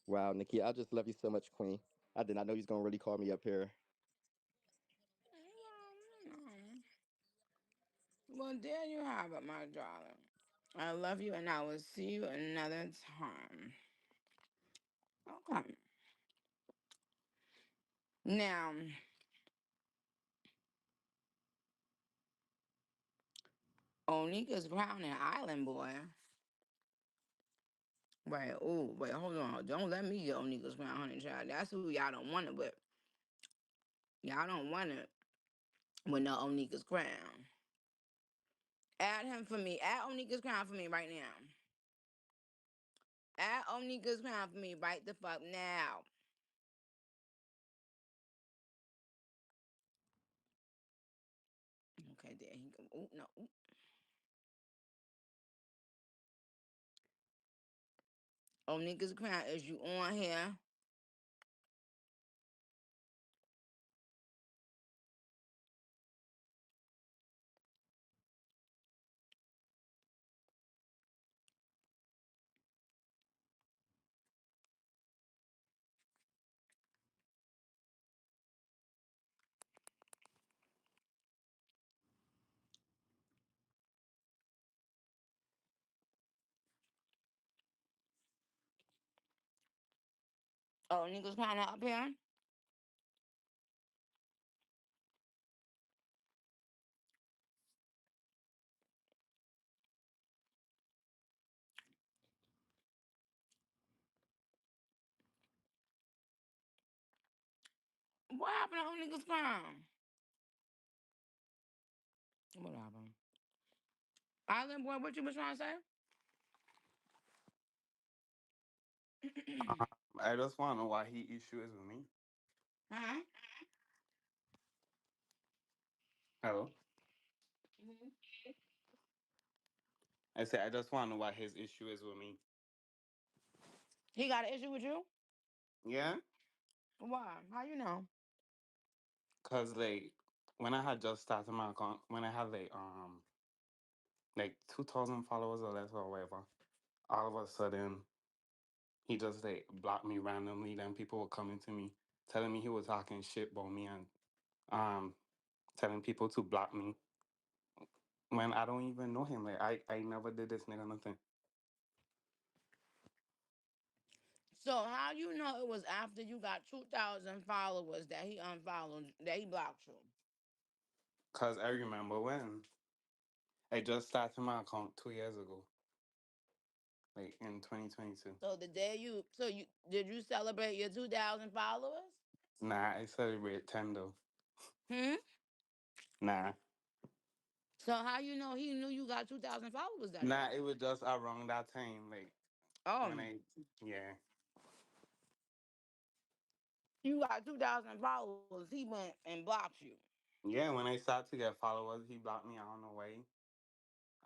Wow, Nikki, I just love you so much, Queen. I did not know you was gonna really call me up here. Well, there you have it, my darling. I love you, and I will see you another time. Okay. Now, Onika's Crown and Island Boy. Wait, oh, wait, hold on. Don't let me get Onika's Crown, honey child. That's who y'all don't want it with. Y'all don't want it with no Onika's Crown. Add him for me. Add Onika's Crown for me right now. Add Onika's Crown for me right the fuck now. Okay, there he go. Oh, no. Ooh. Onika's Crown, is you on here? Oh, Onika's Crown up here? What happened to Onika's Crown? What happened? Island Boy, what you was trying to say? I just want to know why he issue is with me. Huh? Hello. Mhm. I said I just want to know why his issue is with me. He got an issue with you? Yeah, Why? How you know? cause like when I had just started my account, when I had like 2,000 followers or less or whatever, all of a sudden he just like blocked me randomly. Then people were coming to me telling me he was talking shit about me and um telling people to block me when I don't even know him. Like I never did this nigga nothing. So how you know it was after you got 2,000 followers that he unfollowed, that he blocked you? Cause I remember when I just started my account 2 years ago, like in 2022. So the day you, so you, did you celebrate your 2,000 followers? Nah, I celebrate 10 though. Hmm? Nah. So how you know he knew you got 2,000 followers that Nah, day? it was just around that time, like when Oh, I yeah. you got 2,000 followers, he went and blocked you. Yeah, when I started to get followers, he blocked me, I don't know why.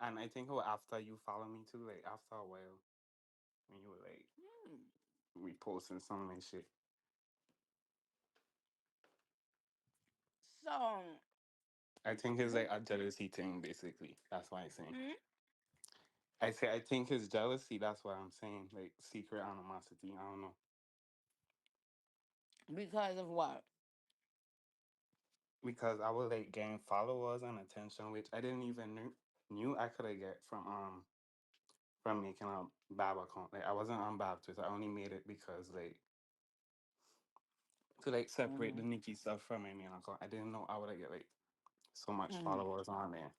And I think it was after you follow me too, like after a while. When you were like Hmm. reposting some and shit. So, I think it's like who, a jealousy thing, basically. That's why I'm saying. hmm? I say I think it's jealousy, that's what I'm saying. Like secret animosity. I don't know. Because of what? Because I would like gain followers and attention, which I didn't even knew I could have get from making a BARB account. Like I wasn't on BARB Twitter. I only made it because like to like separate Hmm. the Nicki stuff from my main account. I didn't know I would get like so much Hmm. followers on there.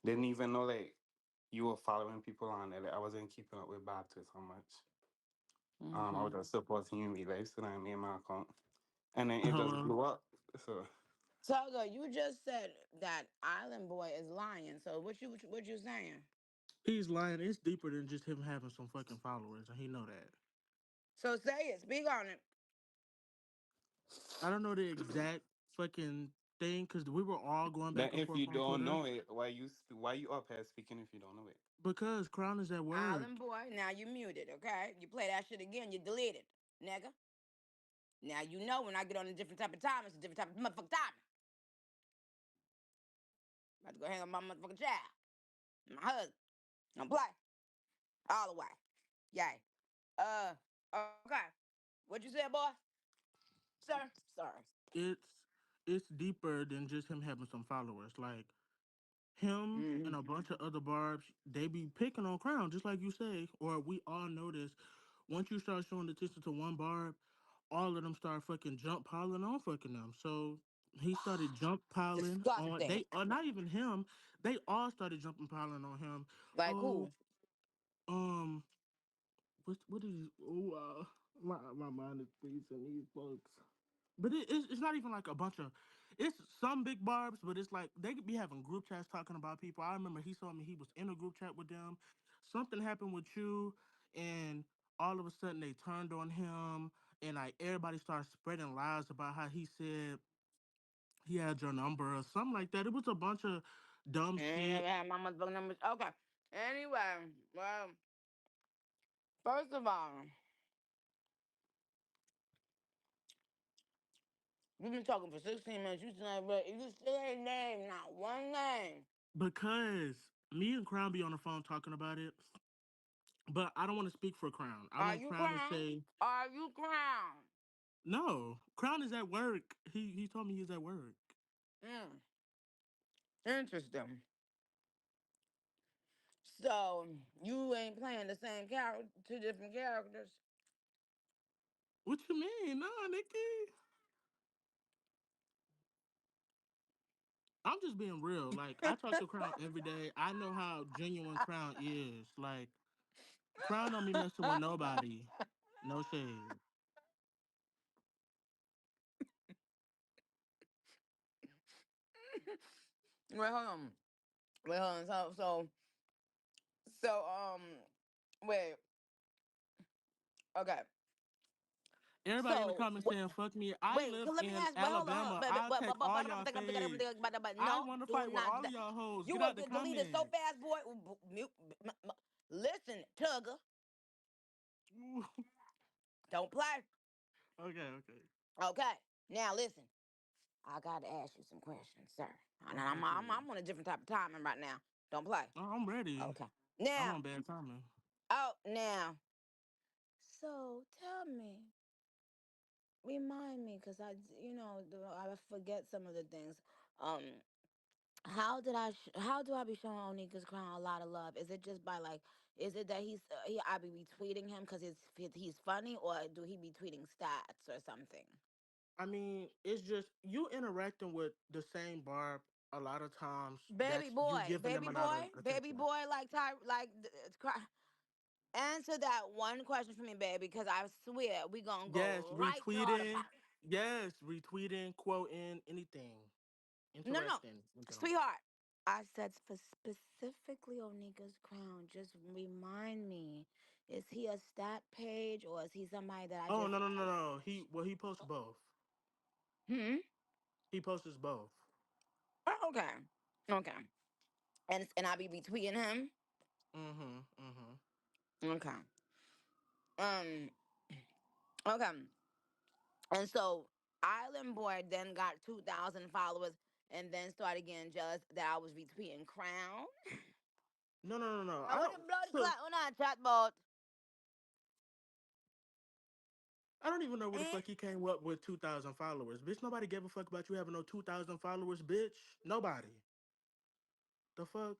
Didn't even know like you were following people on there. Like I wasn't keeping up with BARB Twitter so much. I Hmm. was just supporting you in real life, so then I made my account. And then it just Hello. blew up. So Tugger, you just said that Island Boy is lying. So what you saying? He's lying. It's deeper than just him having some fucking followers, and he know that. So say it. Speak on it. I don't know the exact fucking thing because we were all going then back and if forth you on don't Twitter know it, why you up here speaking if you don't know it? because Crown is at Island work. Boy, now you muted, okay? You play that shit again, you deleted, nigga. Now you know when I get on a different type of time, it's a different type of motherfucking time. About to go hang with my motherfucking child, my husband. Don't play all the way. Yay. Okay. What you said, boy? Sir? Sorry. It's deeper than just him having some followers. Like him Mm-hmm. and a bunch of other barbs, they be picking on Crown, just like you say, or we all notice. Once you start showing attention to one barb, all of them start fucking jump piling on fucking them. So he started jump piling on Disgusting. they not even him. They all started jumping piling on him. Like Oh, who? um, what is oh my mind is freezing these folks. But it's not even like a bunch of, it's some big barbs, but it's like they could be having group chats talking about people. I remember he told me he was in a group chat with them. Something happened with you, and all of a sudden they turned on him, and like everybody started spreading lies about how he said he had your number or something like that. It was a bunch of dumb Ain't never shit. had my motherfucking numbers. Okay. Anyway, well, first of all, we've been talking for 16 minutes. You still ain't named not one name. Because me and Crown be on the phone talking about it, but I don't want to speak for Crown. I Are want you Crown to crowned? say Are you crowned? no. Crown is at work. He told me he's at work. Mm, interesting. So you ain't playing the same character, two different characters. What you mean? No, Nikki. I'm just being real. Like I talk to Crown every day. I know how genuine Crown is. Like Crown don't be messing with nobody. No shade. Wait, hold on. Wait, hold on. So, wait. Okay. Everybody in the So, comments saying fuck me. I wait. live Let me in ask. Wait, hold on, hold on. Alabama. I'll take all y'all fades. I No, want to do fight with not. all of y'all hoes. You Get will out the get deleted so comments. fast, boy. Mute. Listen, Tugger. Don't play. Okay. Okay. Now listen. I got to ask you some questions, sir. And Okay, I'm period. on a different type of timing right now. Don't play. Oh, I'm ready. Okay. I'm Now. on bad timing. Oh, now. So tell me, remind me, cause I forget some of the things. Um, how do I be showing Onika's crown a lot of love? Is it just by like, is it that I be retweeting him because he's funny, or do he be tweeting stats or something? I mean, it's just you interacting with the same barb a lot of times. Baby That's you boy, giving them baby a lot boy, of baby attention. boy, like answer that one question for me, baby, because I swear we gonna Yes, go right to all the retweeting. pop. Yes, retweeting, quoting, anything, No, interesting in general. sweetheart. I said specifically Onika's crown. Just remind me, is he a stat page or is he somebody that I Oh just? no. He posts both. Hmm. He posts both. Oh, okay. Okay. And I be retweeting him. Mm-hmm. Okay. Um. Okay. And so Island Boy then got 2,000 followers and then started getting jealous that I was retweeting Crown. No. I I want the don't. blood So clot on our chatbot. I don't even know where the Eh? fuck he came up with 2,000 followers, bitch. Nobody gave a fuck about you having no 2,000 followers, bitch. Nobody. The fuck.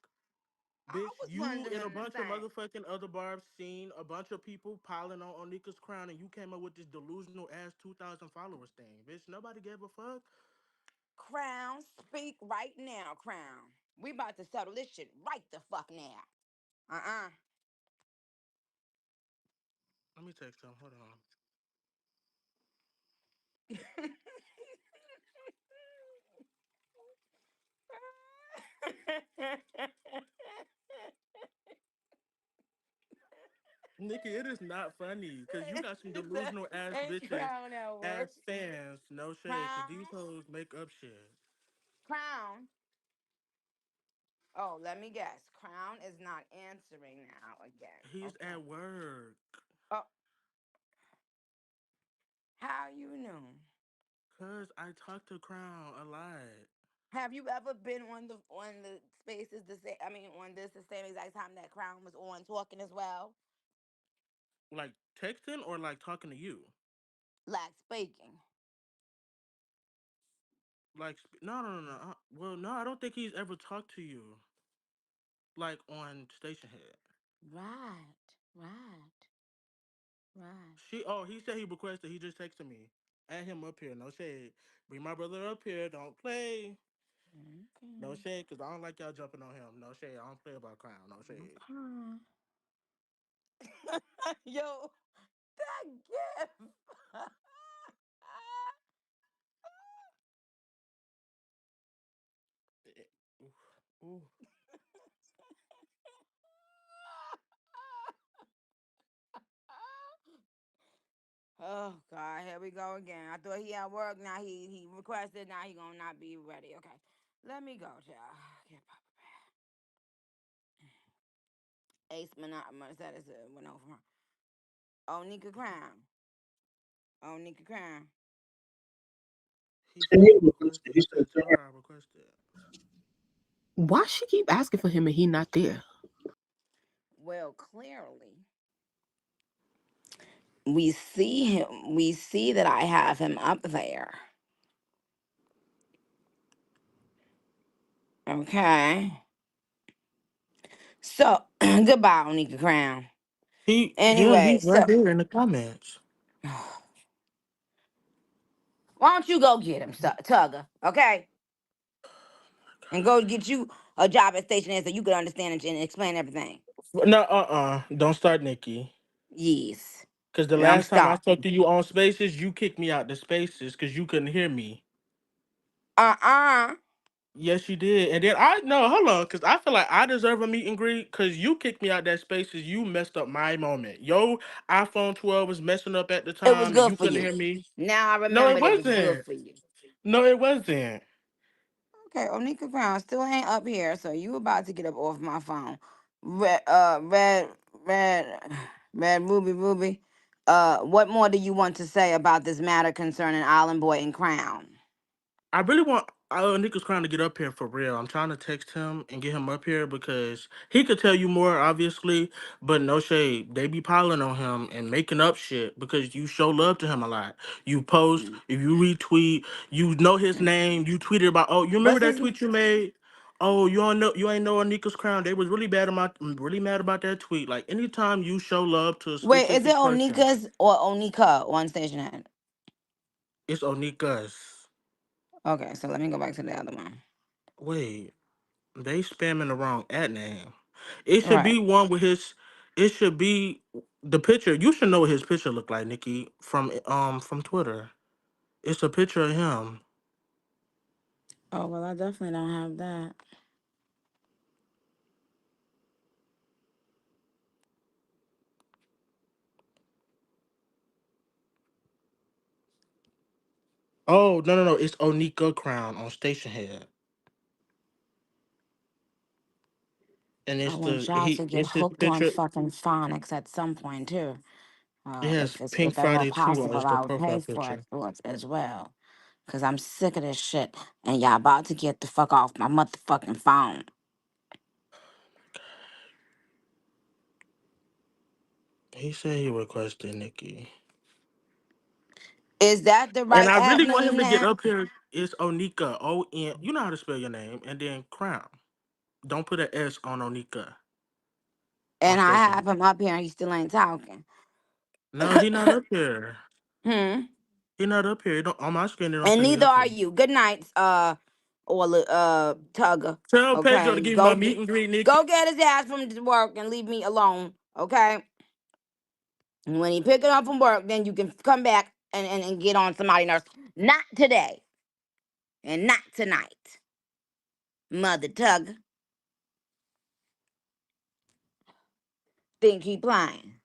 I Bitch, was you and a wondering the bunch of same. motherfucking other barbs seen a bunch of people piling on Onika's crown, and you came up with this delusional ass 2,000 followers thing. Bitch, nobody gave a fuck. Crown, speak right now, Crown. We about to settle this shit right the fuck now. Uh-uh. Let me text him. Hold on. Nikki, it is not funny because you got some delusional ass It's bitches Crown at work. as fans. No shade, because Crown, these hoes make up shit. Crown. Oh, let me guess. Crown is not answering now again. He's Okay. at work. Oh, How you knew? Cause I talk to Crown a lot. Have you ever been on the spaces the same? I mean, on this the same exact time that Crown was on talking as well, Like texting or like talking to you. like speaking. Like no. Well, no, I don't think he's ever talked to you. Like on Station Head. Right, right, right. He said he requested. He just texted me. Add him up here. No shade. Bring my brother up here. Don't play. No Okay. shade, cause I don't like y'all jumping on him. No shade. I don't play about Crown. No shade. Okay. Yo, that gift. Ooh, ooh. Oh God, here we go again. I thought he at work. Now he requested. Now he gonna not be ready. Okay, let me go, child. Get Papa Ace Moneta went over her. Oh, Nika Crown. Oh, Nika Crown. He said he requested. He said tell her I requested. Why she keep asking for him and he not there? Well, clearly we see him. We see that I have him up there. Okay. So goodbye, Nika Crown. Anyway, He's right so there in the comments. why don't you go get him, Tugger? Okay, and go get you a job at Station A so you can understand and explain everything. No, don't start, Nikki. Yes, Cause the and I'm last time I spoke stopping. to you on Spaces, you kicked me out the Spaces because you couldn't hear me. Uh-uh. Yes, you did. And then I no, hold on, because I feel like I deserve a meet and greet because you kicked me out that Spaces. You messed up my moment. Yo, iPhone 12 was messing up at the It was time, and good you for couldn't you. hear me. Now I No, it remembered it was good wasn't. for you. No, it wasn't. Okay, Onika Crown still ain't up here, so you about to get up off my phone. Red, red, red, Ruby. What more do you want to say about this matter concerning Island Boy and Crown? I really want Nicholas Crown to get up here for real. I'm trying to text him and get him up here because he could tell you more, obviously, but no shade. They be piling on him and making up shit because you show love to him a lot. You post, Mm, if you retweet, you know his mm. name. You tweeted about, oh, you remember What's that his? tweet you made? Oh, you ain't know Nicholas Crown. They was really mad about that tweet. Like anytime you show love to a Wait, is it specific person, Onika's or Onika one station head? it's Onika's. Okay, so let me go back to the other one. Wait. They spamming the wrong ad name. It should Right. be one with his. It should be the picture. You should know what his picture look like, Nikki, from Twitter. It's a picture of him. Oh well, I definitely don't have that. Oh no! It's Onika Crown on Station Head, and I want y'all to get It's his hooked on picture. fucking phonics at some point too. It has Pink If at all Friday 2 possible, as the I would profile pay for it picture. as well. Cause I'm sick of this shit, and y'all about to get the fuck off my motherfucking phone. He said he requested Nikki, Is that the and right I ad really want name him to get now? up here. It's Onika O-N. You know how to spell your name, and then Crown. Don't put an S on Onika on And I Station. have him up here, and he still ain't talking. No, he not up here. Hmm. He not up here. It don't, on my screen, it don't And say he neither up are here. you. Good night, Tugger. Tell Pedro to Okay, give me my meet and greet, Nikki. go get his ass from work and leave me alone. Okay. And when he pick it up from work, then you can come back and get on somebody else. Not today and not tonight, Mother Tugger. Think he playing?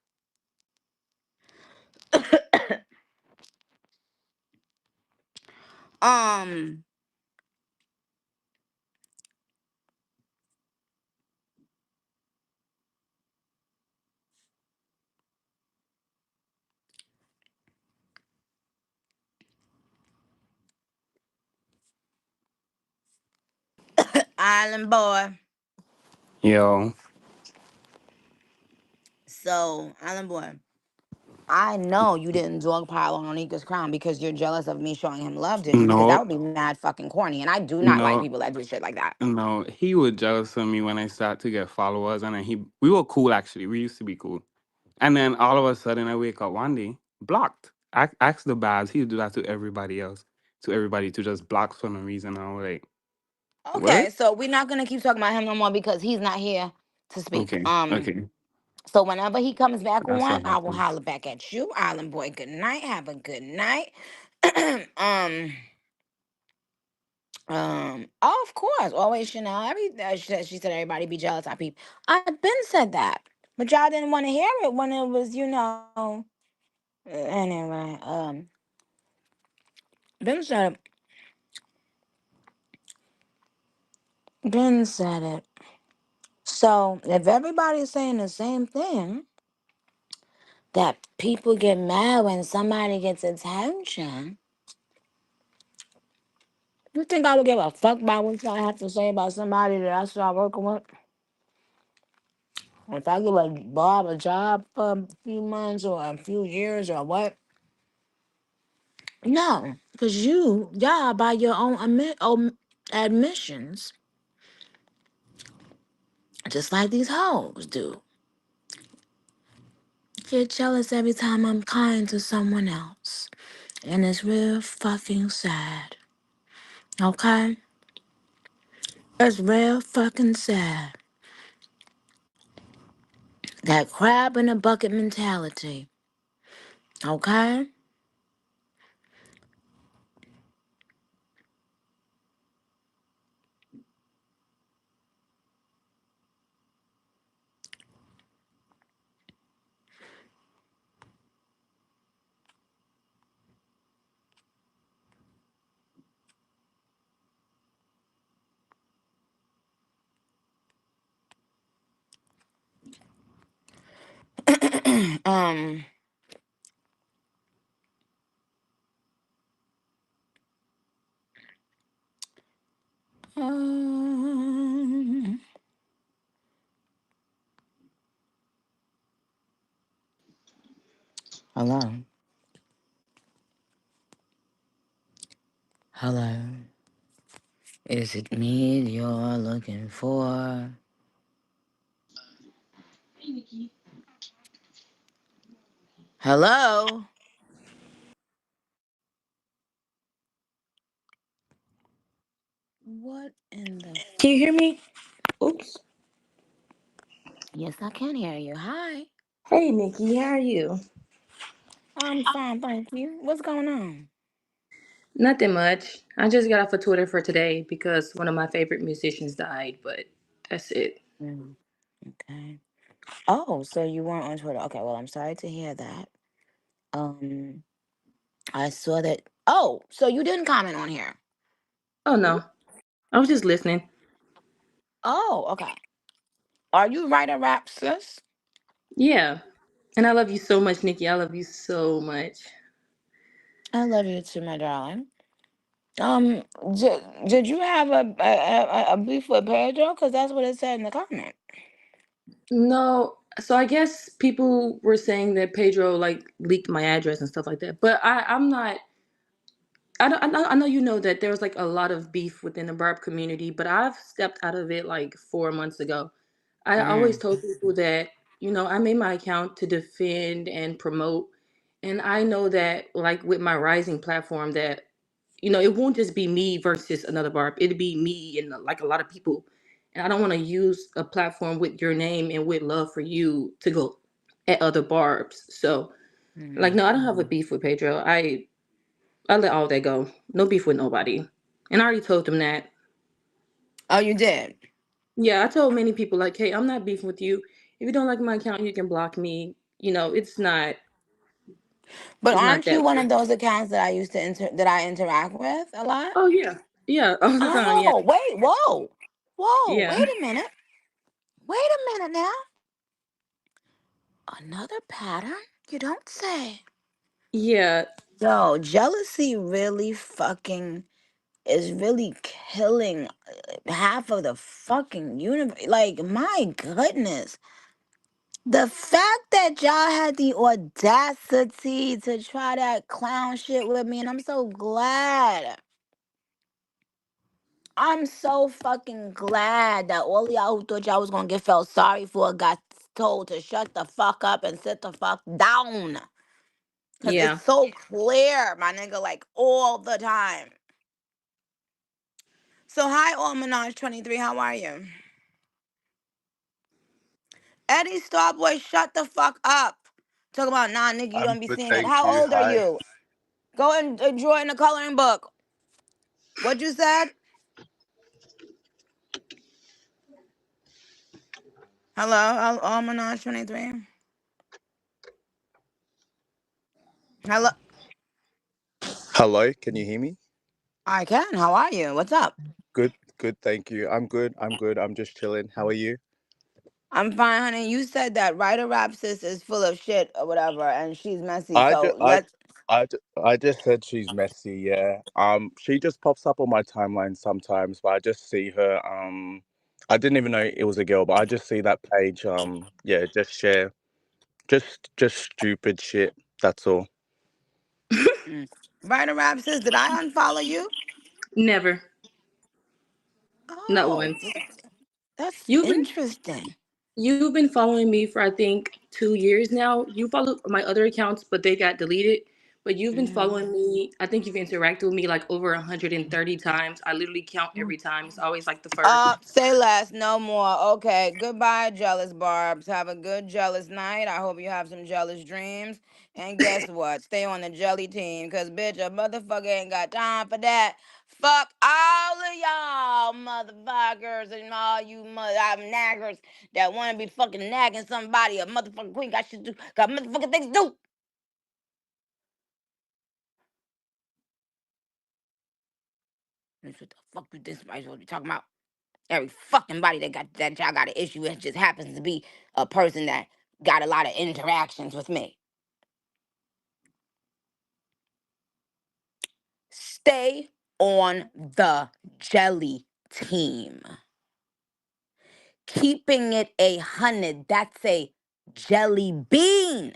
um. Island boy. Yo, So, Island boy, I know you didn't dogpile on Onika's crown because you're jealous of me showing him love, did you? Because that no, would be mad fucking corny, and I do not like no, people that do shit like that. no. He was jealous of me when I started to get followers, and then we were cool actually. We used to be cool, and then all of a sudden I wake up one day blocked. Ask the Babs. He would do that to everybody else, to everybody to just block for no reason. I was like, what? Okay, so we're not gonna keep talking about him no more because he's not here to speak. Okay, okay, So whenever he comes back that's on, what I will happens. holler back at you, Island boy. Good night. Have a good night. um. Oh, of course, always Chanel. She said everybody be jealous of people. I've been said that, but y'all didn't want to hear it when it was, Anyway, Ben said Ben said it. So if everybody's saying the same thing, that people get mad when somebody gets attention, you think I would give a fuck about what y'all have to say about somebody that I start working with? If I give a Bob a job for a few months or a few years or what? No, because y'all, by your own admissions, just like these hoes do, get jealous every time I'm kind to someone else. And it's real fucking sad. Okay? It's real fucking sad. That crab in a bucket mentality. Okay? um, um, hello? Hello? Is it me you're looking for? Hello? What in the Can you hear me? Oops. Yes, I can hear you. Hi. Hey, Nikki, how are you? I'm fine, thank you. What's going on? Nothing much. I just got off of Twitter for today because one of my favorite musicians died, but that's it. Mm, okay. Oh, so you weren't on Twitter. Okay, well, I'm sorry to hear that. Um, I saw that. Oh, so you didn't comment on here. Oh, no. I was just listening. Oh, okay. Are you writer rap, sis? Yeah. And I love you so much, Nikki. I love you so much. I love you too, my darling. Um, did you have a beef with Pedro? Because that's what it said in the comment. No, so I guess people were saying that Pedro like leaked my address and stuff like that. But I'm not. I know you know that there was like a lot of beef within the BARB community, but I've stepped out of it like 4 months ago. I always Mm, told people that, I made my account to defend and promote. And I know that, like, with my rising platform, that, it won't just be me versus another barb. It'll be me and, like, a lot of people. And I don't want to use a platform with your name and with love for you to go at other barbs. So, like, mm. no, I don't have a beef with Pedro. I let all that go. No beef with nobody. And I already told them that. Oh, you did. Yeah, I told many people like, hey, I'm not beefing with you. If you don't like my account, you can block me. But It's not aren't you that one of serious. those accounts that I interact with a lot? Oh yeah. Yeah, all the time, yeah. Oh, wait, whoa, Yeah. wait a minute. Wait a minute now. Another pattern? You don't say. Yeah. Yo, jealousy really fucking is really killing half of the fucking universe. Like, my goodness. The fact that y'all had the audacity to try that clown shit with me, and I'm so glad. I'm so fucking glad that all of y'all who thought y'all was gonna get felt sorry for got told to shut the fuck up and sit the fuck down. Cause it's Yeah. so clear, my nigga, like all the time. So hi, all Minaj 23, how are you? Eddie Starboy, shut the fuck up. Talk about nah, nigga, you I'm don't be good, seeing it. thank How you. old are Hi. you? Go and draw in the coloring book. What you said? Hello, all Minaj 23. Hello, Hello, can you hear me? I can. How are you? What's up? Good, good, thank you. I'm good. I'm good. I'm just chilling. How are you? I'm fine, honey. You said that writer rap sis is full of shit or whatever, and she's messy. I just, So let's. I just said she's messy. Yeah. She just pops up on my timeline sometimes, but I just see her. I didn't even know it was a girl, but I just see that page. Yeah, just share, just stupid shit. That's all. Mm. Writer rap sis, did I unfollow you? Never. Not Oh, once. that's You've been interesting. you've been following me for I think 2 years now. You follow my other accounts, but they got deleted. But you've been Mm-hmm. following me. I think you've interacted with me like over 130 times. I literally count every time. It's always like the first. Say less, no more. Okay, goodbye, jealous Barbs. Have a good jealous night. I hope you have some jealous dreams. And guess what? Stay on the jelly team, cause bitch, a motherfucker ain't got time for that. Fuck all of y'all motherfuckers and all you naggers that wanna be fucking nagging somebody. A motherfucking queen got shit to do, got motherfucking things to do. That's what the fuck you think somebody's supposed to be talking about? Every fucking body that y'all got an issue with just happens to be a person that got a lot of interactions with me. Stay on the jelly team. Keeping it 100, that's a jelly bean.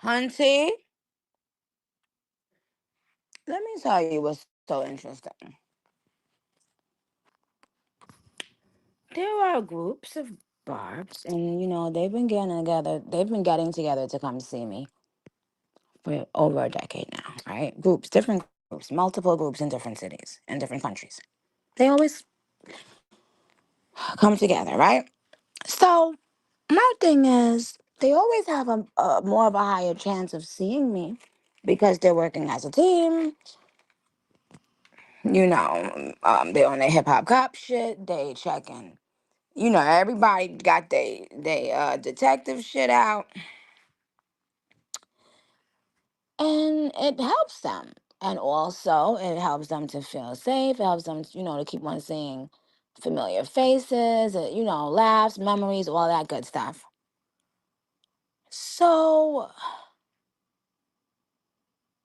Hunty, let me tell you what's so interesting. There are groups of barbs, and they've been getting together to come see me for over a decade now, right? Groups, different groups, multiple groups in different cities and different countries. They always come together, right? So my thing is, they always have a more of a higher chance of seeing me because they're working as a team. They're on their hip hop cop shit. They checking. Everybody got they detective shit out, and it helps them. And also, it helps them to feel safe. It helps them, to keep on seeing familiar faces, laughs, memories, all that good stuff. So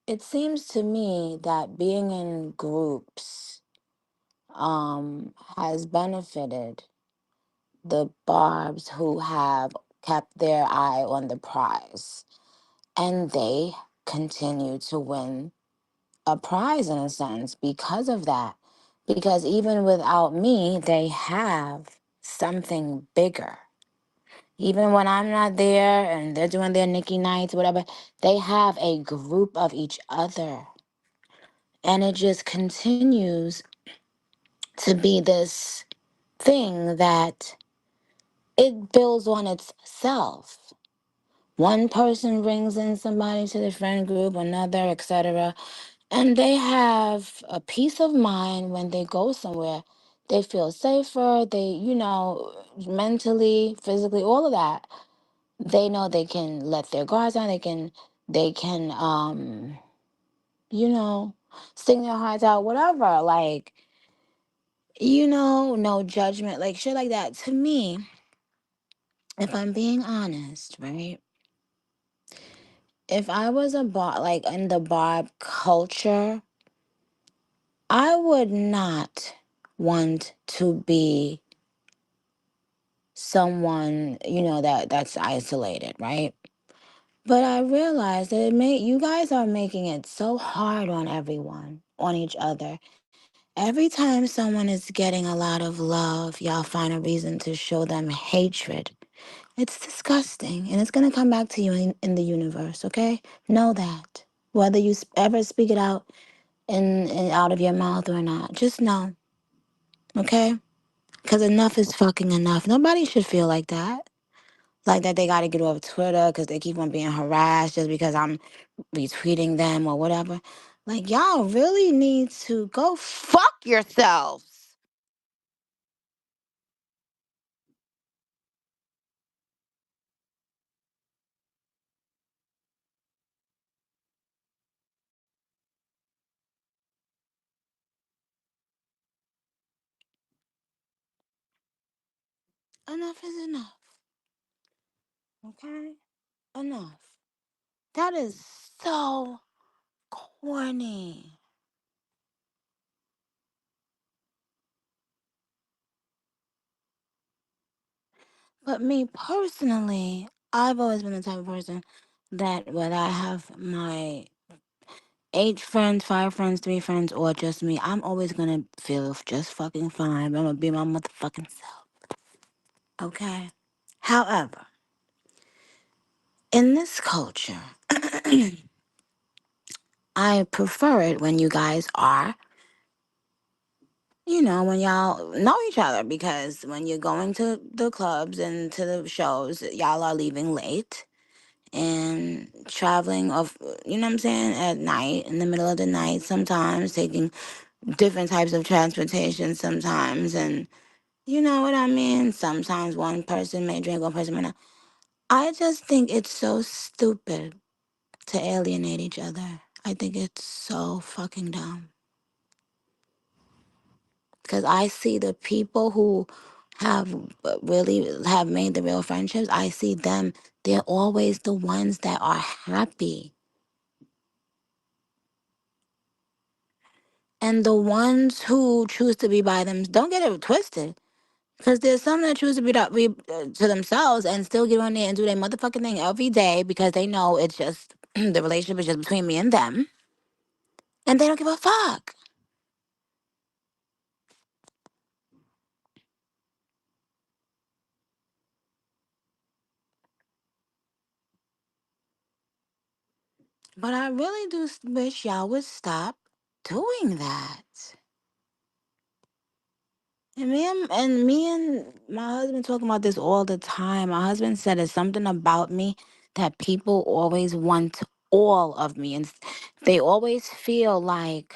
it seems to me that being in groups has benefited the barbs who have kept their eye on the prize, and they continue to win a prize in a sense because of that. Because even without me, they have something bigger. Even when I'm not there and they're doing their Nicki nights, whatever, they have a group of each other. And it just continues to be this thing that it builds on itself. One person brings in somebody to the friend group, another, etc. And they have a peace of mind when they go somewhere. They feel safer, mentally, physically, all of that. They know they can let their guards down. They can you know, sing their hearts out, whatever. Like, no judgment, like shit like that. To me, if I'm being honest, right? If I was a bar, like in the barb culture, I would not want to be someone, that's isolated, right? But I realized that you guys are making it so hard on everyone, on each other. Every time someone is getting a lot of love, y'all find a reason to show them hatred. It's disgusting, and it's gonna come back to you in the universe. Okay, know that. Whether you ever speak it out in out of your mouth or not, just know. Okay, because enough is fucking enough. Nobody should feel like that. Like that they got to get off Twitter because they keep on being harassed just because I'm retweeting them or whatever. Like y'all really need to go fuck yourselves. Enough is enough. Okay, enough. That is so corny. But me personally, I've always been the type of person that when I have my 8 friends, 5 friends, 3 friends, or just me, I'm always gonna feel just fucking fine. I'm gonna be my motherfucking self. Okay? However, in this culture, I prefer it when you guys are, when y'all know each other because when you're going to the clubs and to the shows, y'all are leaving late and traveling off, you know what I'm saying, at night, in the middle of the night, sometimes taking different types of transportation sometimes. And you know what I mean? Sometimes one person may drink, one person may not. I just think it's so stupid to alienate each other. I think it's so fucking dumb. Because I see the people who have really have made the real friendships. I see them. They're always the ones that are happy. And the ones who choose to be by them, don't get it twisted. Because there's some that choose to be to themselves and still get on there and do their motherfucking thing every day because they know it's just the relationship is just between me and them. And they don't give a fuck. But I really do wish y'all would stop doing that. And me and my husband talking about this all the time. My husband said it's something about me that people always want all of me, and they always feel like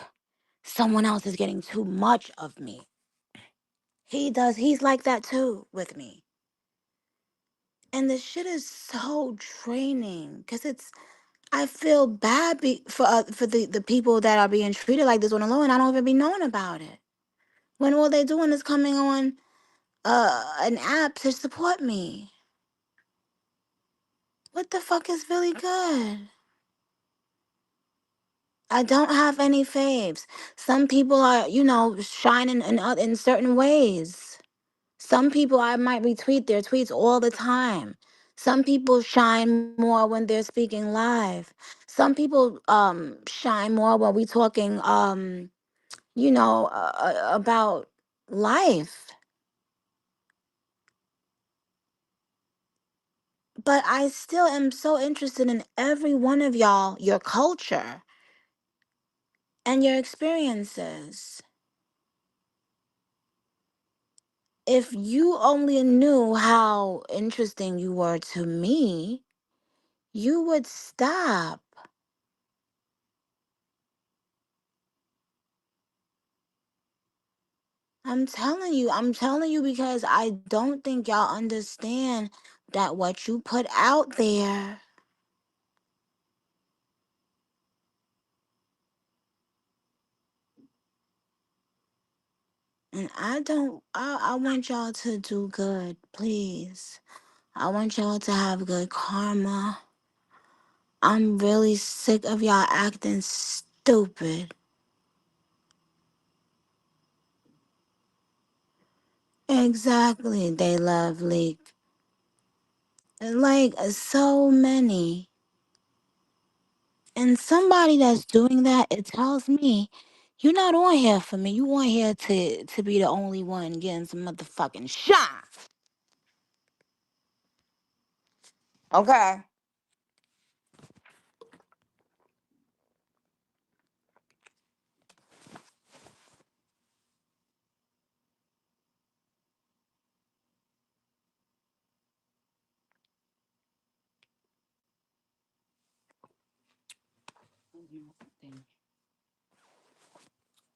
someone else is getting too much of me. He does. He's like that too with me. And this shit is so draining because I feel bad for the people that are being treated like this on the low, and I don't even be knowing about it. When all they're doing is coming on an app to support me. What the fuck is really good? I don't have any faves. Some people are, shining in certain ways. Some people I might retweet their tweets all the time. Some people shine more when they're speaking live. Some people shine more when we talking about life. But I still am so interested in every one of y'all, your culture and your experiences. If you only knew how interesting you were to me, you would stop. I'm telling you because I don't think y'all understand that what you put out there And I want y'all to do good, please. I want y'all to have good karma. I'm really sick of y'all acting stupid. Exactly, they love leak. Like so many. And somebody that's doing that, it tells me you're not on here for me. You on here to be the only one getting some motherfucking shine. Okay.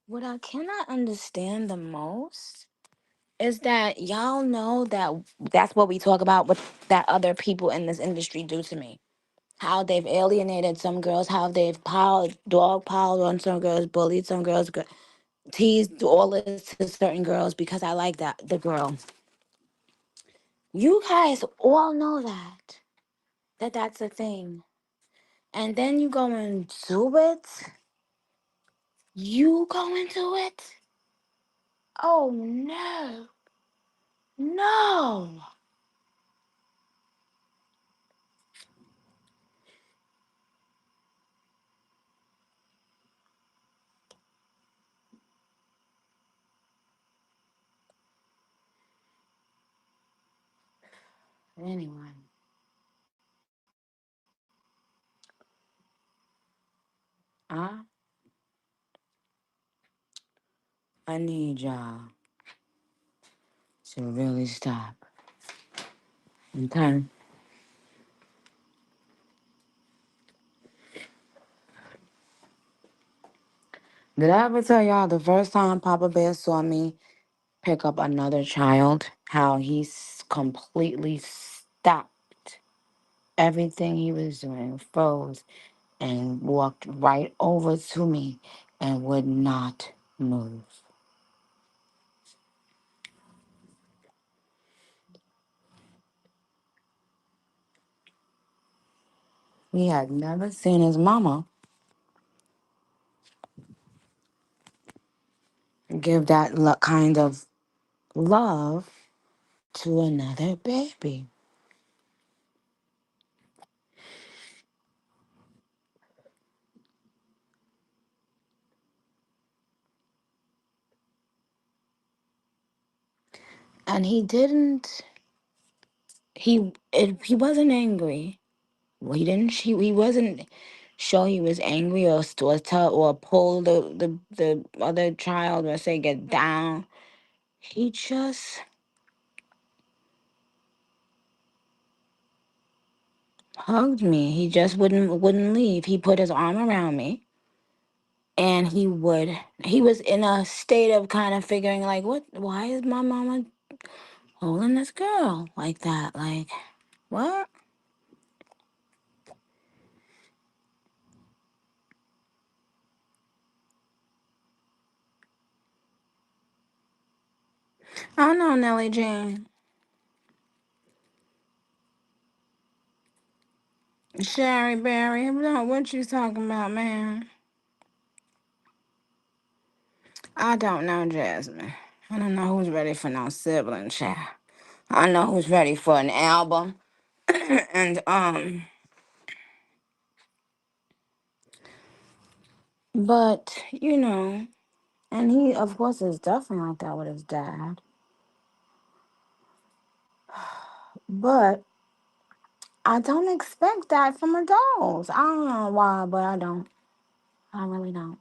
What I cannot understand the most is that y'all know that that's what we talk about, what that other people in this industry do to me. How they've alienated some girls, how they've dog piled on some girls, bullied some girls, teased all this to certain girls because I like the girl. You guys all know that that's a thing. And then you go and do it. You go into it. Oh no. No. Anyway, I I need y'all to really stop. Okay? Did I ever tell y'all the first time Papa Bear saw me pick up another child, how he completely stopped everything he was doing, froze, and walked right over to me and would not move. He had never seen his mama give that kind of love to another baby. And he didn't, he wasn't angry. Well, he wasn't show he was angry or tell or pull the other child or say get down. He just hugged me. He just wouldn't leave. He put his arm around me and he was in a state of kind of figuring like why is my mama holding this girl like that? Like what? I know, Nellie Jane. Sherry Berry, what you talking about, man? I don't know, Jasmine. I don't know who's ready for no sibling chat. I know who's ready for an album. and but and he of course is definitely like that with his dad. But I don't expect that from adults. I don't know why, but I don't. I really don't.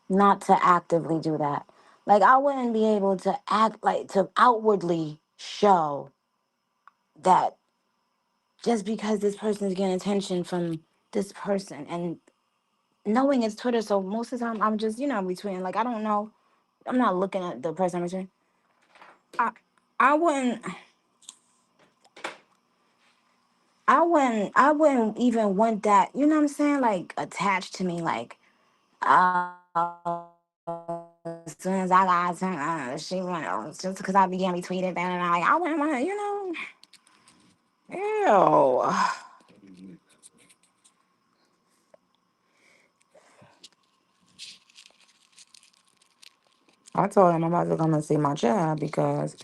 Not to actively do that. Like I wouldn't be able to act like to outwardly show that just because this person is getting attention from this person and knowing it's Twitter, so most of the time I'm just, between like I don't know. I'm not looking at the person I'm between. I I wouldn't I wouldn't even want that, you know what I'm saying? Like attached to me, like oh as soon as I got to, she went, just because I began retweeting that, and I went, ew. I told him I'm about to come and see my child because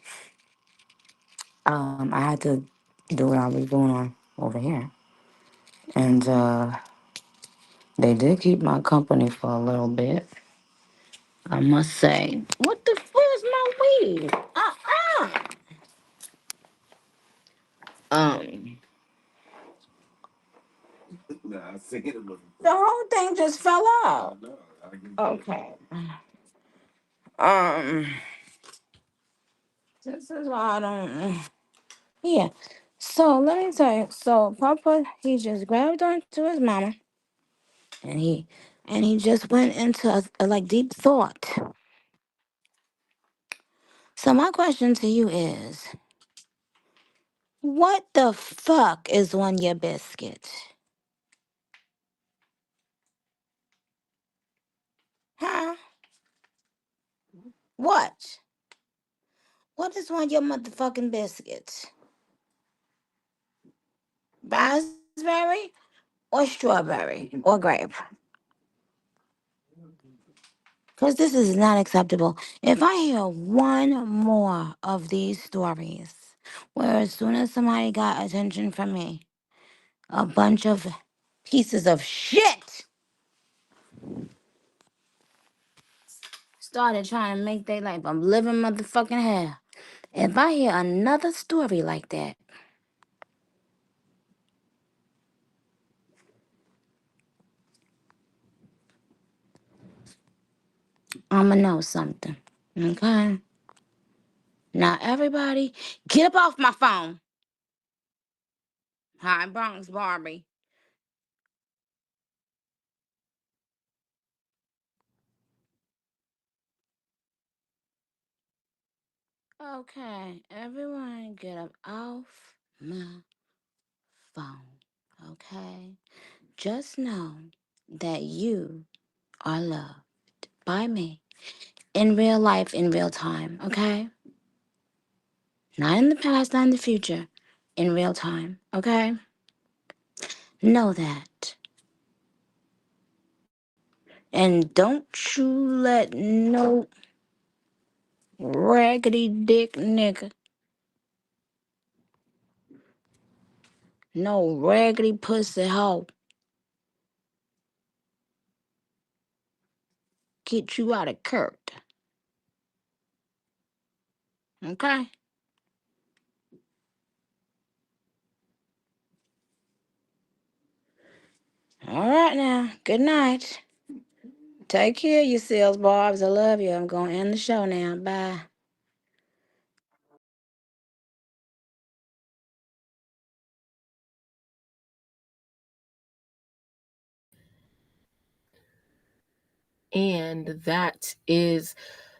I had to do what I was doing over here. And they did keep my company for a little bit, I must say. What the fuck is my weed? Um, the whole thing just fell out. Okay. Um, this is why I don't. Yeah. So let me tell you. So Papa, he just grabbed onto his mama, and he just went into a like deep thought. So my question to you is, what the fuck is on your biscuit? Huh? What? What is on your motherfucking biscuits? Raspberry or strawberry or grape? Because this is not acceptable. If I hear one more of these stories where as soon as somebody got attention from me, a bunch of pieces of shit started trying to make their life a living motherfucking hell. If I hear another story like that, I'ma know something. Okay? Now everybody, get up off my phone. Hi, Bronx Barbie. Okay, everyone get up off my phone. Okay? Just know that you are loved by me in real life, in real time. Okay? Not in the past, not in the future. In real time. Okay? Know that. And don't you let no raggedy dick nigga, no raggedy pussy hoe get you out of Kurt. Okay? All right now. Good night. Take care of yourselves, Barbs. I love you. I'm going to end the show now. Bye. And that is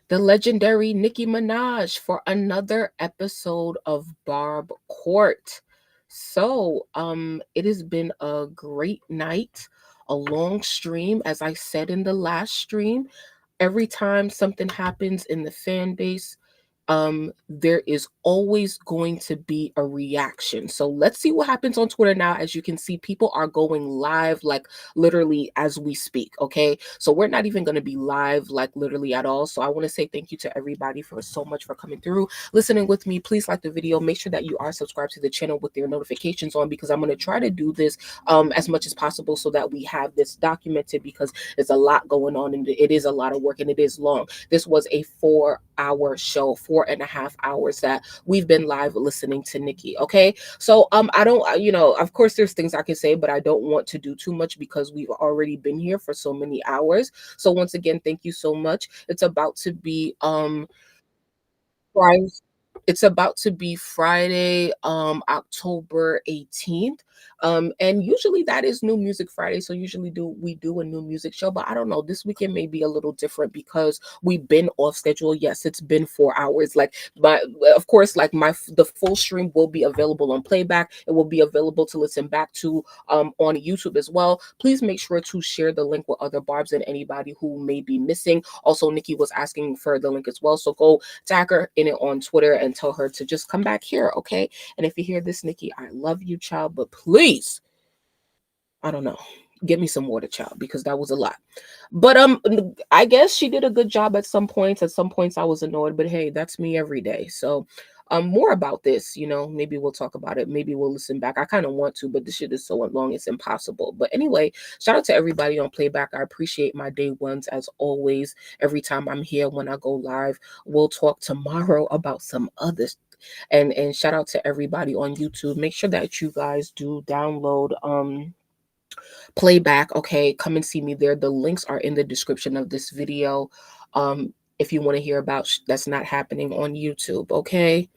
the legendary Nicki Minaj for another episode of Barb Court. So, it has been a great night, a long stream. As I said in the last stream, every time something happens in the fan base, there is always going to be a reaction. So let's see what happens on Twitter now. As you can see, people are going live like literally as we speak. Okay, so we're not even going to be live like literally at all. So I want to say thank you to everybody for so much for coming through, listening with me. Please like the video, make sure that you are subscribed to the channel with your notifications on, because I'm going to try to do this as much as possible so that we have this documented, because there's a lot going on and it is a lot of work and it is long. This was a 4-hour show, 4.5 hours that we've been live listening to Nicki. Okay, so I don't, of course there's things I can say, but I don't want to do too much because we've already been here for so many hours. So once again, thank you so much. It's about to be price It's about to be Friday, October 18th. And usually that is New Music Friday. So usually we do a new music show, but I don't know. This weekend may be a little different because we've been off schedule. Yes, it's been 4 hours. Like, but of course, like the full stream will be available on playback. It will be available to listen back to on YouTube as well. Please make sure to share the link with other barbs and anybody who may be missing. Also, Nicki was asking for the link as well. So go tag her in it on Twitter and tell her to just come back here, okay? And if you hear this, Nicki, I love you, child, but please, I don't know, get me some water, child, because that was a lot. But I guess she did a good job at some points. At some points I was annoyed, but hey, that's me every day. So more about this, maybe we'll talk about it. Maybe we'll listen back. I kind of want to, but this shit is so long, it's impossible. But anyway, shout out to everybody on playback. I appreciate my day ones as always. Every time I'm here, when I go live, we'll talk tomorrow about some others. And shout out to everybody on YouTube. Make sure that you guys do download playback. Okay, come and see me there. The links are in the description of this video. If you want to hear about that's not happening on YouTube. Okay,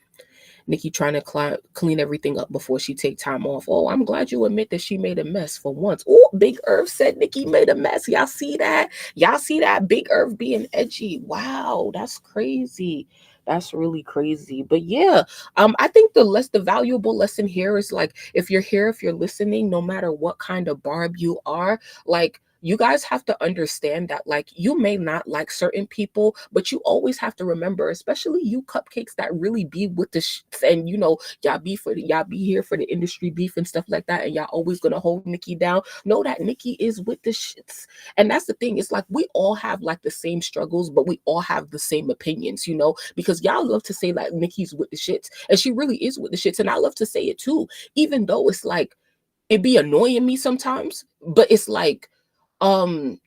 Nicki trying to clean everything up before she take time off. Oh, I'm glad you admit that she made a mess for once. Oh, Big Irv said Nicki made a mess. Y'all see that? Y'all see that? Big Irv being edgy. Wow, that's crazy. That's really crazy. But yeah, I think the valuable lesson here is like, if you're here, if you're listening, no matter what kind of barb you are, like, you guys have to understand that, like, you may not like certain people, but you always have to remember, especially you cupcakes that really be with the shits, and y'all y'all be here for the industry beef and stuff like that, and y'all always gonna hold Nicki down. Know that Nicki is with the shits. And that's the thing. It's like we all have like the same struggles, but we all have the same opinions, because y'all love to say like Nicki's with the shits, and she really is with the shits. And I love to say it too, even though it's like it be annoying me sometimes, but it's like um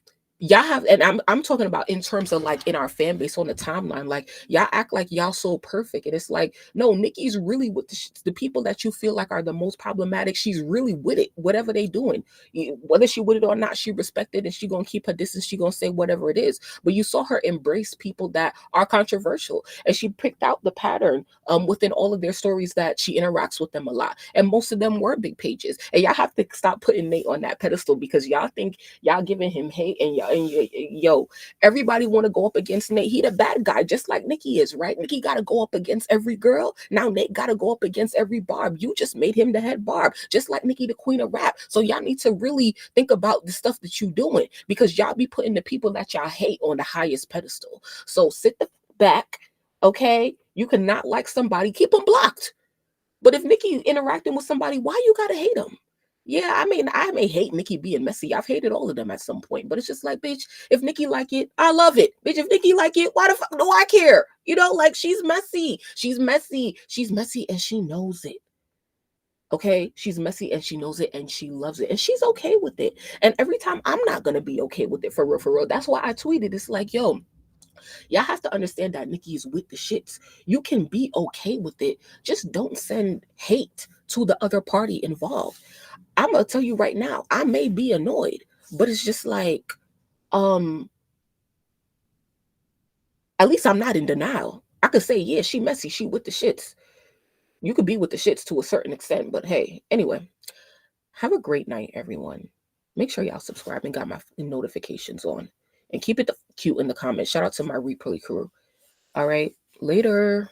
y'all have, and I'm talking about in terms of like in our fan base on the timeline, like y'all act like y'all so perfect, and it's like, no, Nicki's really with the people that you feel like are the most problematic. She's really with it, whatever they doing. Whether she with it or not, she respected, and she gonna keep her distance. She gonna say whatever it is. But you saw her embrace people that are controversial, and she picked out the pattern within all of their stories that she interacts with them a lot, and most of them were big pages. And y'all have to stop putting Nate on that pedestal, because y'all think y'all giving him hate, and yo, everybody want to go up against Nate. He the bad guy, just like Nicki is, right? Nicki got to go up against every girl. Now Nate got to go up against every barb. You just made him the head barb, just like Nicki the queen of rap. So y'all need to really think about the stuff that you doing, because y'all be putting the people that y'all hate on the highest pedestal. So sit the back, okay? You cannot like somebody, keep them blocked. But if Nicki interacting with somebody, why you gotta hate them? Yeah, I mean, I may hate Nicki being messy. I've hated all of them at some point, but it's just like, bitch, if Nicki like it, I love it. Bitch, if Nicki like it, why the fuck do I care? Like, she's messy. She's messy. She's messy, and she knows it. Okay, she's messy and she knows it, and she loves it, and she's okay with it. And every time I'm not gonna be okay with it, for real, for real. That's why I tweeted. It's like, yo, y'all have to understand that Nicki is with the shits. You can be okay with it. Just don't send hate to the other party involved. I'm gonna tell you right now, I may be annoyed, but it's just like, at least I'm not in denial. I could say, yeah, she messy, she with the shits. You could be with the shits to a certain extent, but hey, anyway, have a great night, everyone. Make sure y'all subscribe and got my notifications on. And keep it cute in the comments. Shout out to my replay crew. All right, later.